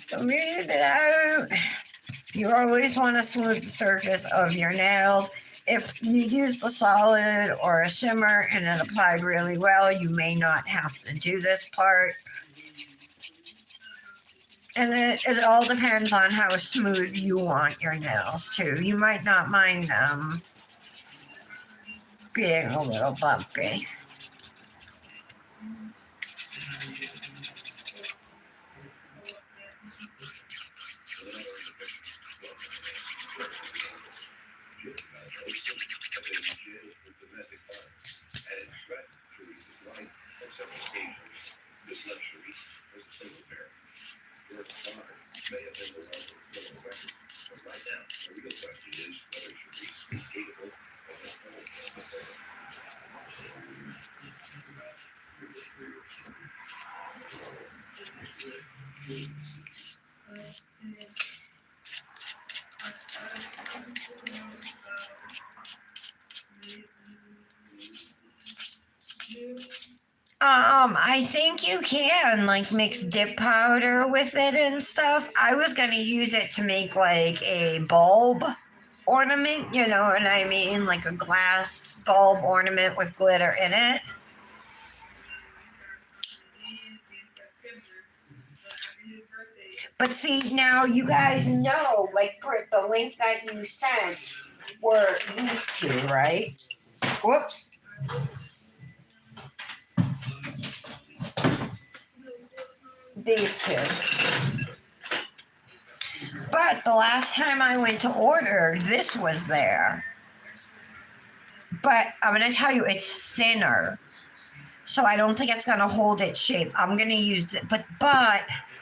Smooth it out. You always want to smooth the surface of your nails. If you use a solid or a shimmer and it applied really well, you may not have to do this part. And it all depends on how smooth you want your nails too. You might not mind them being a little bumpy. This luxury was a single pair. Your father may have been the one who killed the record, but right now, the real question is whether Sharice is capable of a full affair. I think you can like mix dip powder with it and stuff. I was gonna use it to make like a bulb ornament, you know what I mean? Like a glass bulb ornament with glitter in it. But see, now you guys know, like the link that you sent were these two, right? Whoops. These two. But the last time I went to order, this was there. But I'm going to tell you, it's thinner. So I don't think it's going to hold its shape. I'm going to use it. But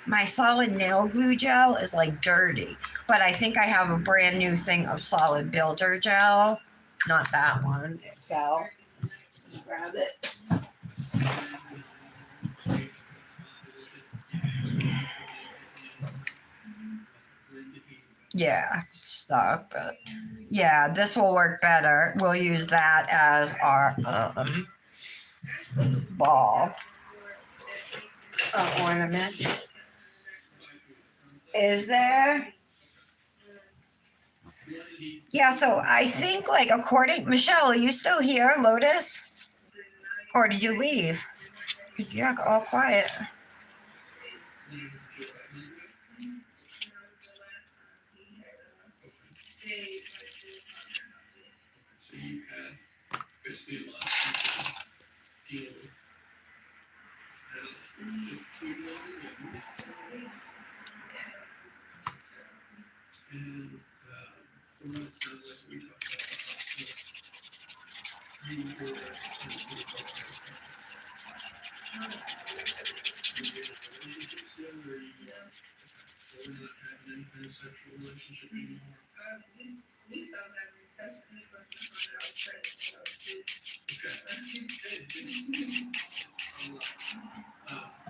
my solid nail glue gel is like dirty. But I think I have a brand new thing of solid builder gel. Not that one. It fell. Grab it. Yeah, it's stuck, but yeah, this will work better. We'll use that as our ball ornament. Is there? Yeah, so I think like Michelle, are you still here, Lotus? Or did you leave? Yeah, all quiet.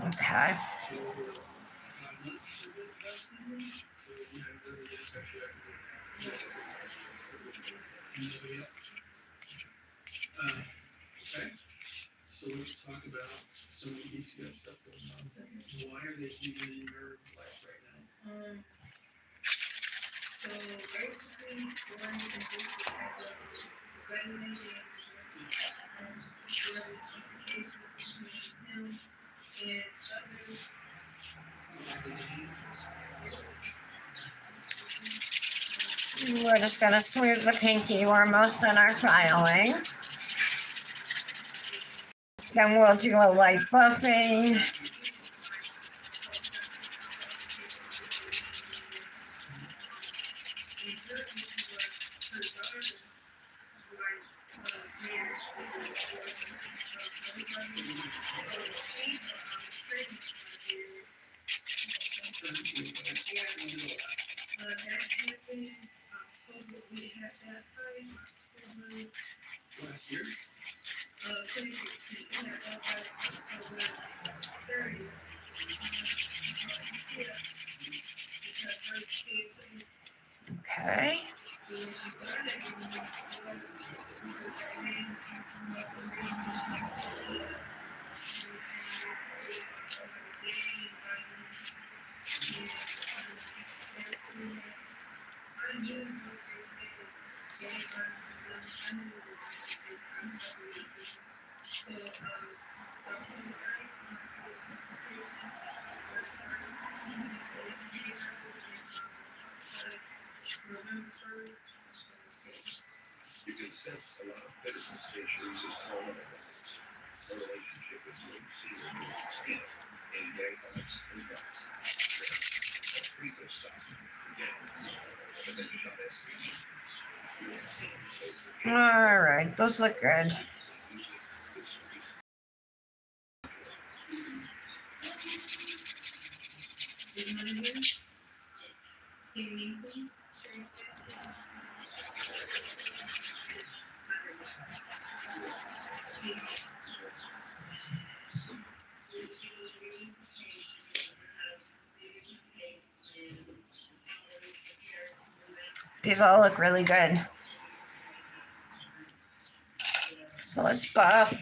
Okay. So let's talk about some of the ECF stuff going on. Why are they even in your life right now? So basically, we're in the business of regulating him and others. We're just going to smooth the pinky. We're almost done our filing. Then we'll do a light buffing. Last year? Okay. You can sense a lot of bitterness issues is all the relationship with you and see when you speak in gay hearts and that. A previous stuff. Again. But then shut it. You won't see so All right. Those look good. These all look really good. So let's buff.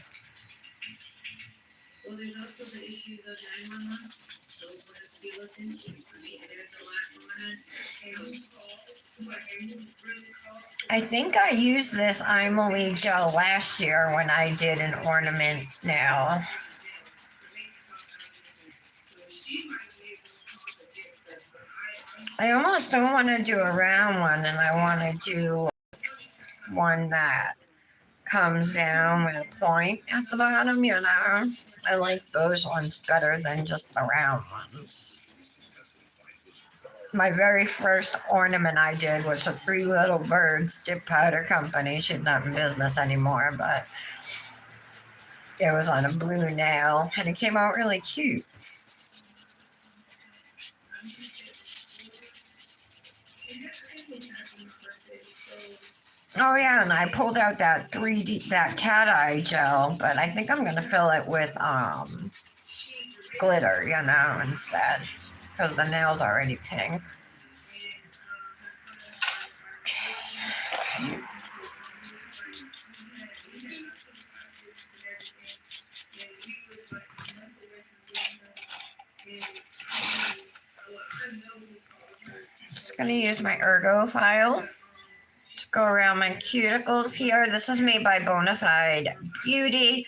Well, there's also the issues of 911. So we're going to be looking into. I mean, there's a lot going on. I think I used this Imoli gel last year when I did an ornament nail. I almost don't want to do a round one, and I want to do one that comes down with a point at the bottom, you know. I like those ones better than just the round ones. My very first ornament I did was for Three Little Birds Dip Powder Company. She's not in business anymore, but it was on a blue nail, and it came out really cute. Oh yeah, and I pulled out that 3D, that cat eye gel, but I think I'm gonna fill it with glitter, you know, instead, because the nail's already pink. Just gonna use my Ergo file to go around my cuticles here. This is made by Bonafide Beauty.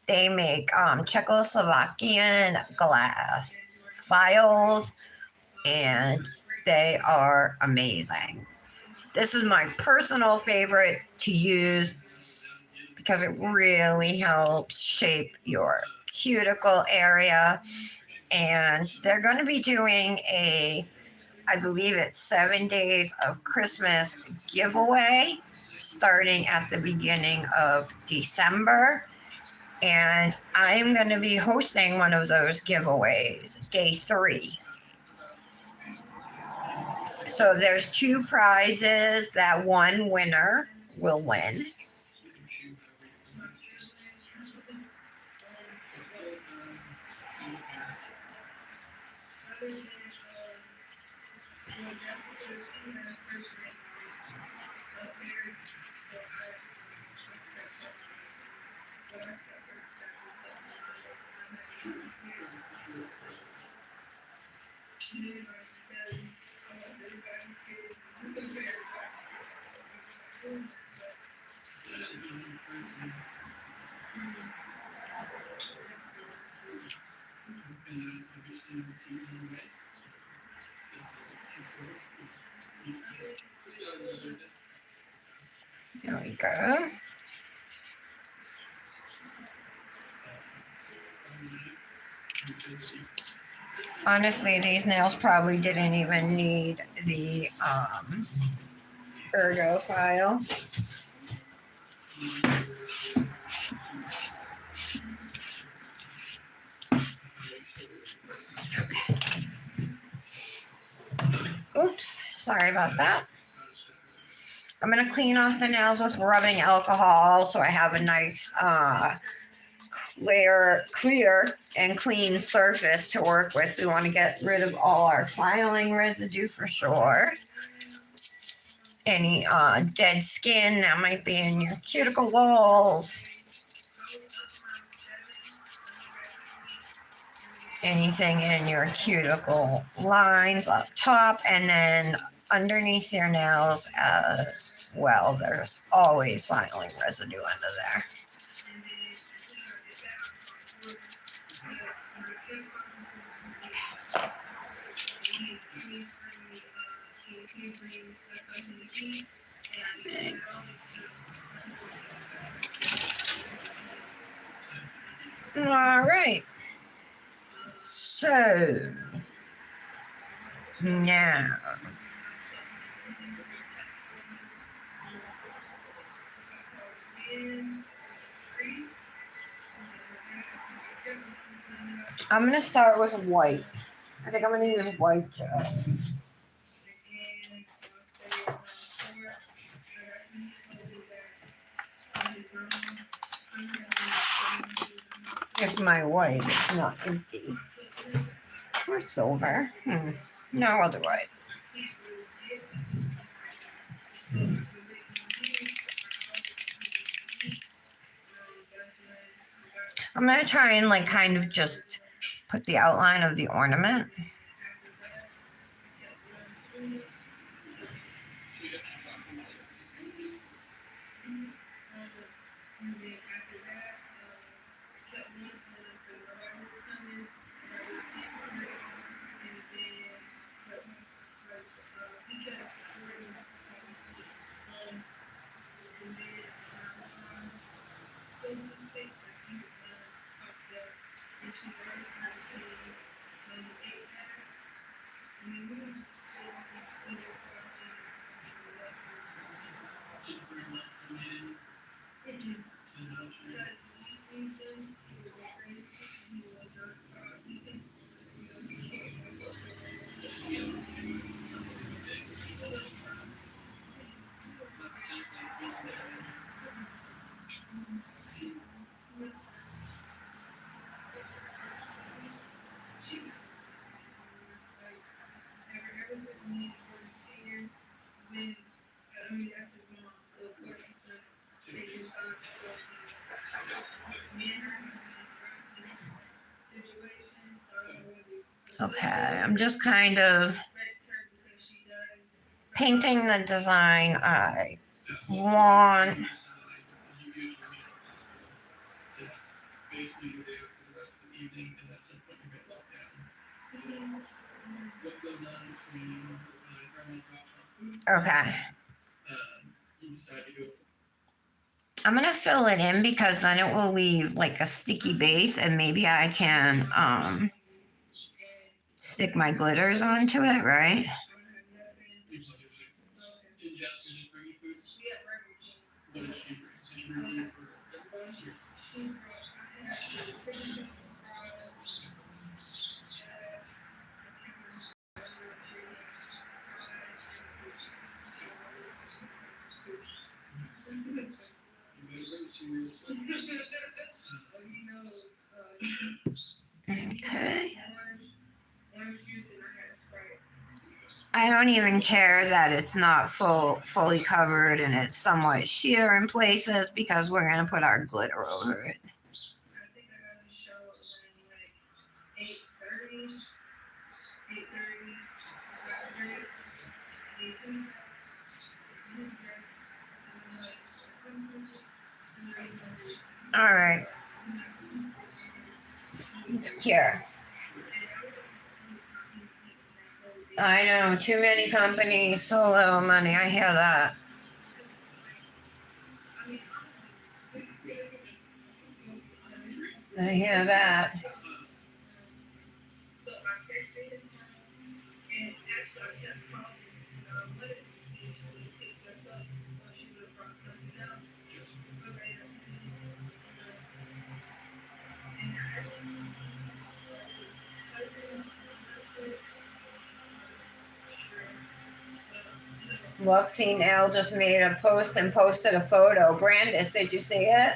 They make Czechoslovakian glass files, and they are amazing. This is my personal favorite to use because it really helps shape your cuticle area. And they're going to be doing a I believe it's 7 days of Christmas giveaway starting at the beginning of December. And I'm going to be hosting one of those giveaways, day 3. So there's 2 prizes that one winner will win. There we go. Honestly, these nails probably didn't even need the ergo file. Oops, sorry about that. I'm going to clean off the nails with rubbing alcohol so I have a nice clear and clean surface to work with. We want to get rid of all our filing residue for sure. Any dead skin that might be in your cuticle walls. Anything in your cuticle lines up top and then underneath your nails as well. There's always filing residue under there. All right. So now I'm going to start with white. I think I'm going to use white gel. If my white is not empty. Or silver. No, I'll do white. I'm going to try and like kind of just put the outline of the ornament. Okay, I'm just kind of painting the design I want. Okay. I'm going to fill it in because then it will leave like a sticky base and maybe I can stick my glitters onto it, right? Okay. I don't even care that it's not fully covered and it's somewhat sheer in places because we're gonna put our glitter over it. All right. It's cure. I know, too many companies, so little money. I hear that. I hear that. Look, see, Nell just made a post and posted a photo. Brandis, did you see it?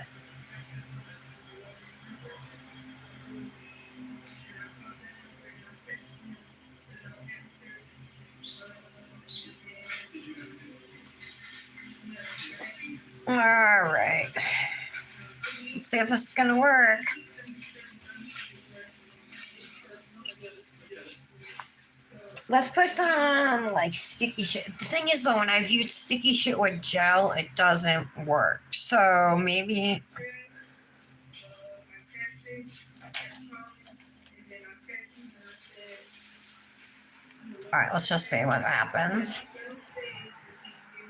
All right. Let's see if this is gonna work. Let's put some like sticky shit. The thing is though, when I've used sticky shit with gel, it doesn't work. So maybe. All right, let's just see what happens.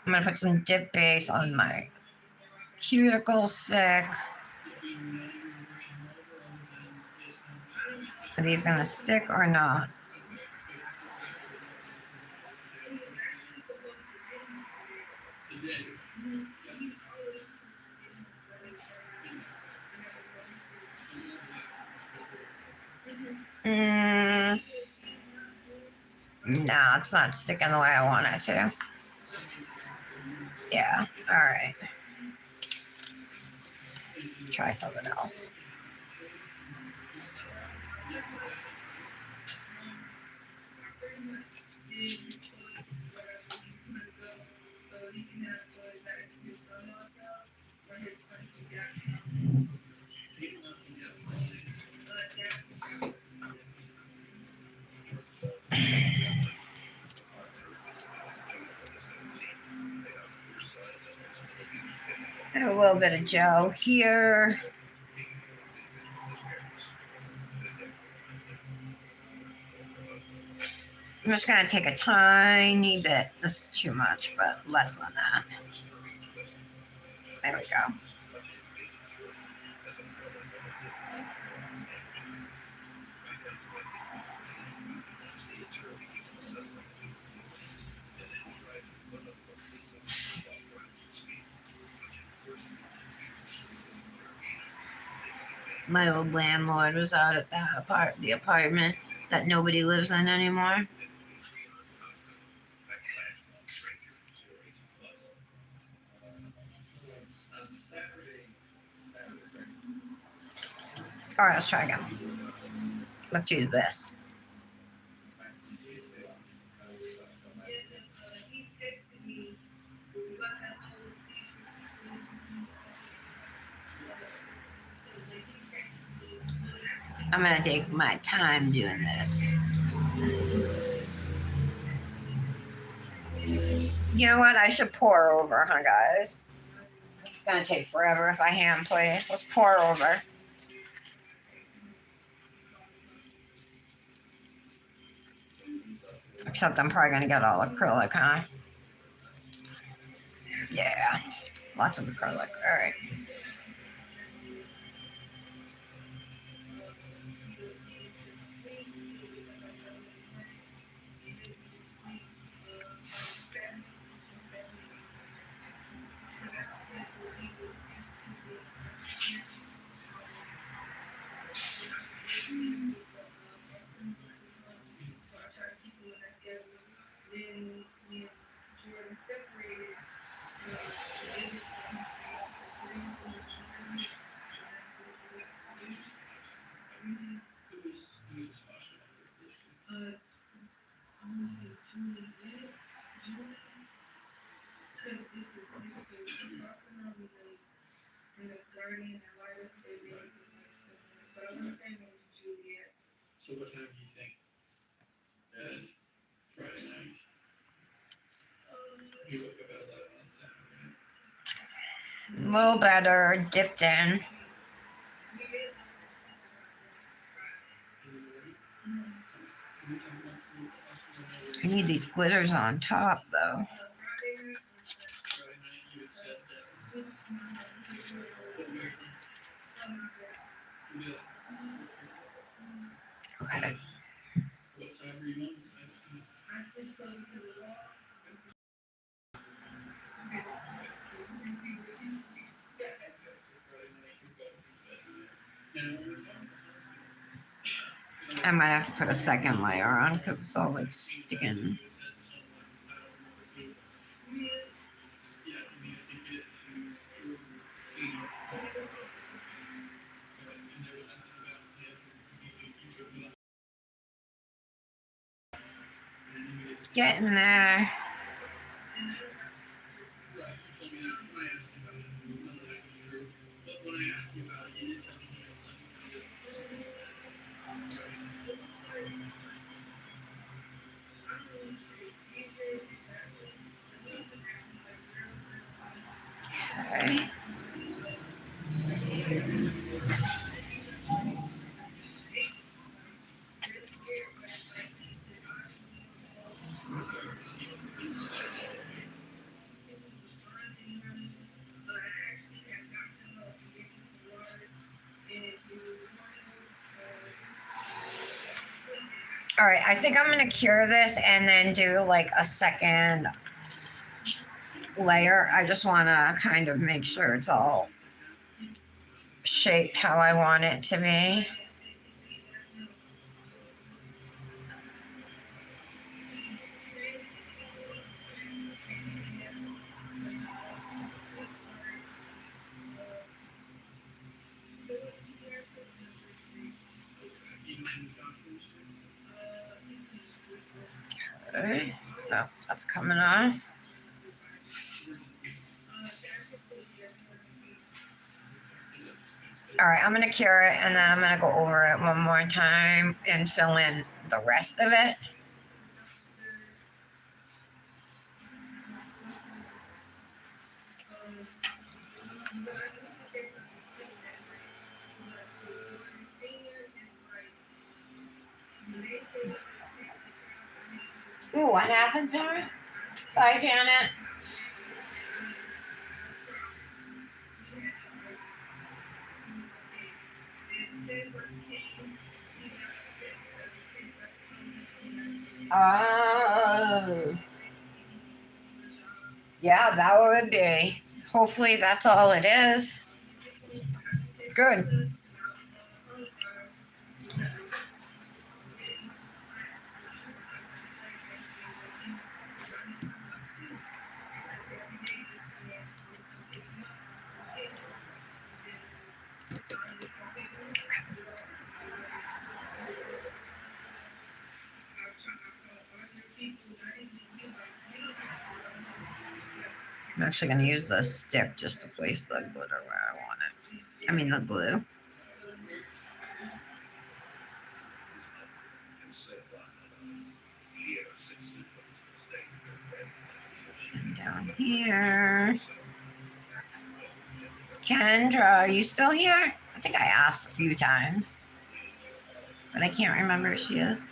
I'm gonna put some dip base on my cuticle stick. Are these gonna stick or not? No, it's not sticking the way I want it to. Yeah, all right. Try something else. I have a little bit of gel here. I'm just gonna take a tiny bit. This is too much, but less than that. There we go. My old landlord was out at the apartment that nobody lives in anymore. All right, let's try again. Let's use this. I'm gonna take my time doing this. You know what? I should pour over, huh, guys? It's gonna take forever if I hand place. Let's pour over. Except I'm probably gonna get all acrylic, huh? Yeah, lots of acrylic. All right. So what time do you think? Friday night. You woke up at 11 on Saturday. A little better, dipped in. I need these glitters on top though. Friday night you had said Okay. what side were you on? I might have to put a second layer on because it's all like sticking. Getting there. Okay. All right, I think I'm gonna cure this and then do like a second layer. I just wanna kind of make sure it's all shaped how I want it to be. Okay. Oh, that's coming off. All right, I'm gonna cure it and then I'm gonna go over it one more time and fill in the rest of it. Ooh, what happened, Sarah? Bye, Janet. Oh. Yeah, that would be. Hopefully that's all it is. Good. I'm actually going to use the stick just to place the glitter where I want it. I mean the glue. Down here. Kendra, are you still here? I think I asked a few times, but I can't remember if she is.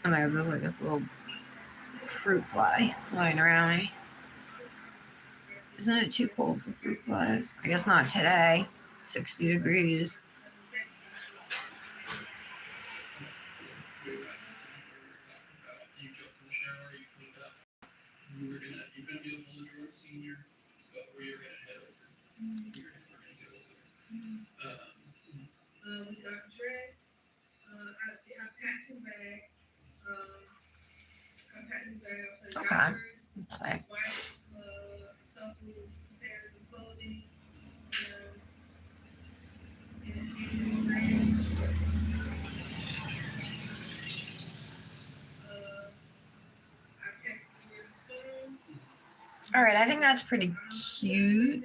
Oh my god, there's like this little fruit fly flying around me. Isn't it too cold for fruit flies? I guess not today. 60 degrees. You're gonna be able to hold your senior, but where you're gonna head over. We're gonna go over. We got dressed. I packed his bag. I packed his bag. Okay. Let's see. Couple pairs of clothing. All right, I think that's pretty cute.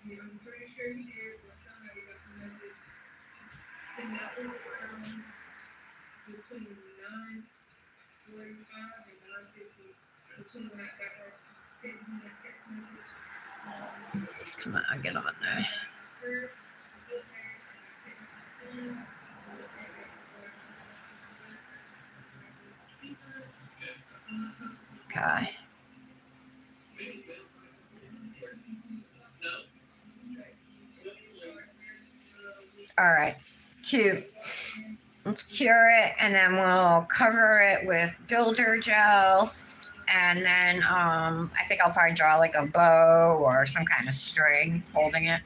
I'm pretty sure he did, but somebody got the message. And that was around between 9:45 and 9:50. Between when I got that, sent me that text message. Come on, I'll get on there. First, Okay. All right, cute. Let's cure it, and then we'll cover it with builder gel, and then I think I'll probably draw like a bow or some kind of string holding it.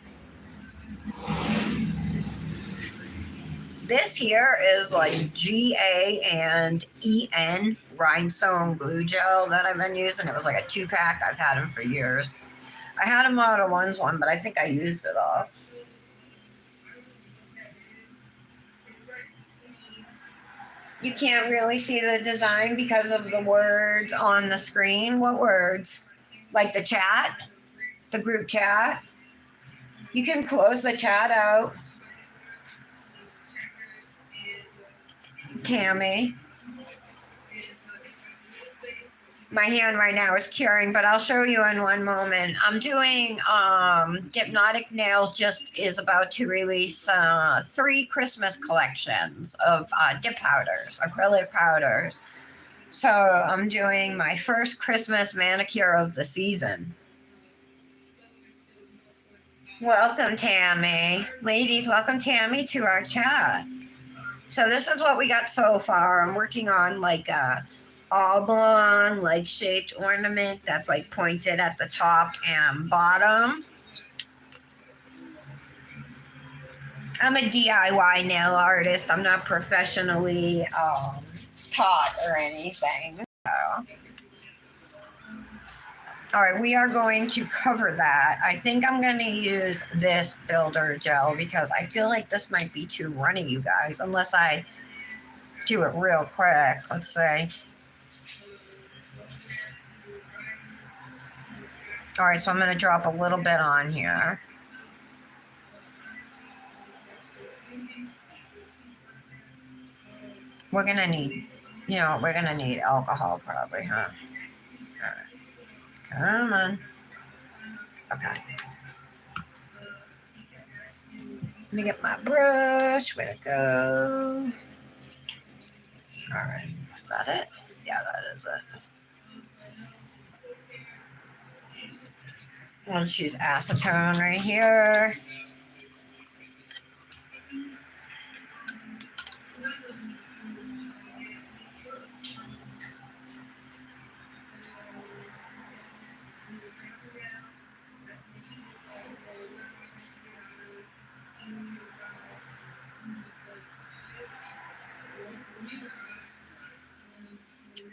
This here is like GA and EN rhinestone glue gel that I've been using. It was like a 2-pack. I've had them for years. I had a Model Ones one, but I think I used it all. You can't really see the design because of the words on the screen. What words? Like the chat? The group chat? You can close the chat out. Tammy. My hand right now is curing, but I'll show you in one moment. I'm doing Dipnotic Nails just is about to release 3 Christmas collections of dip powders, acrylic powders. So I'm doing my first Christmas manicure of the season. Welcome, Tammy. Ladies, welcome Tammy to our chat. So this is what we got so far. I'm working on like a oblong, like shaped ornament that's like pointed at the top and bottom. I'm a DIY nail artist. I'm not professionally taught or anything. So. All right, we are going to cover that. I think I'm going to use this builder gel because I feel like this might be too runny, you guys, unless I do it real quick. Let's see. All right, so I'm going to drop a little bit on here. We're going to need, we're going to need alcohol probably, huh? All right. Come on. Okay. Let me get my brush. Where'd it go? All right. Is that it? Yeah, that is it. I'll just use acetone right here.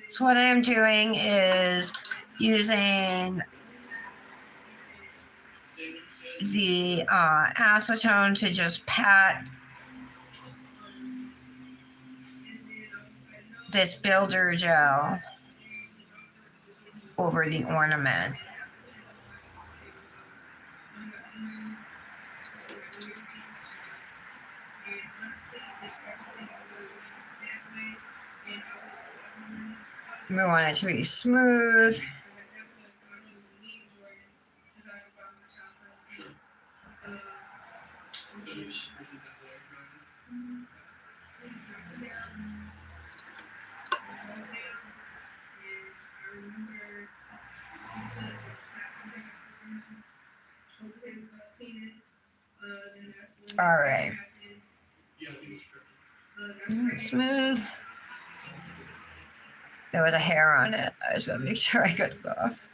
So what I'm doing is using the acetone to just pat this builder gel over the ornament. We want it to be smooth. All right. Smooth. There was a hair on it. I just gotta make sure I got it off.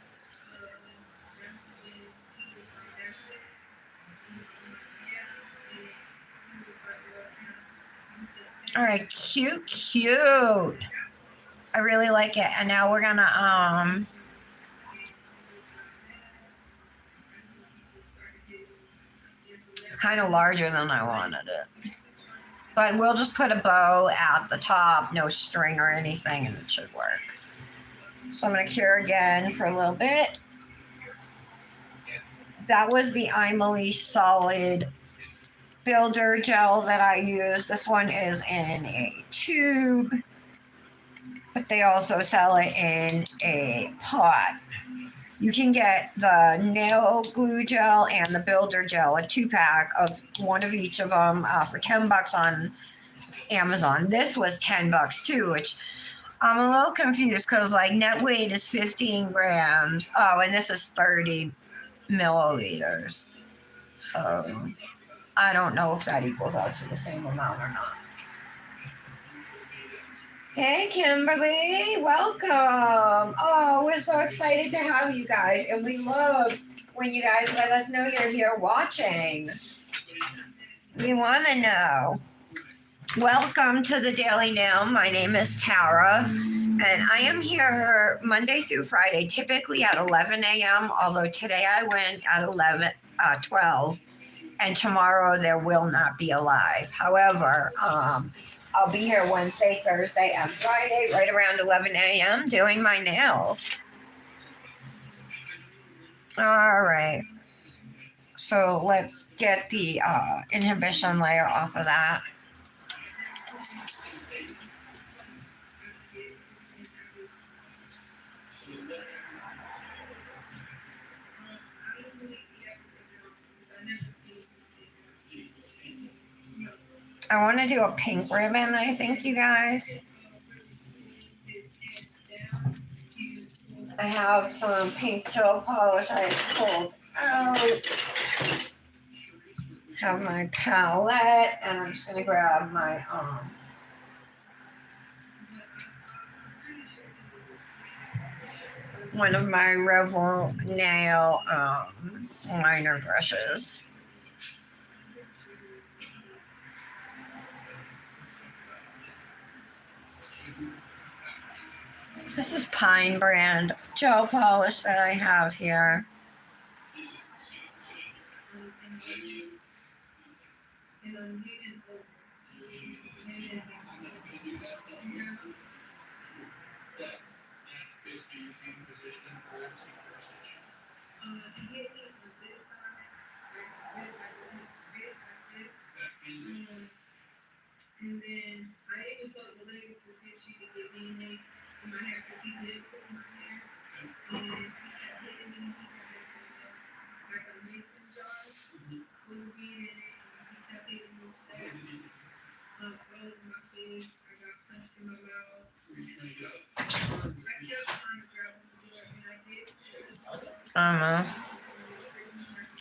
All right, cute, cute. I really like it. And now we're gonna it's kind of larger than I wanted it. But we'll just put a bow at the top, no string or anything, and it should work. So I'm going to cure again for a little bit. That was the Imely Solid Builder Gel that I use. This one is in a tube, but they also sell it in a pot. You can get the nail glue gel and the builder gel, a 2-pack of one of each of them for $10 on Amazon. This was $10 too, which I'm a little confused because like net weight is 15 grams. Oh, and this is 30 milliliters. So I don't know if that equals out to the same amount or not. Hey, Kimberly, welcome. Oh, we're so excited to have you guys, and we love when you guys let us know you're here watching. We want to know. Welcome to the Daily Nail. My name is Tara, and I am here Monday through Friday, typically at 11 a.m., although today I went at 12, and tomorrow there will not be a live. However, I'll be here Wednesday, Thursday, and Friday right around 11 a.m. doing my nails. All right. So let's get the inhibition layer off of that. I want to do a pink ribbon, I think, you guys. I have some pink gel polish I pulled out. Have my palette, and I'm just going to grab my one of my Revel nail liner brushes. This is Pine brand gel polish that I have here. And then I even told the lady to see if she could get DNA in my hair because he did put in my hair. And he kept hitting me. He had like a mason jar with weed in it. And he kept hitting me with that. All over my face. I got punched in my mouth. I kept trying to grab him to do it, and I did.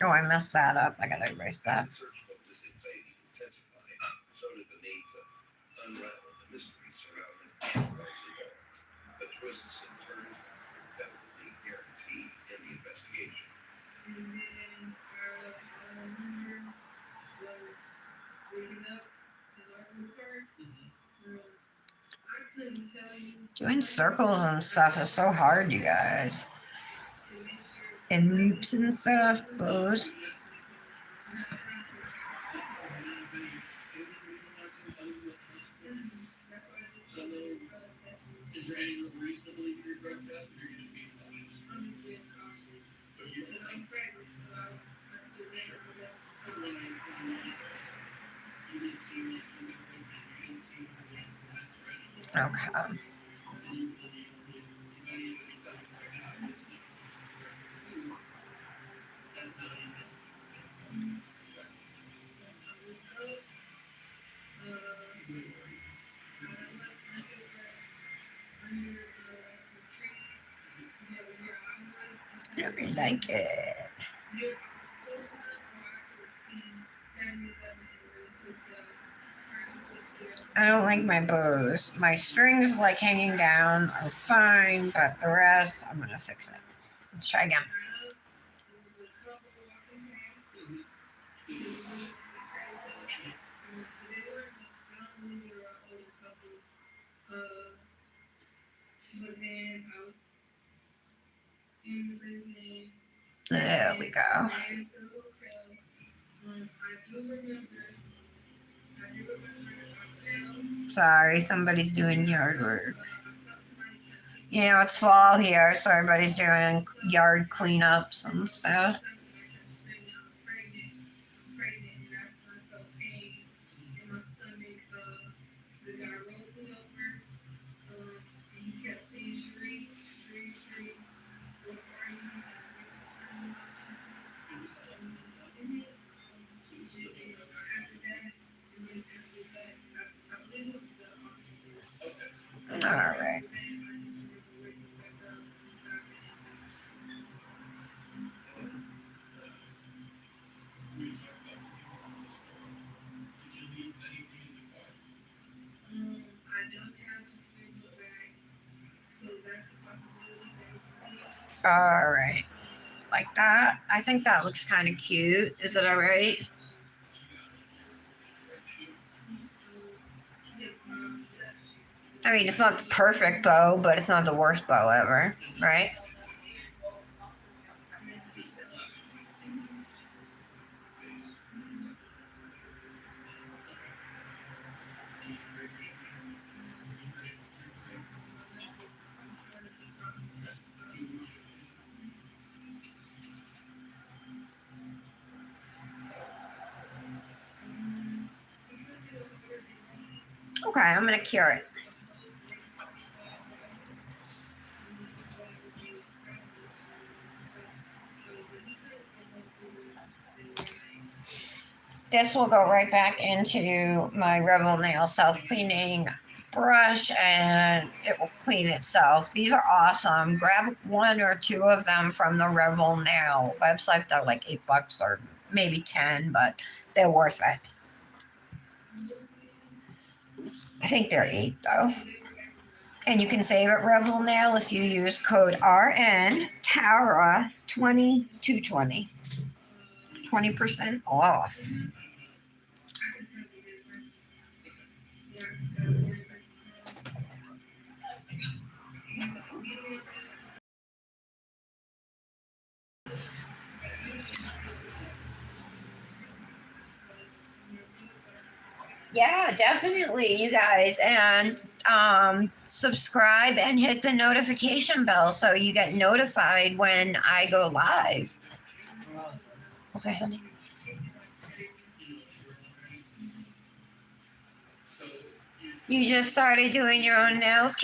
Oh, I messed that up. I gotta erase that. The twists and turns are definitely guaranteed in the investigation. And then our rumor was waking up in our group part. I couldn't tell you Doing circles and stuff is so hard, you guys. to make sure. And loops and stuff, bows. Is there any reason to believe your drug test, or you're just being cautious? I'm just being cautious. But you're Because I'm pregnant, so I feel better. You didn't see me, you didn't see me, that's right. Okay. Really like it. I don't like my bows. My strings like hanging down are fine, but the rest, I'm gonna fix it. Let's try again. But then I was in prison. There we go. I went to the hotel. I do remember. I fell. Sorry, somebody's doing yard work. You know, it's fall here, so everybody's doing yard cleanups and stuff. All right. All right. Like that. I think that looks kind of cute. Is it all right? I mean, it's not the perfect bow, but it's not the worst bow ever, right? Okay, I'm gonna cure it. This will go right back into my Revel Nail self-cleaning brush and it will clean itself. These are awesome. Grab 1 or 2 of them from the Revel Nail website. They're like $8 or maybe 10, but they're worth it. I think they're 8 though. And you can save at Revel Nail if you use code RN Tara 2220. 20% off. Yeah, definitely, you guys. And subscribe and hit the notification bell so you get notified when I go live. Okay, honey. You just started doing your own nails,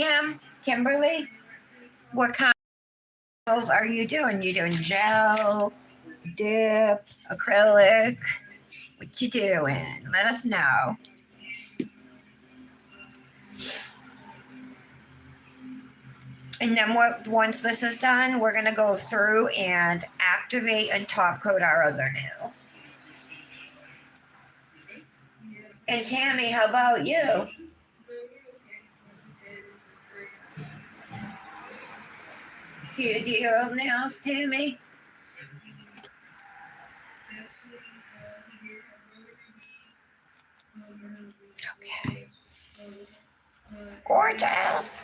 Kimberly? What kind of nails are you doing? You doing gel, dip, acrylic? What you doing? Let us know. And then once this is done, we're gonna go through and activate and top coat our other nails. And Tammy, how about you? Do you do your own nails, Tammy? Okay. Gorgeous.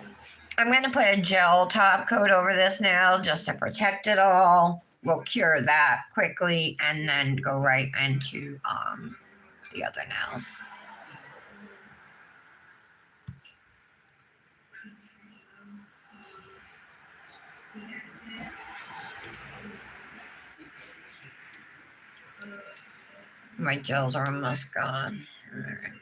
I'm going to put a gel top coat over this nail just to protect it all. We'll cure that quickly and then go right into the other nails. My gels are almost gone. All right.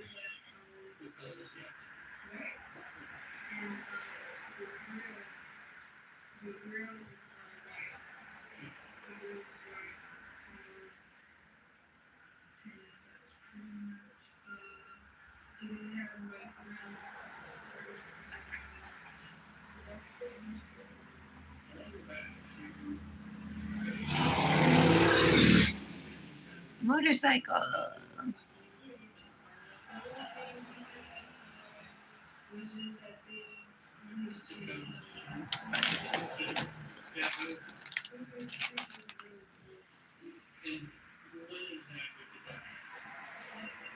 Motorcycle.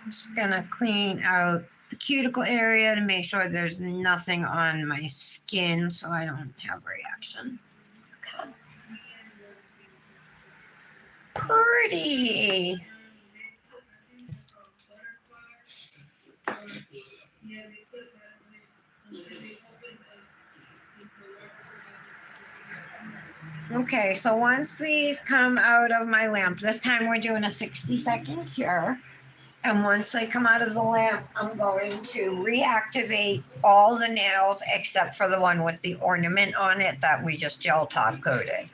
I'm just gonna clean out the cuticle area to make sure there's nothing on my skin so I don't have reaction. Okay. Pretty. Okay, so once these come out of my lamp, this time we're doing a 60-second cure. And once they come out of the lamp, I'm going to reactivate all the nails except for the one with the ornament on it that we just gel top coated.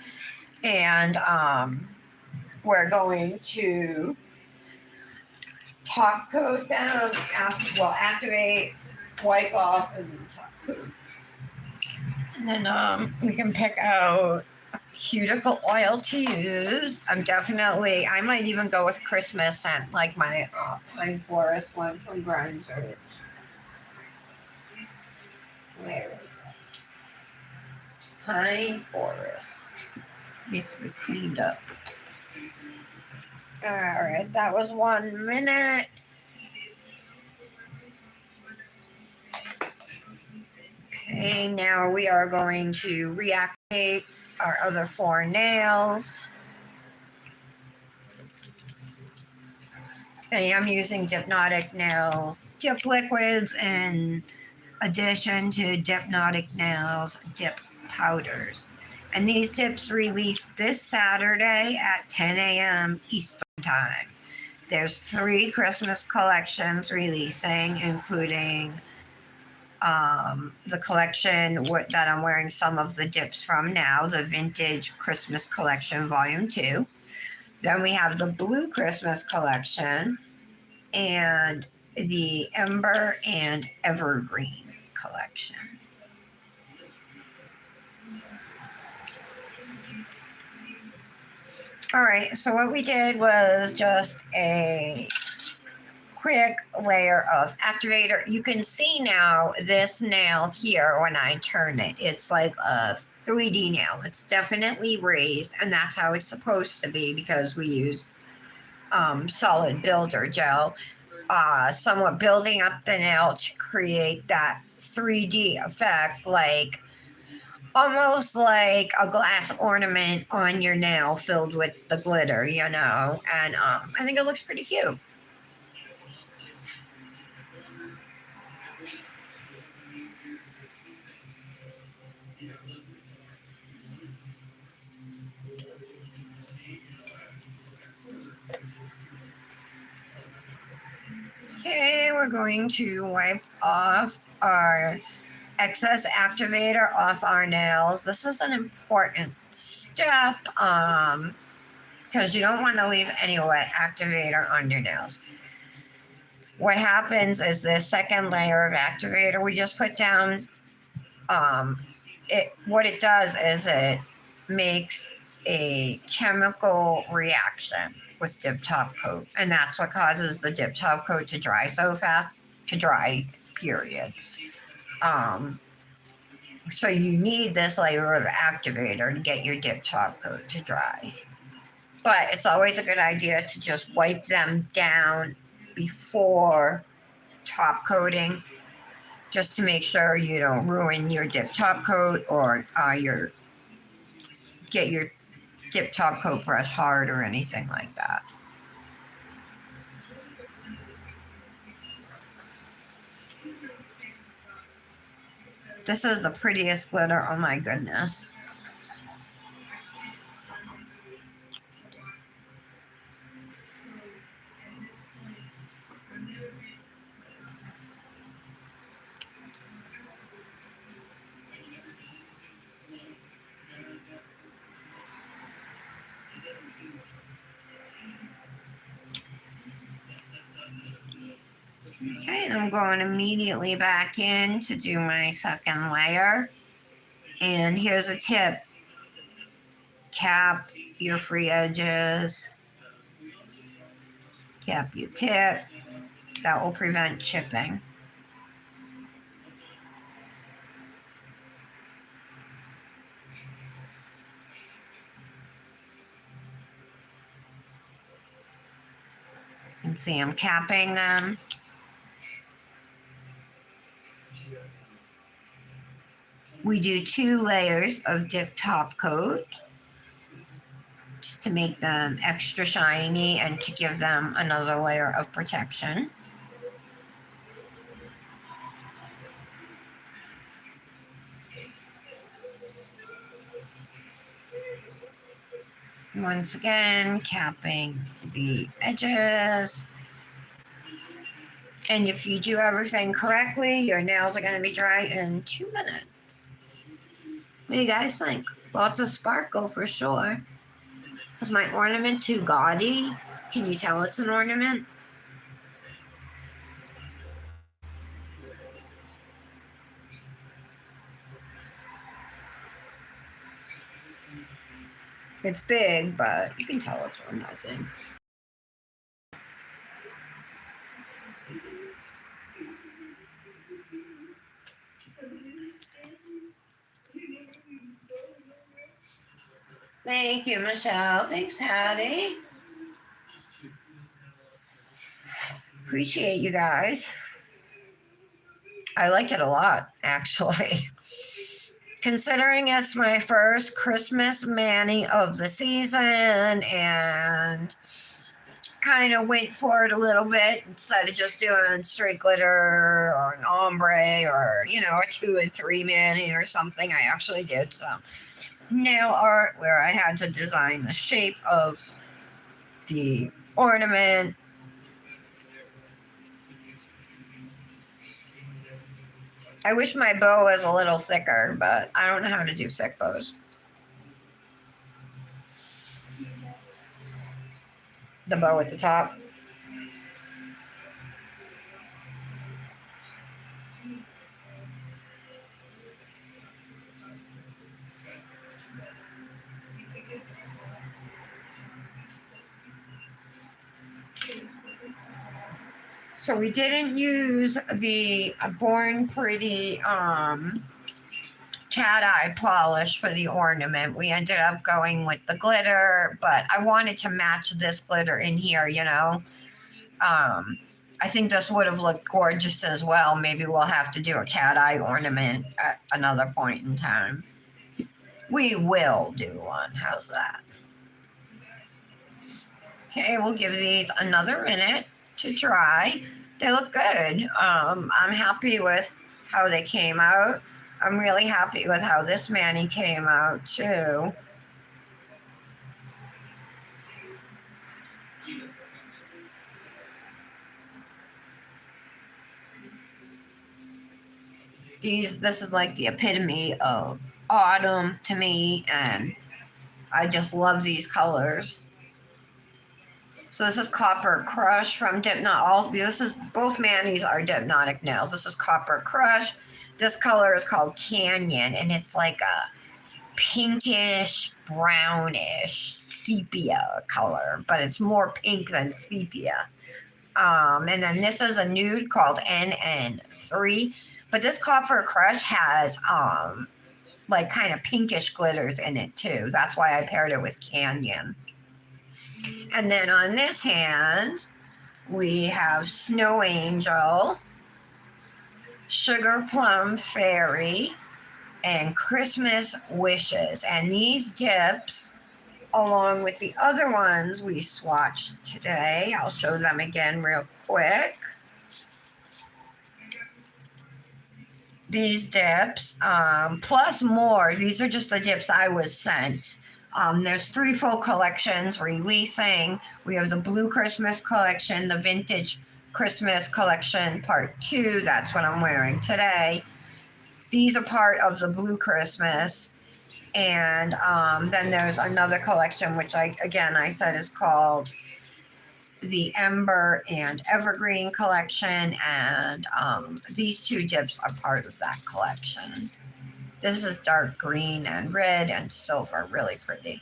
And we're going to top coat them, activate, wipe off, and then top coat. And then we can pick out a cuticle oil to use. I might even go with Christmas scent, like my pine forest one from Brunswick. Where is it? Pine forest. Needs to be cleaned up. All right, that was 1 minute. Okay, now we are going to reactivate our other 4 nails. I am using Dipnotic nails, dip liquids, in addition to Dipnotic nails, dip powders. And these dips release this Saturday at 10 a.m. Eastern Time. There's 3 Christmas collections releasing, including the collection that I'm wearing some of the dips from now, the Vintage Christmas Collection Volume 2. Then we have the Blue Christmas Collection and the Ember and Evergreen Collection. All right, so what we did was just a quick layer of activator. You can see now this nail here when I turn it. It's like a 3D nail. It's definitely raised, and that's how it's supposed to be because we use solid builder gel, somewhat building up the nail to create that 3D effect, like almost like a glass ornament on your nail filled with the glitter, and I think it looks pretty cute. Okay, we're going to wipe off our excess activator off our nails. This is an important step because you don't want to leave any wet activator on your nails. What happens is this second layer of activator we just put down, what it does is it makes a chemical reaction with dip top coat, and that's what causes the dip top coat to dry so fast, period. So you need this layer of activator to get your dip top coat to dry. But it's always a good idea to just wipe them down before top coating, just to make sure you don't ruin your dip top coat or get your dip top coat brush hard or anything like that. This is the prettiest glitter, oh my goodness. Okay, and I'm going immediately back in to do my second layer. And here's a tip. Cap your free edges. Cap your tip. That will prevent chipping. You can see I'm capping them. We do 2 layers of dip top coat just to make them extra shiny and to give them another layer of protection. Once again, capping the edges. And if you do everything correctly, your nails are going to be dry in 2 minutes. What do you guys think? Lots of sparkle for sure. Is my ornament too gaudy? Can you tell it's an ornament? It's big, but you can tell it's one, I think. Thank you, Michelle. Thanks, Patty. Appreciate you guys. I like it a lot, actually. Considering it's my first Christmas mani of the season and kind of went for it a little bit instead of just doing straight glitter or an ombre or, a 2 and 3 mani or something. I actually did some nail art where I had to design the shape of the ornament. I wish my bow was a little thicker, but I don't know how to do thick bows. The bow at the top. So we didn't use the Born Pretty cat eye polish for the ornament. We ended up going with the glitter, but I wanted to match this glitter in here, I think this would have looked gorgeous as well. Maybe we'll have to do a cat eye ornament at another point in time. We will do one. How's that? Okay, we'll give these another minute to dry. They look good. I'm happy with how they came out. I'm really happy with how this mani came out too. This is like the epitome of autumn to me, and I just love these colors. So this is Copper Crush from Dipnotic. Both manis are Dipnotic nails. This is Copper Crush. This color is called Canyon, and it's like a pinkish, brownish, sepia color, but it's more pink than sepia. And then this is a nude called NN3. But this Copper Crush has like kind of pinkish glitters in it too. That's why I paired it with Canyon. And then on this hand, we have Snow Angel, Sugarplum Fairy, and Christmas Wishes. And these dips, along with the other ones we swatched today, I'll show them again real quick. These dips, plus more. These are just the dips I was sent. There's 3 full collections releasing. We have the Blue Christmas collection, the Vintage Christmas collection part 2. That's what I'm wearing today. These are part of the Blue Christmas. And then there's another collection, which I said is called the Ember and Evergreen collection. And these 2 dips are part of that collection. This is dark green and red and silver, really pretty.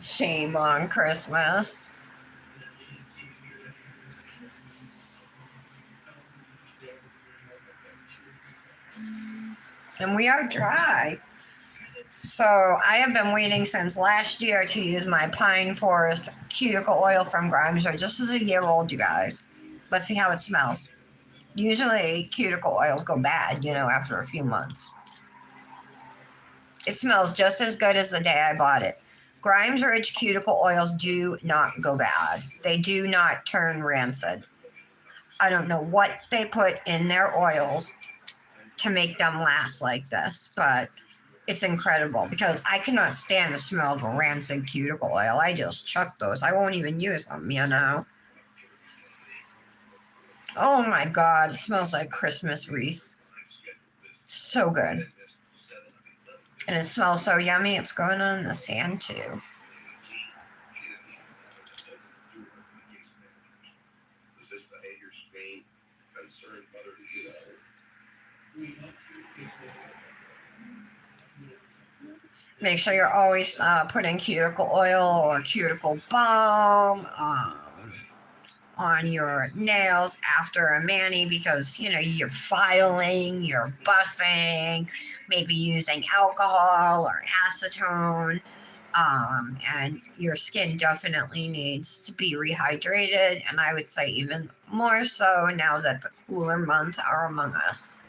Shame on Christmas. And we are dry. So I have been waiting since last year to use my Pine Forest cuticle oil from Grimes. This is a year old, you guys. Let's see how it smells. Usually cuticle oils go bad, after a few months. It smells just as good as the day I bought it. Grimes Ridge cuticle oils do not go bad. They do not turn rancid. I don't know what they put in their oils, to make them last like this, but it's incredible because I cannot stand the smell of a rancid cuticle oil. I just chuck those. I won't even use them, you know. Oh my God, it smells like Christmas wreath. So good. And it smells so yummy. It's going on the sand too. Make sure you're always putting cuticle oil or cuticle balm on your nails after a mani because, you know, you're filing, you're buffing, maybe using alcohol or acetone. And your skin definitely needs to be rehydrated. And I would say even more so now that the cooler months are among us.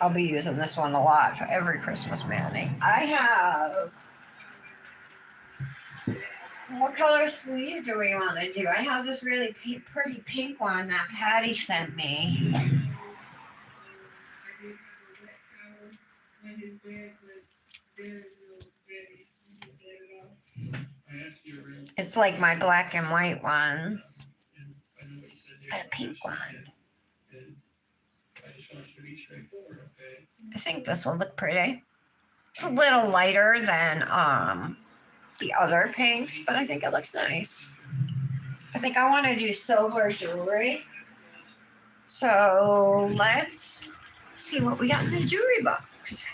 I'll be using this one a lot for every Christmas mani. I have. What color sleeve do we want to do? I have this really pretty pink one that Patty sent me. I did have a wet towel on his bed, but there is no bed. You can get it off. I asked you around. It's like my black and white ones. And I know what you said And a pink one. And I just want you to be straightforward, okay? I think this will look pretty. It's a little lighter than the other pinks, but I think it looks nice. I think I want to do silver jewelry. So let's see what we got in the jewelry box.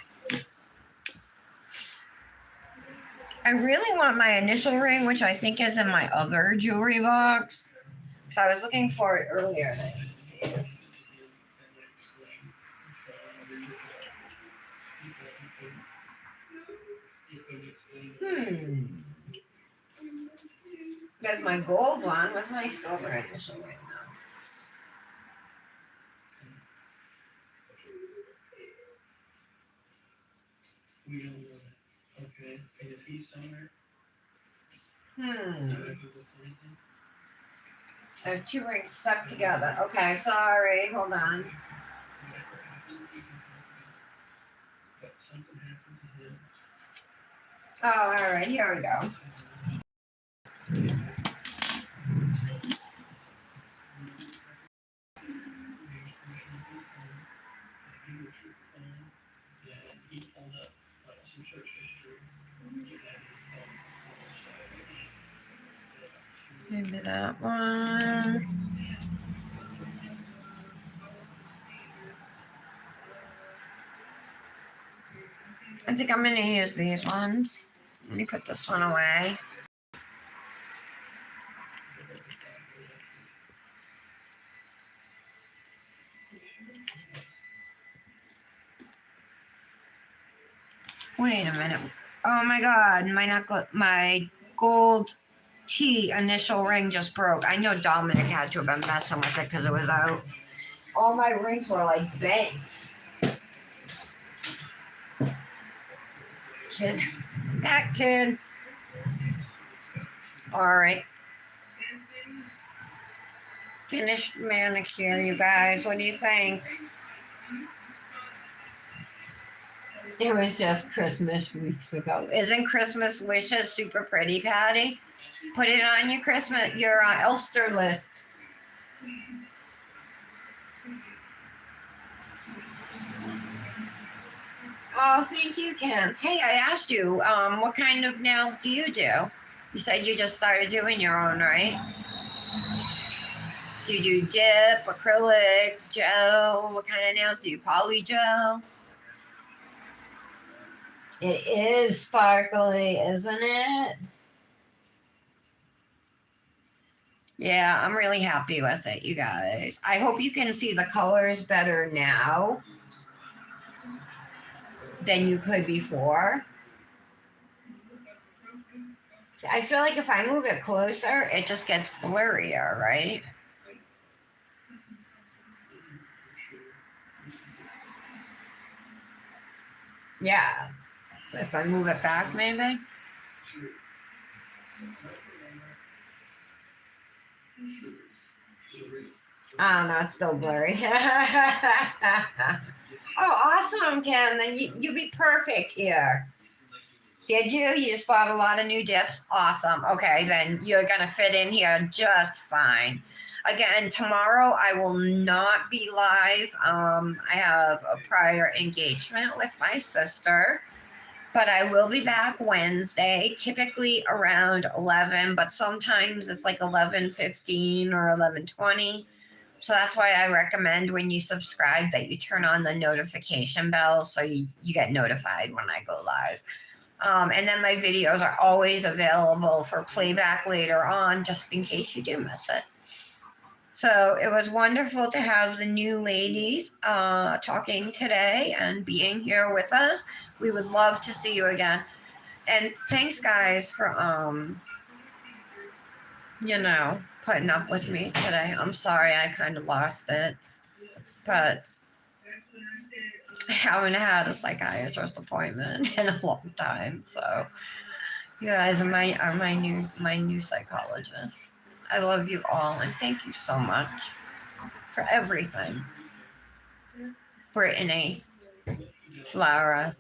I really want my initial ring, which I think is in my other jewelry box. Because I was looking for it earlier and I didn't see it. That's my gold one. What's my silver initial ring now? We don't know that, okay? And if he's somewhere, I Hmm. will find him. I have two rings stuck together. Okay, sorry. Hold on. Whatever happens, you can talk about. But something happened to him. Oh, all right. Here we go. He pulled up some search history. He had his phone before, so Maybe that one. I think I'm going to use these ones. Let me put this one away. Wait a minute. Oh my God, my gold T initial ring just broke. I know Dominic had to have been messing with it because it was out. All my rings were like bent. Kid. That kid. All right. Finished manicure, you guys. What do you think? It was just Christmas weeks ago. Isn't Christmas wishes super pretty, Patty? Put it on your Elster list. Oh, thank you, Kim. Hey, I asked you, what kind of nails do you do? You said you just started doing your own, right? Do you do dip, acrylic, gel? What kind of nails do you? Poly gel? It is sparkly, isn't it? Yeah, I'm really happy with it, you guys. I hope you can see the colors better now than you could before. See, I feel like if I move it closer, it just gets blurrier, right? Yeah. If I move it back, maybe. Oh, no, it's still blurry. Oh, awesome, Kim. Then you'd be perfect here. Did you? You just bought a lot of new dips? Awesome. Okay, then you're going to fit in here just fine. Again, tomorrow I will not be live. I have a prior engagement with my sister, but I will be back Wednesday, typically around 11, but sometimes it's like 11:15 or 11:20. So that's why I recommend when you subscribe that you turn on the notification bell so you get notified when I go live. And then my videos are always available for playback later on, just in case you do miss it. So it was wonderful to have the new ladies talking today and being here with us. We would love to see you again. And thanks, guys, for putting up with me today. I'm sorry I kind of lost it, but I haven't had a psychiatrist appointment in a long time. So you guys are my new psychologists. I love you all and thank you so much for everything. Brittany, Laura,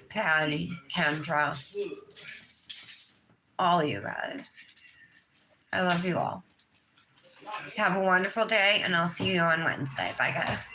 Patty, Kendra, all of you guys. I love you all. Have a wonderful day, and I'll see you on Wednesday. Bye, guys.